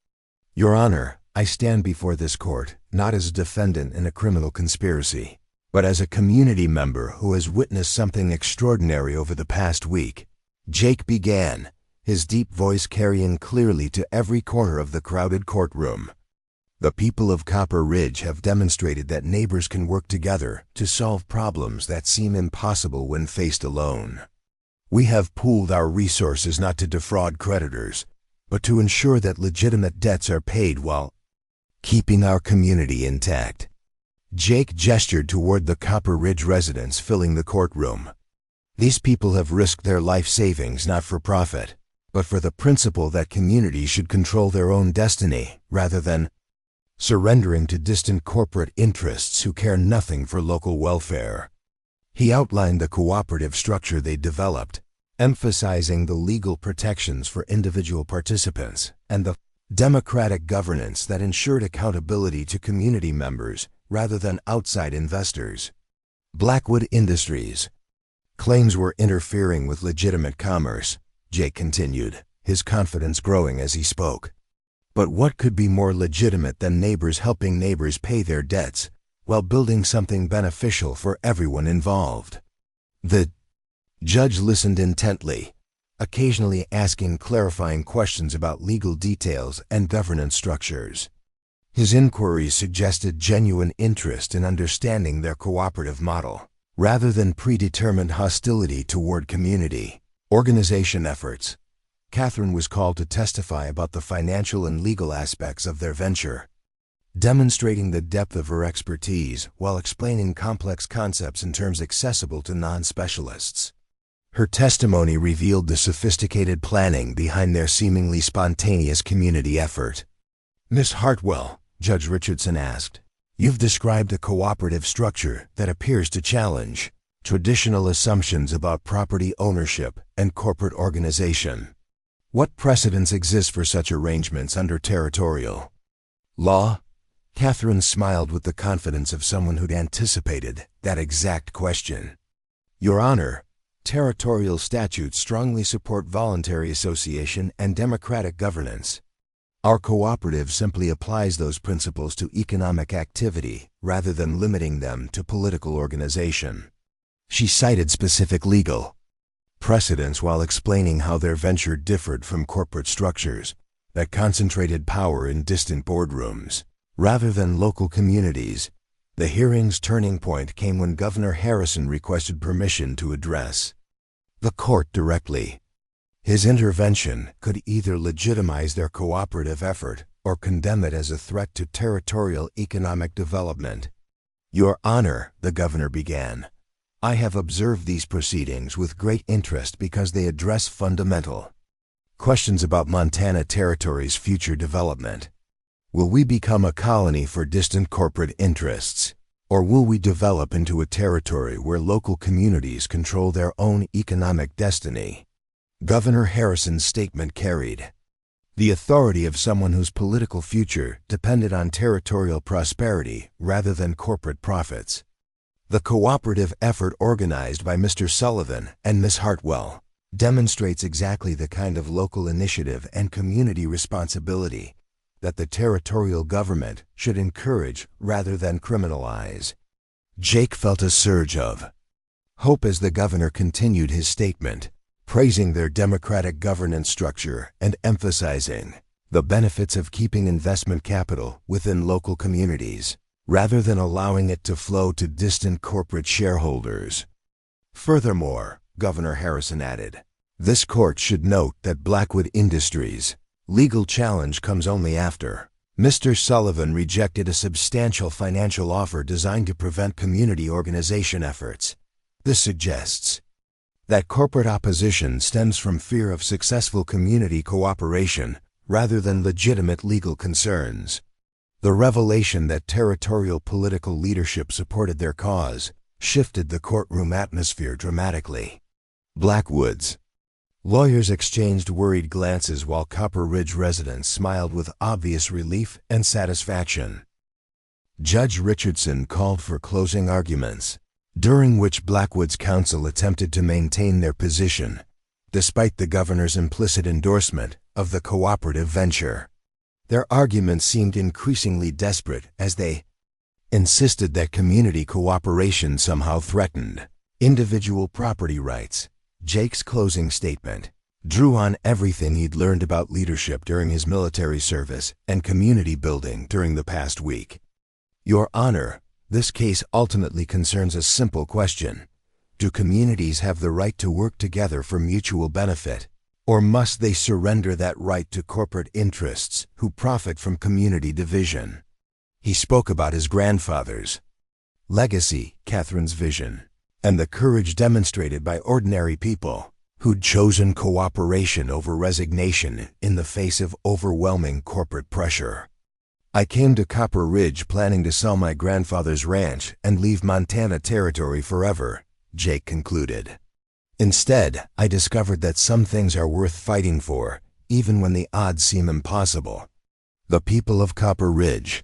Your Honor, I stand before this court not as a defendant in a criminal conspiracy, but as a community member who has witnessed something extraordinary over the past week. Jake began, his deep voice carrying clearly to every corner of the crowded courtroom. The people of Copper Ridge have demonstrated that neighbors can work together to solve problems that seem impossible when faced alone. We have pooled our resources not to defraud creditors, but to ensure that legitimate debts are paid while keeping our community intact. Jake gestured toward the Copper Ridge residents filling the courtroom. These people have risked their life savings not for profit, but for the principle that communities should control their own destiny rather than surrendering to distant corporate interests who care nothing for local welfare. He outlined the cooperative structure they developed, emphasizing the legal protections for individual participants and the democratic governance that ensured accountability to community members rather than outside investors. Blackwood Industries claims were interfering with legitimate commerce, Jake continued, his confidence growing as he spoke. But what could be more legitimate than neighbors helping neighbors pay their debts while building something beneficial for everyone involved? The judge listened intently, occasionally asking clarifying questions about legal details and governance structures. His inquiries suggested genuine interest in understanding their cooperative model, rather than predetermined hostility toward community organization efforts. Catherine was called to testify about the financial and legal aspects of their venture, demonstrating the depth of her expertise while explaining complex concepts in terms accessible to non-specialists. Her testimony revealed the sophisticated planning behind their seemingly spontaneous community effort. Miss Hartwell, Judge Richardson asked, you've described a cooperative structure that appears to challenge traditional assumptions about property ownership and corporate organization. What precedents exist for such arrangements under territorial law? Catherine smiled with the confidence of someone who'd anticipated that exact question. Your Honor, territorial statutes strongly support voluntary association and democratic governance. Our cooperative simply applies those principles to economic activity rather than limiting them to political organization. She cited specific legal precedents while explaining how their venture differed from corporate structures that concentrated power in distant boardrooms rather than local communities. The hearing's turning point came when Governor Harrison requested permission to address the court directly. His intervention could either legitimize their cooperative effort or condemn it as a threat to territorial economic development. Your Honor, the governor began, I have observed these proceedings with great interest because they address fundamental questions about Montana Territory's future development. Will we become a colony for distant corporate interests, or will we develop into a territory where local communities control their own economic destiny? Governor Harrison's statement carried the authority of someone whose political future depended on territorial prosperity rather than corporate profits. The cooperative effort organized by Mr. Sullivan and Ms. Hartwell demonstrates exactly the kind of local initiative and community responsibility that the territorial government should encourage rather than criminalize. Jake felt a surge of hope as the governor continued his statement, praising their democratic governance structure and emphasizing the benefits of keeping investment capital within local communities, rather than allowing it to flow to distant corporate shareholders. Furthermore, Governor Harrison added, this court should note that Blackwood Industries' legal challenge comes only after Mr. Sullivan rejected a substantial financial offer designed to prevent community organization efforts. This suggests that corporate opposition stems from fear of successful community cooperation rather than legitimate legal concerns. The revelation that territorial political leadership supported their cause shifted the courtroom atmosphere dramatically. Blackwood's lawyers exchanged worried glances while Copper Ridge residents smiled with obvious relief and satisfaction. Judge Richardson called for closing arguments, during which Blackwood's counsel attempted to maintain their position, despite the governor's implicit endorsement of the cooperative venture. Their arguments seemed increasingly desperate as they insisted that community cooperation somehow threatened individual property rights. Jake's closing statement drew on everything he'd learned about leadership during his military service and community building during the past week. Your Honor, this case ultimately concerns a simple question. Do communities have the right to work together for mutual benefit, or must they surrender that right to corporate interests who profit from community division? He spoke about his grandfather's legacy, Catherine's vision, and the courage demonstrated by ordinary people who'd chosen cooperation over resignation in the face of overwhelming corporate pressure. I came to Copper Ridge planning to sell my grandfather's ranch and leave Montana Territory forever, Jake concluded. Instead, I discovered that some things are worth fighting for, even when the odds seem impossible. The people of Copper Ridge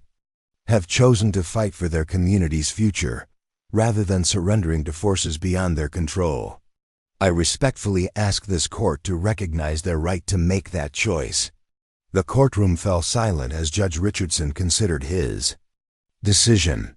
have chosen to fight for their community's future, rather than surrendering to forces beyond their control. I respectfully ask this court to recognize their right to make that choice. The courtroom fell silent as Judge Richardson considered his decision.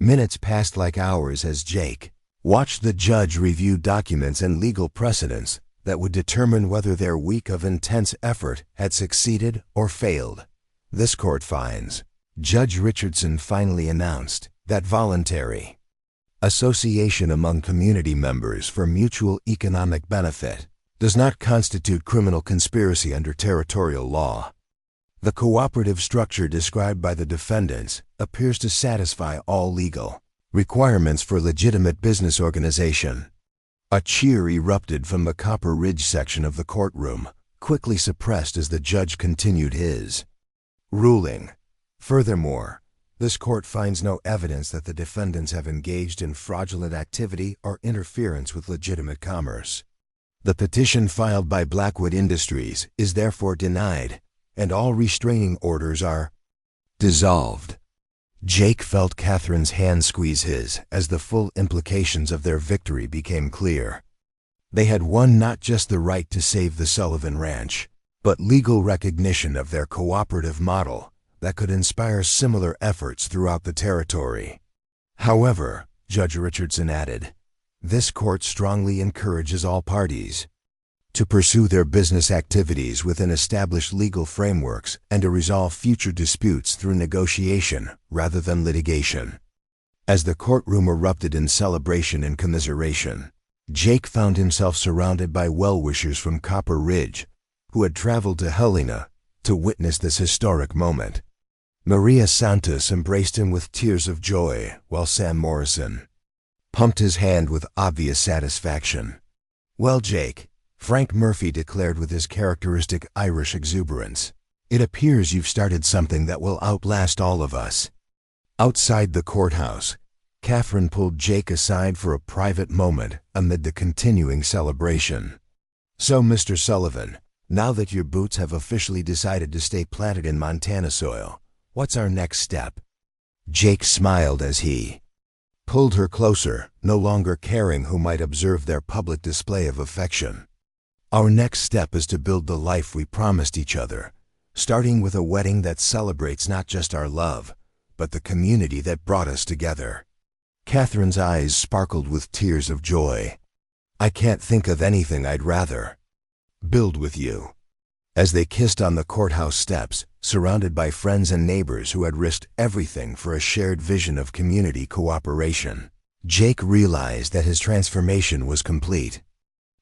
Minutes passed like hours as Jake watched the judge review documents and legal precedents that would determine whether their week of intense effort had succeeded or failed. This court finds, Judge Richardson finally announced, that voluntary association among community members for mutual economic benefit does not constitute criminal conspiracy under territorial law. The cooperative structure described by the defendants appears to satisfy all legal requirements for legitimate business organization. A cheer erupted from the Copper Ridge section of the courtroom, quickly suppressed as the judge continued his ruling. Furthermore, this court finds no evidence that the defendants have engaged in fraudulent activity or interference with legitimate commerce. The petition filed by Blackwood Industries is therefore denied, and all restraining orders are dissolved. Jake felt Catherine's hand squeeze his as the full implications of their victory became clear. They had won not just the right to save the Sullivan Ranch, but legal recognition of their cooperative model that could inspire similar efforts throughout the territory. However, Judge Richardson added, this court strongly encourages all parties to pursue their business activities within established legal frameworks and to resolve future disputes through negotiation rather than litigation. As the courtroom erupted in celebration and commiseration, Jake found himself surrounded by well-wishers from Copper Ridge who had traveled to Helena to witness this historic moment. Maria Santos embraced him with tears of joy, while Sam Morrison pumped his hand with obvious satisfaction. Well, Jake, Frank Murphy declared with his characteristic Irish exuberance, it appears you've started something that will outlast all of us. Outside the courthouse, Catherine pulled Jake aside for a private moment amid the continuing celebration. So, Mr. Sullivan, now that your boots have officially decided to stay planted in Montana soil, what's our next step? Jake smiled as he pulled her closer, no longer caring who might observe their public display of affection. Our next step is to build the life we promised each other, starting with a wedding that celebrates not just our love, but the community that brought us together. Catherine's eyes sparkled with tears of joy. I can't think of anything I'd rather build with you. As they kissed on the courthouse steps, surrounded by friends and neighbors who had risked everything for a shared vision of community cooperation, Jake realized that his transformation was complete.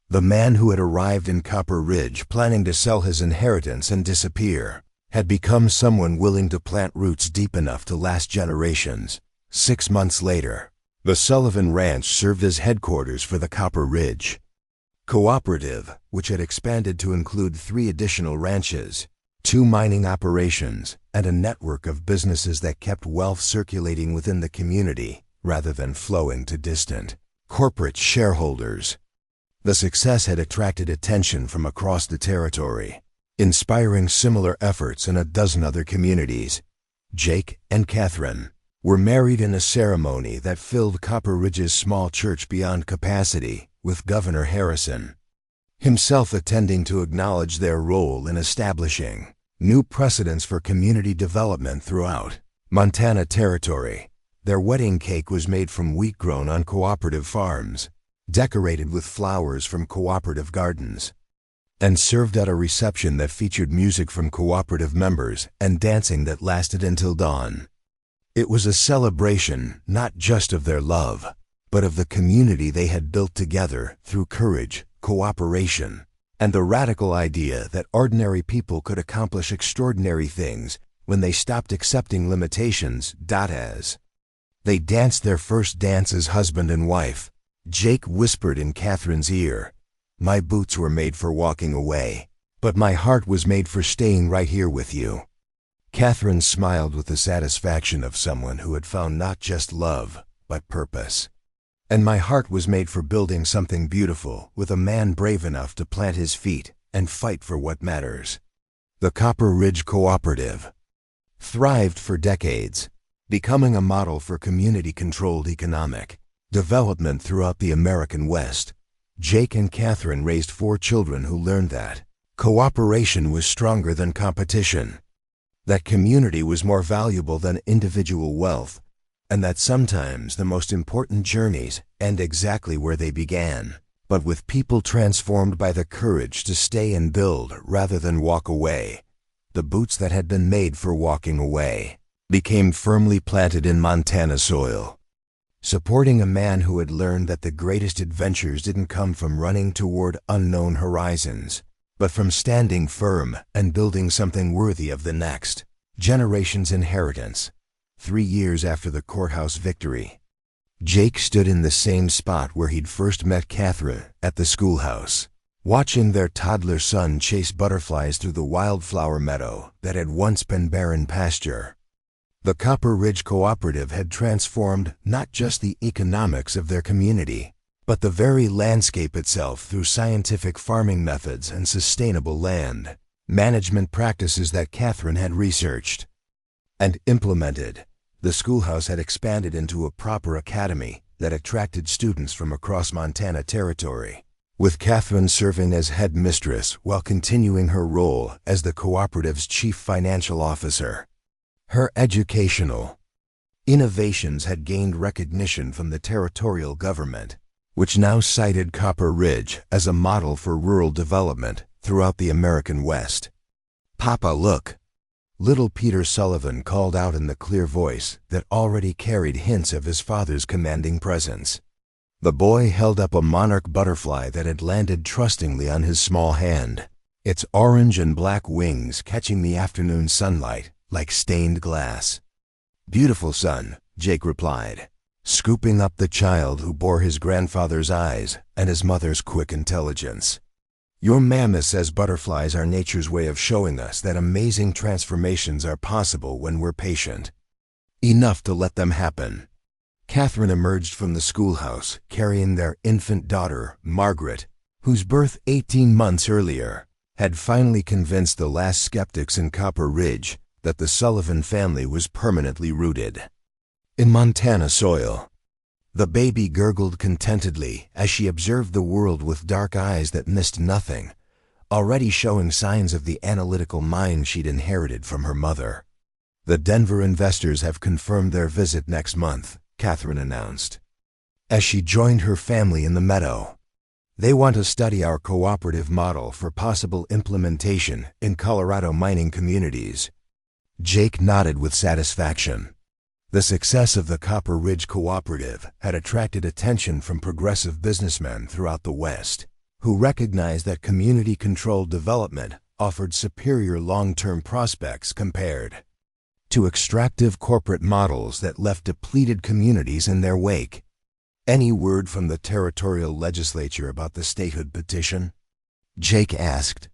The man who had arrived in Copper Ridge planning to sell his inheritance and disappear had become someone willing to plant roots deep enough to last generations. 6 months later, the Sullivan Ranch served as headquarters for the Copper Ridge Cooperative, which had expanded to include 3 additional ranches, 2 mining operations, and a network of businesses that kept wealth circulating within the community rather than flowing to distant corporate shareholders. The success had attracted attention from across the territory, inspiring similar efforts in a dozen other communities. Jake and Catherine were married in a ceremony that filled Copper Ridge's small church beyond capacity, with Governor Harrison himself attending to acknowledge their role in establishing new precedents for community development throughout Montana Territory. Their wedding cake was made from wheat grown on cooperative farms, decorated with flowers from cooperative gardens, and served at a reception that featured music from cooperative members and dancing that lasted until dawn. It was a celebration not just of their love, but of the community they had built together through courage, cooperation, and the radical idea that ordinary people could accomplish extraordinary things when they stopped accepting limitations. As they danced their first dance as husband and wife, Jake whispered in Catherine's ear, "My boots were made for walking away, but my heart was made for staying right here with you." Catherine smiled with the satisfaction of someone who had found not just love, but purpose. "And my heart was made for building something beautiful with a man brave enough to plant his feet and fight for what matters." The Copper Ridge Cooperative thrived for decades, becoming a model for community-controlled economic development throughout the American West. Jake and Catherine raised 4 children who learned that cooperation was stronger than competition, that community was more valuable than individual wealth, and that sometimes the most important journeys end exactly where they began, but with people transformed by the courage to stay and build rather than walk away. The boots that had been made for walking away became firmly planted in Montana soil, supporting a man who had learned that the greatest adventures didn't come from running toward unknown horizons, but from standing firm and building something worthy of the next generation's inheritance. 3 years after the courthouse victory, Jake stood in the same spot where he'd first met Catherine, at the schoolhouse, watching their toddler son chase butterflies through the wildflower meadow that had once been barren pasture. The Copper Ridge Cooperative had transformed not just the economics of their community, but the very landscape itself through scientific farming methods and sustainable land management practices that Catherine had researched and implemented. The schoolhouse had expanded into a proper academy that attracted students from across Montana Territory, with Catherine serving as head mistress while continuing her role as the cooperative's chief financial officer. Her educational innovations had gained recognition from the territorial government, which now cited Copper Ridge as a model for rural development throughout the American West. "Papa, look," little Peter Sullivan called out in the clear voice that already carried hints of his father's commanding presence. The boy held up a monarch butterfly that had landed trustingly on his small hand, its orange and black wings catching the afternoon sunlight like stained glass. "Beautiful, son," Jake replied, scooping up the child who bore his grandfather's eyes and his mother's quick intelligence. "Your mamma says butterflies are nature's way of showing us that amazing transformations are possible when we're patient enough to let them happen." Catherine emerged from the schoolhouse carrying their infant daughter, Margaret, whose birth 18 months earlier had finally convinced the last skeptics in Copper Ridge that the Sullivan family was permanently rooted in Montana soil. The baby gurgled contentedly as she observed the world with dark eyes that missed nothing, already showing signs of the analytical mind she'd inherited from her mother. "The Denver investors have confirmed their visit next month," Catherine announced, as she joined her family in the meadow. "They want to study our cooperative model for possible implementation in Colorado mining communities." Jake nodded with satisfaction. The success of the Copper Ridge Cooperative had attracted attention from progressive businessmen throughout the West, who recognized that community-controlled development offered superior long-term prospects compared to extractive corporate models that left depleted communities in their wake. "Any word from the territorial legislature about the statehood petition?" Jake asked.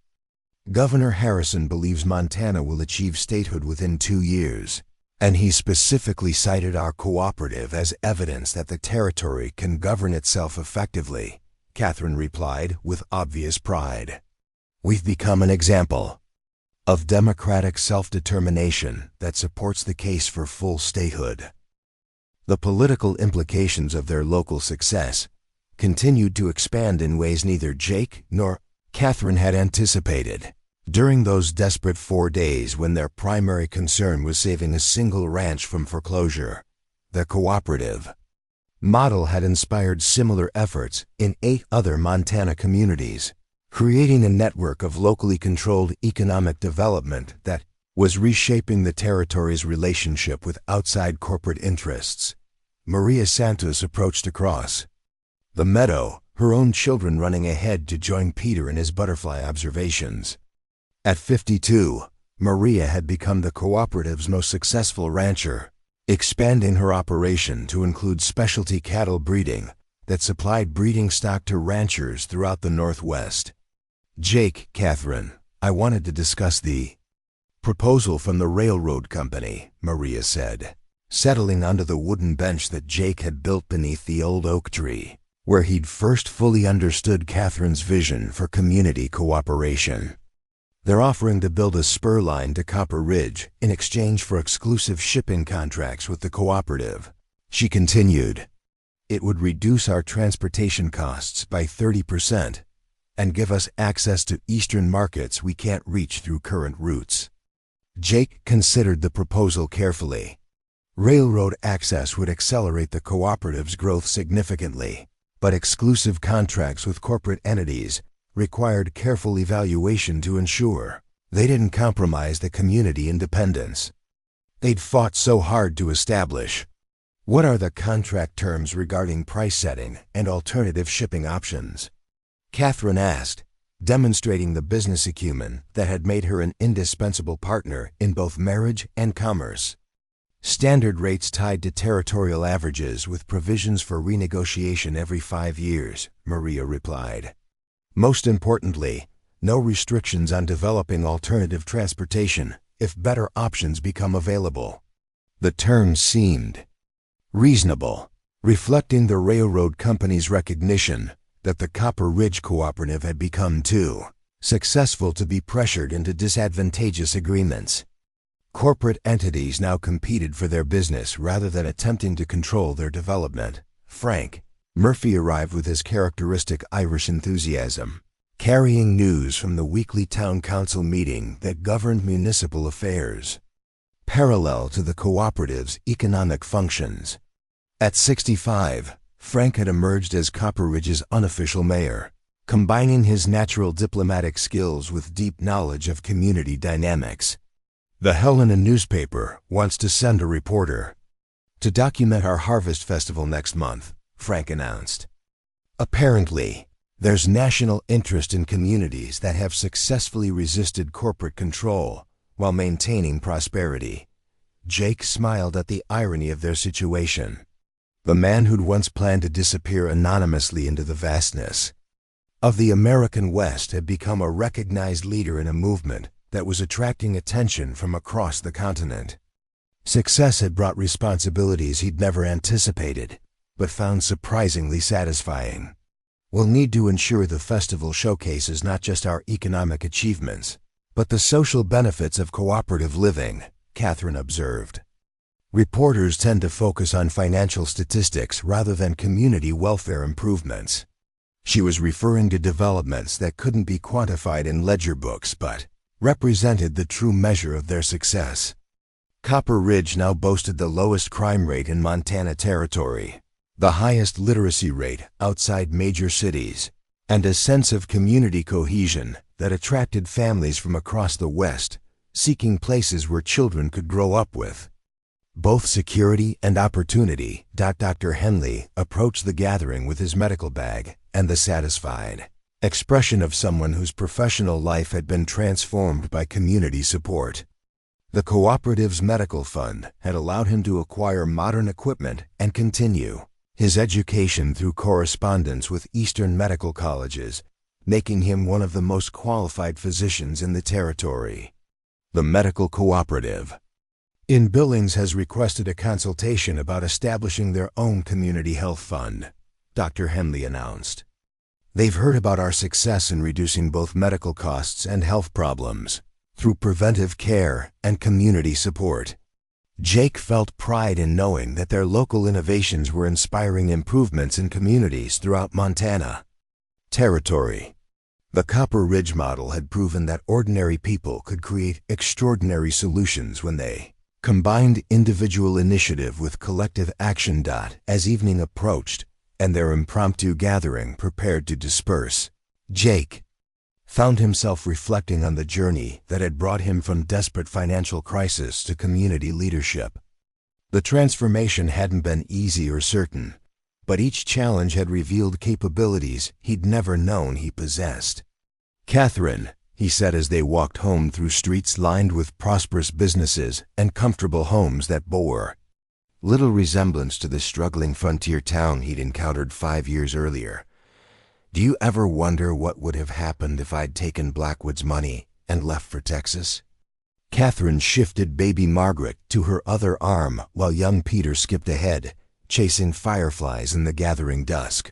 "Governor Harrison believes Montana will achieve statehood within 2 years, and he specifically cited our cooperative as evidence that the territory can govern itself effectively," Catherine replied with obvious pride. "We've become an example of democratic self-determination that supports the case for full statehood." The political implications of their local success continued to expand in ways neither Jake nor Catherine had anticipated. During those desperate 4 days when their primary concern was saving a single ranch from foreclosure, the cooperative model had inspired similar efforts in 8 other Montana communities, creating a network of locally controlled economic development that was reshaping the territory's relationship with outside corporate interests. Maria Santos approached across the meadow, her own children running ahead to join Peter in his butterfly observations. At 52, Maria had become the cooperative's most successful rancher, expanding her operation to include specialty cattle breeding that supplied breeding stock to ranchers throughout the Northwest. Jake, Catherine, I wanted to discuss the proposal from the railroad company, Maria said, settling onto the wooden bench that Jake had built beneath the old oak tree, where he'd first fully understood Catherine's vision for community cooperation. They're offering to build a spur line to Copper Ridge in exchange for exclusive shipping contracts with the cooperative. She continued, it would reduce our transportation costs by 30% and give us access to eastern markets we can't reach through current routes. Jake considered the proposal carefully. Railroad access would accelerate the cooperative's growth significantly, but exclusive contracts with corporate entities required careful evaluation to ensure they didn't compromise the community independence they'd fought so hard to establish. What are the contract terms regarding price setting and alternative shipping options? Catherine asked, demonstrating the business acumen that had made her an indispensable partner in both marriage and commerce. Standard rates tied to territorial averages with provisions for renegotiation every 5 years, Maria replied. Most importantly, no restrictions on developing alternative transportation if better options become available. The terms seemed reasonable, reflecting the railroad company's recognition that the Copper Ridge Cooperative had become too successful to be pressured into disadvantageous agreements. Corporate entities now competed for their business rather than attempting to control their development. Frank Murphy arrived with his characteristic Irish enthusiasm, carrying news from the weekly town council meeting that governed municipal affairs, parallel to the cooperative's economic functions. At 65, Frank had emerged as Copper Ridge's unofficial mayor, combining his natural diplomatic skills with deep knowledge of community dynamics. The Helena newspaper wants to send a reporter to document our harvest festival next month, Frank announced. Apparently, there's national interest in communities that have successfully resisted corporate control while maintaining prosperity. Jake smiled at the irony of their situation. The man who'd once planned to disappear anonymously into the vastness of the American West had become a recognized leader in a movement that was attracting attention from across the continent. Success had brought responsibilities he'd never anticipated, but found surprisingly satisfying. We'll need to ensure the festival showcases not just our economic achievements, but the social benefits of cooperative living, Catherine observed. Reporters tend to focus on financial statistics rather than community welfare improvements. She was referring to developments that couldn't be quantified in ledger books but represented the true measure of their success. Copper Ridge now boasted the lowest crime rate in Montana Territory, the highest literacy rate outside major cities, and a sense of community cohesion that attracted families from across the West, seeking places where children could grow up with both security and opportunity. Dr. Henley approached the gathering with his medical bag and the satisfied expression of someone whose professional life had been transformed by community support. The cooperative's medical fund had allowed him to acquire modern equipment and continue his education through correspondence with Eastern medical colleges, making him one of the most qualified physicians in the territory. The medical cooperative in Billings has requested a consultation about establishing their own community health fund, Dr. Henley announced. They've heard about our success in reducing both medical costs and health problems through preventive care and community support. Jake felt pride in knowing that their local innovations were inspiring improvements in communities throughout Montana. Territory. The Copper Ridge model had proven that ordinary people could create extraordinary solutions when they combined individual initiative with collective action. As evening approached and their impromptu gathering prepared to disperse, Jake found himself reflecting on the journey that had brought him from desperate financial crisis to community leadership. The transformation hadn't been easy or certain, but each challenge had revealed capabilities he'd never known he possessed. "Catherine," he said as they walked home through streets lined with prosperous businesses and comfortable homes that bore little resemblance to the struggling frontier town he'd encountered 5 years earlier. "Do you ever wonder what would have happened if I'd taken Blackwood's money and left for Texas?" Catherine shifted baby Margaret to her other arm while young Peter skipped ahead, chasing fireflies in the gathering dusk.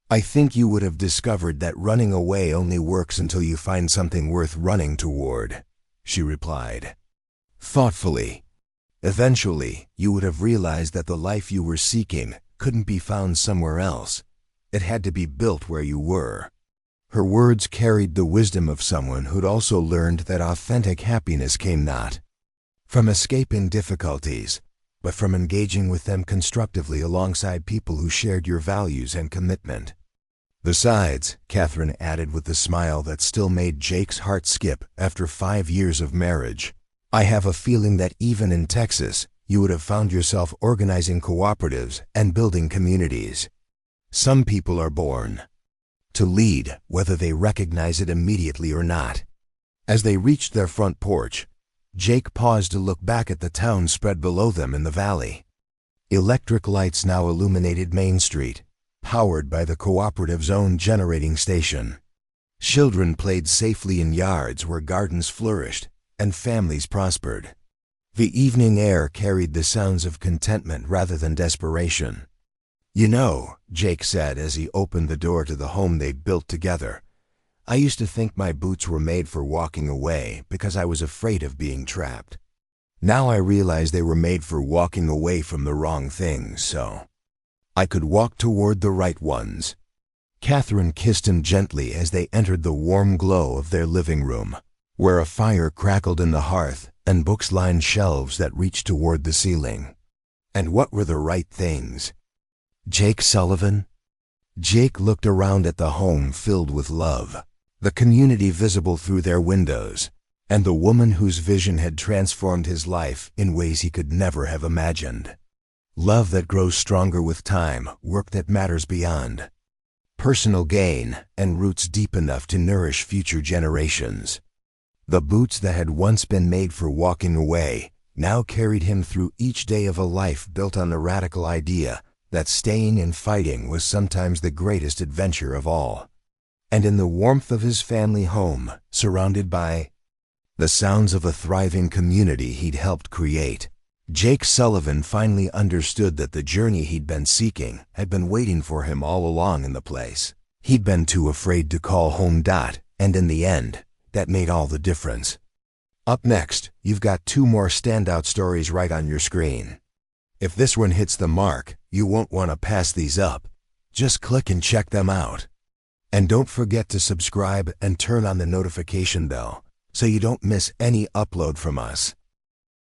"I think you would have discovered that running away only works until you find something worth running toward," she replied thoughtfully. "Eventually, you would have realized that the life you were seeking couldn't be found somewhere else. It had to be built where you were." Her words carried the wisdom of someone who'd also learned that authentic happiness came not from escaping difficulties, but from engaging with them constructively alongside people who shared your values and commitment. "Besides," Catherine added with a smile that still made Jake's heart skip after 5 years of marriage, "I have a feeling that even in Texas, you would have found yourself organizing cooperatives and building communities. Some people are born to lead, whether they recognize it immediately or not." As they reached their front porch, Jake paused to look back at the town spread below them in the valley. Electric lights now illuminated Main Street, powered by the cooperative's own generating station. Children played safely in yards where gardens flourished and families prospered. The evening air carried the sounds of contentment rather than desperation. "You know," Jake said as he opened the door to the home they'd built together, "I used to think my boots were made for walking away because I was afraid of being trapped. Now I realize they were made for walking away from the wrong things so I could walk toward the right ones." Catherine kissed him gently as they entered the warm glow of their living room, where a fire crackled in the hearth and books lined shelves that reached toward the ceiling. "And what were the right things? Jake Sullivan?" Jake looked around at the home filled with love, the community visible through their windows, and the woman whose vision had transformed his life in ways he could never have imagined. Love that grows stronger with time, work that matters beyond personal gain, and roots deep enough to nourish future generations. The boots that had once been made for walking away now carried him through each day of a life built on the radical idea that staying and fighting was sometimes the greatest adventure of all. And in the warmth of his family home, surrounded by the sounds of a thriving community he'd helped create, Jake Sullivan finally understood that the journey he'd been seeking had been waiting for him all along in the place he'd been too afraid to call home. And in the end, that made all the difference. Up next, you've got 2 more standout stories right on your screen. If this one hits the mark, you won't want to pass these up. Just click and check them out. And don't forget to subscribe and turn on the notification bell so you don't miss any upload from us.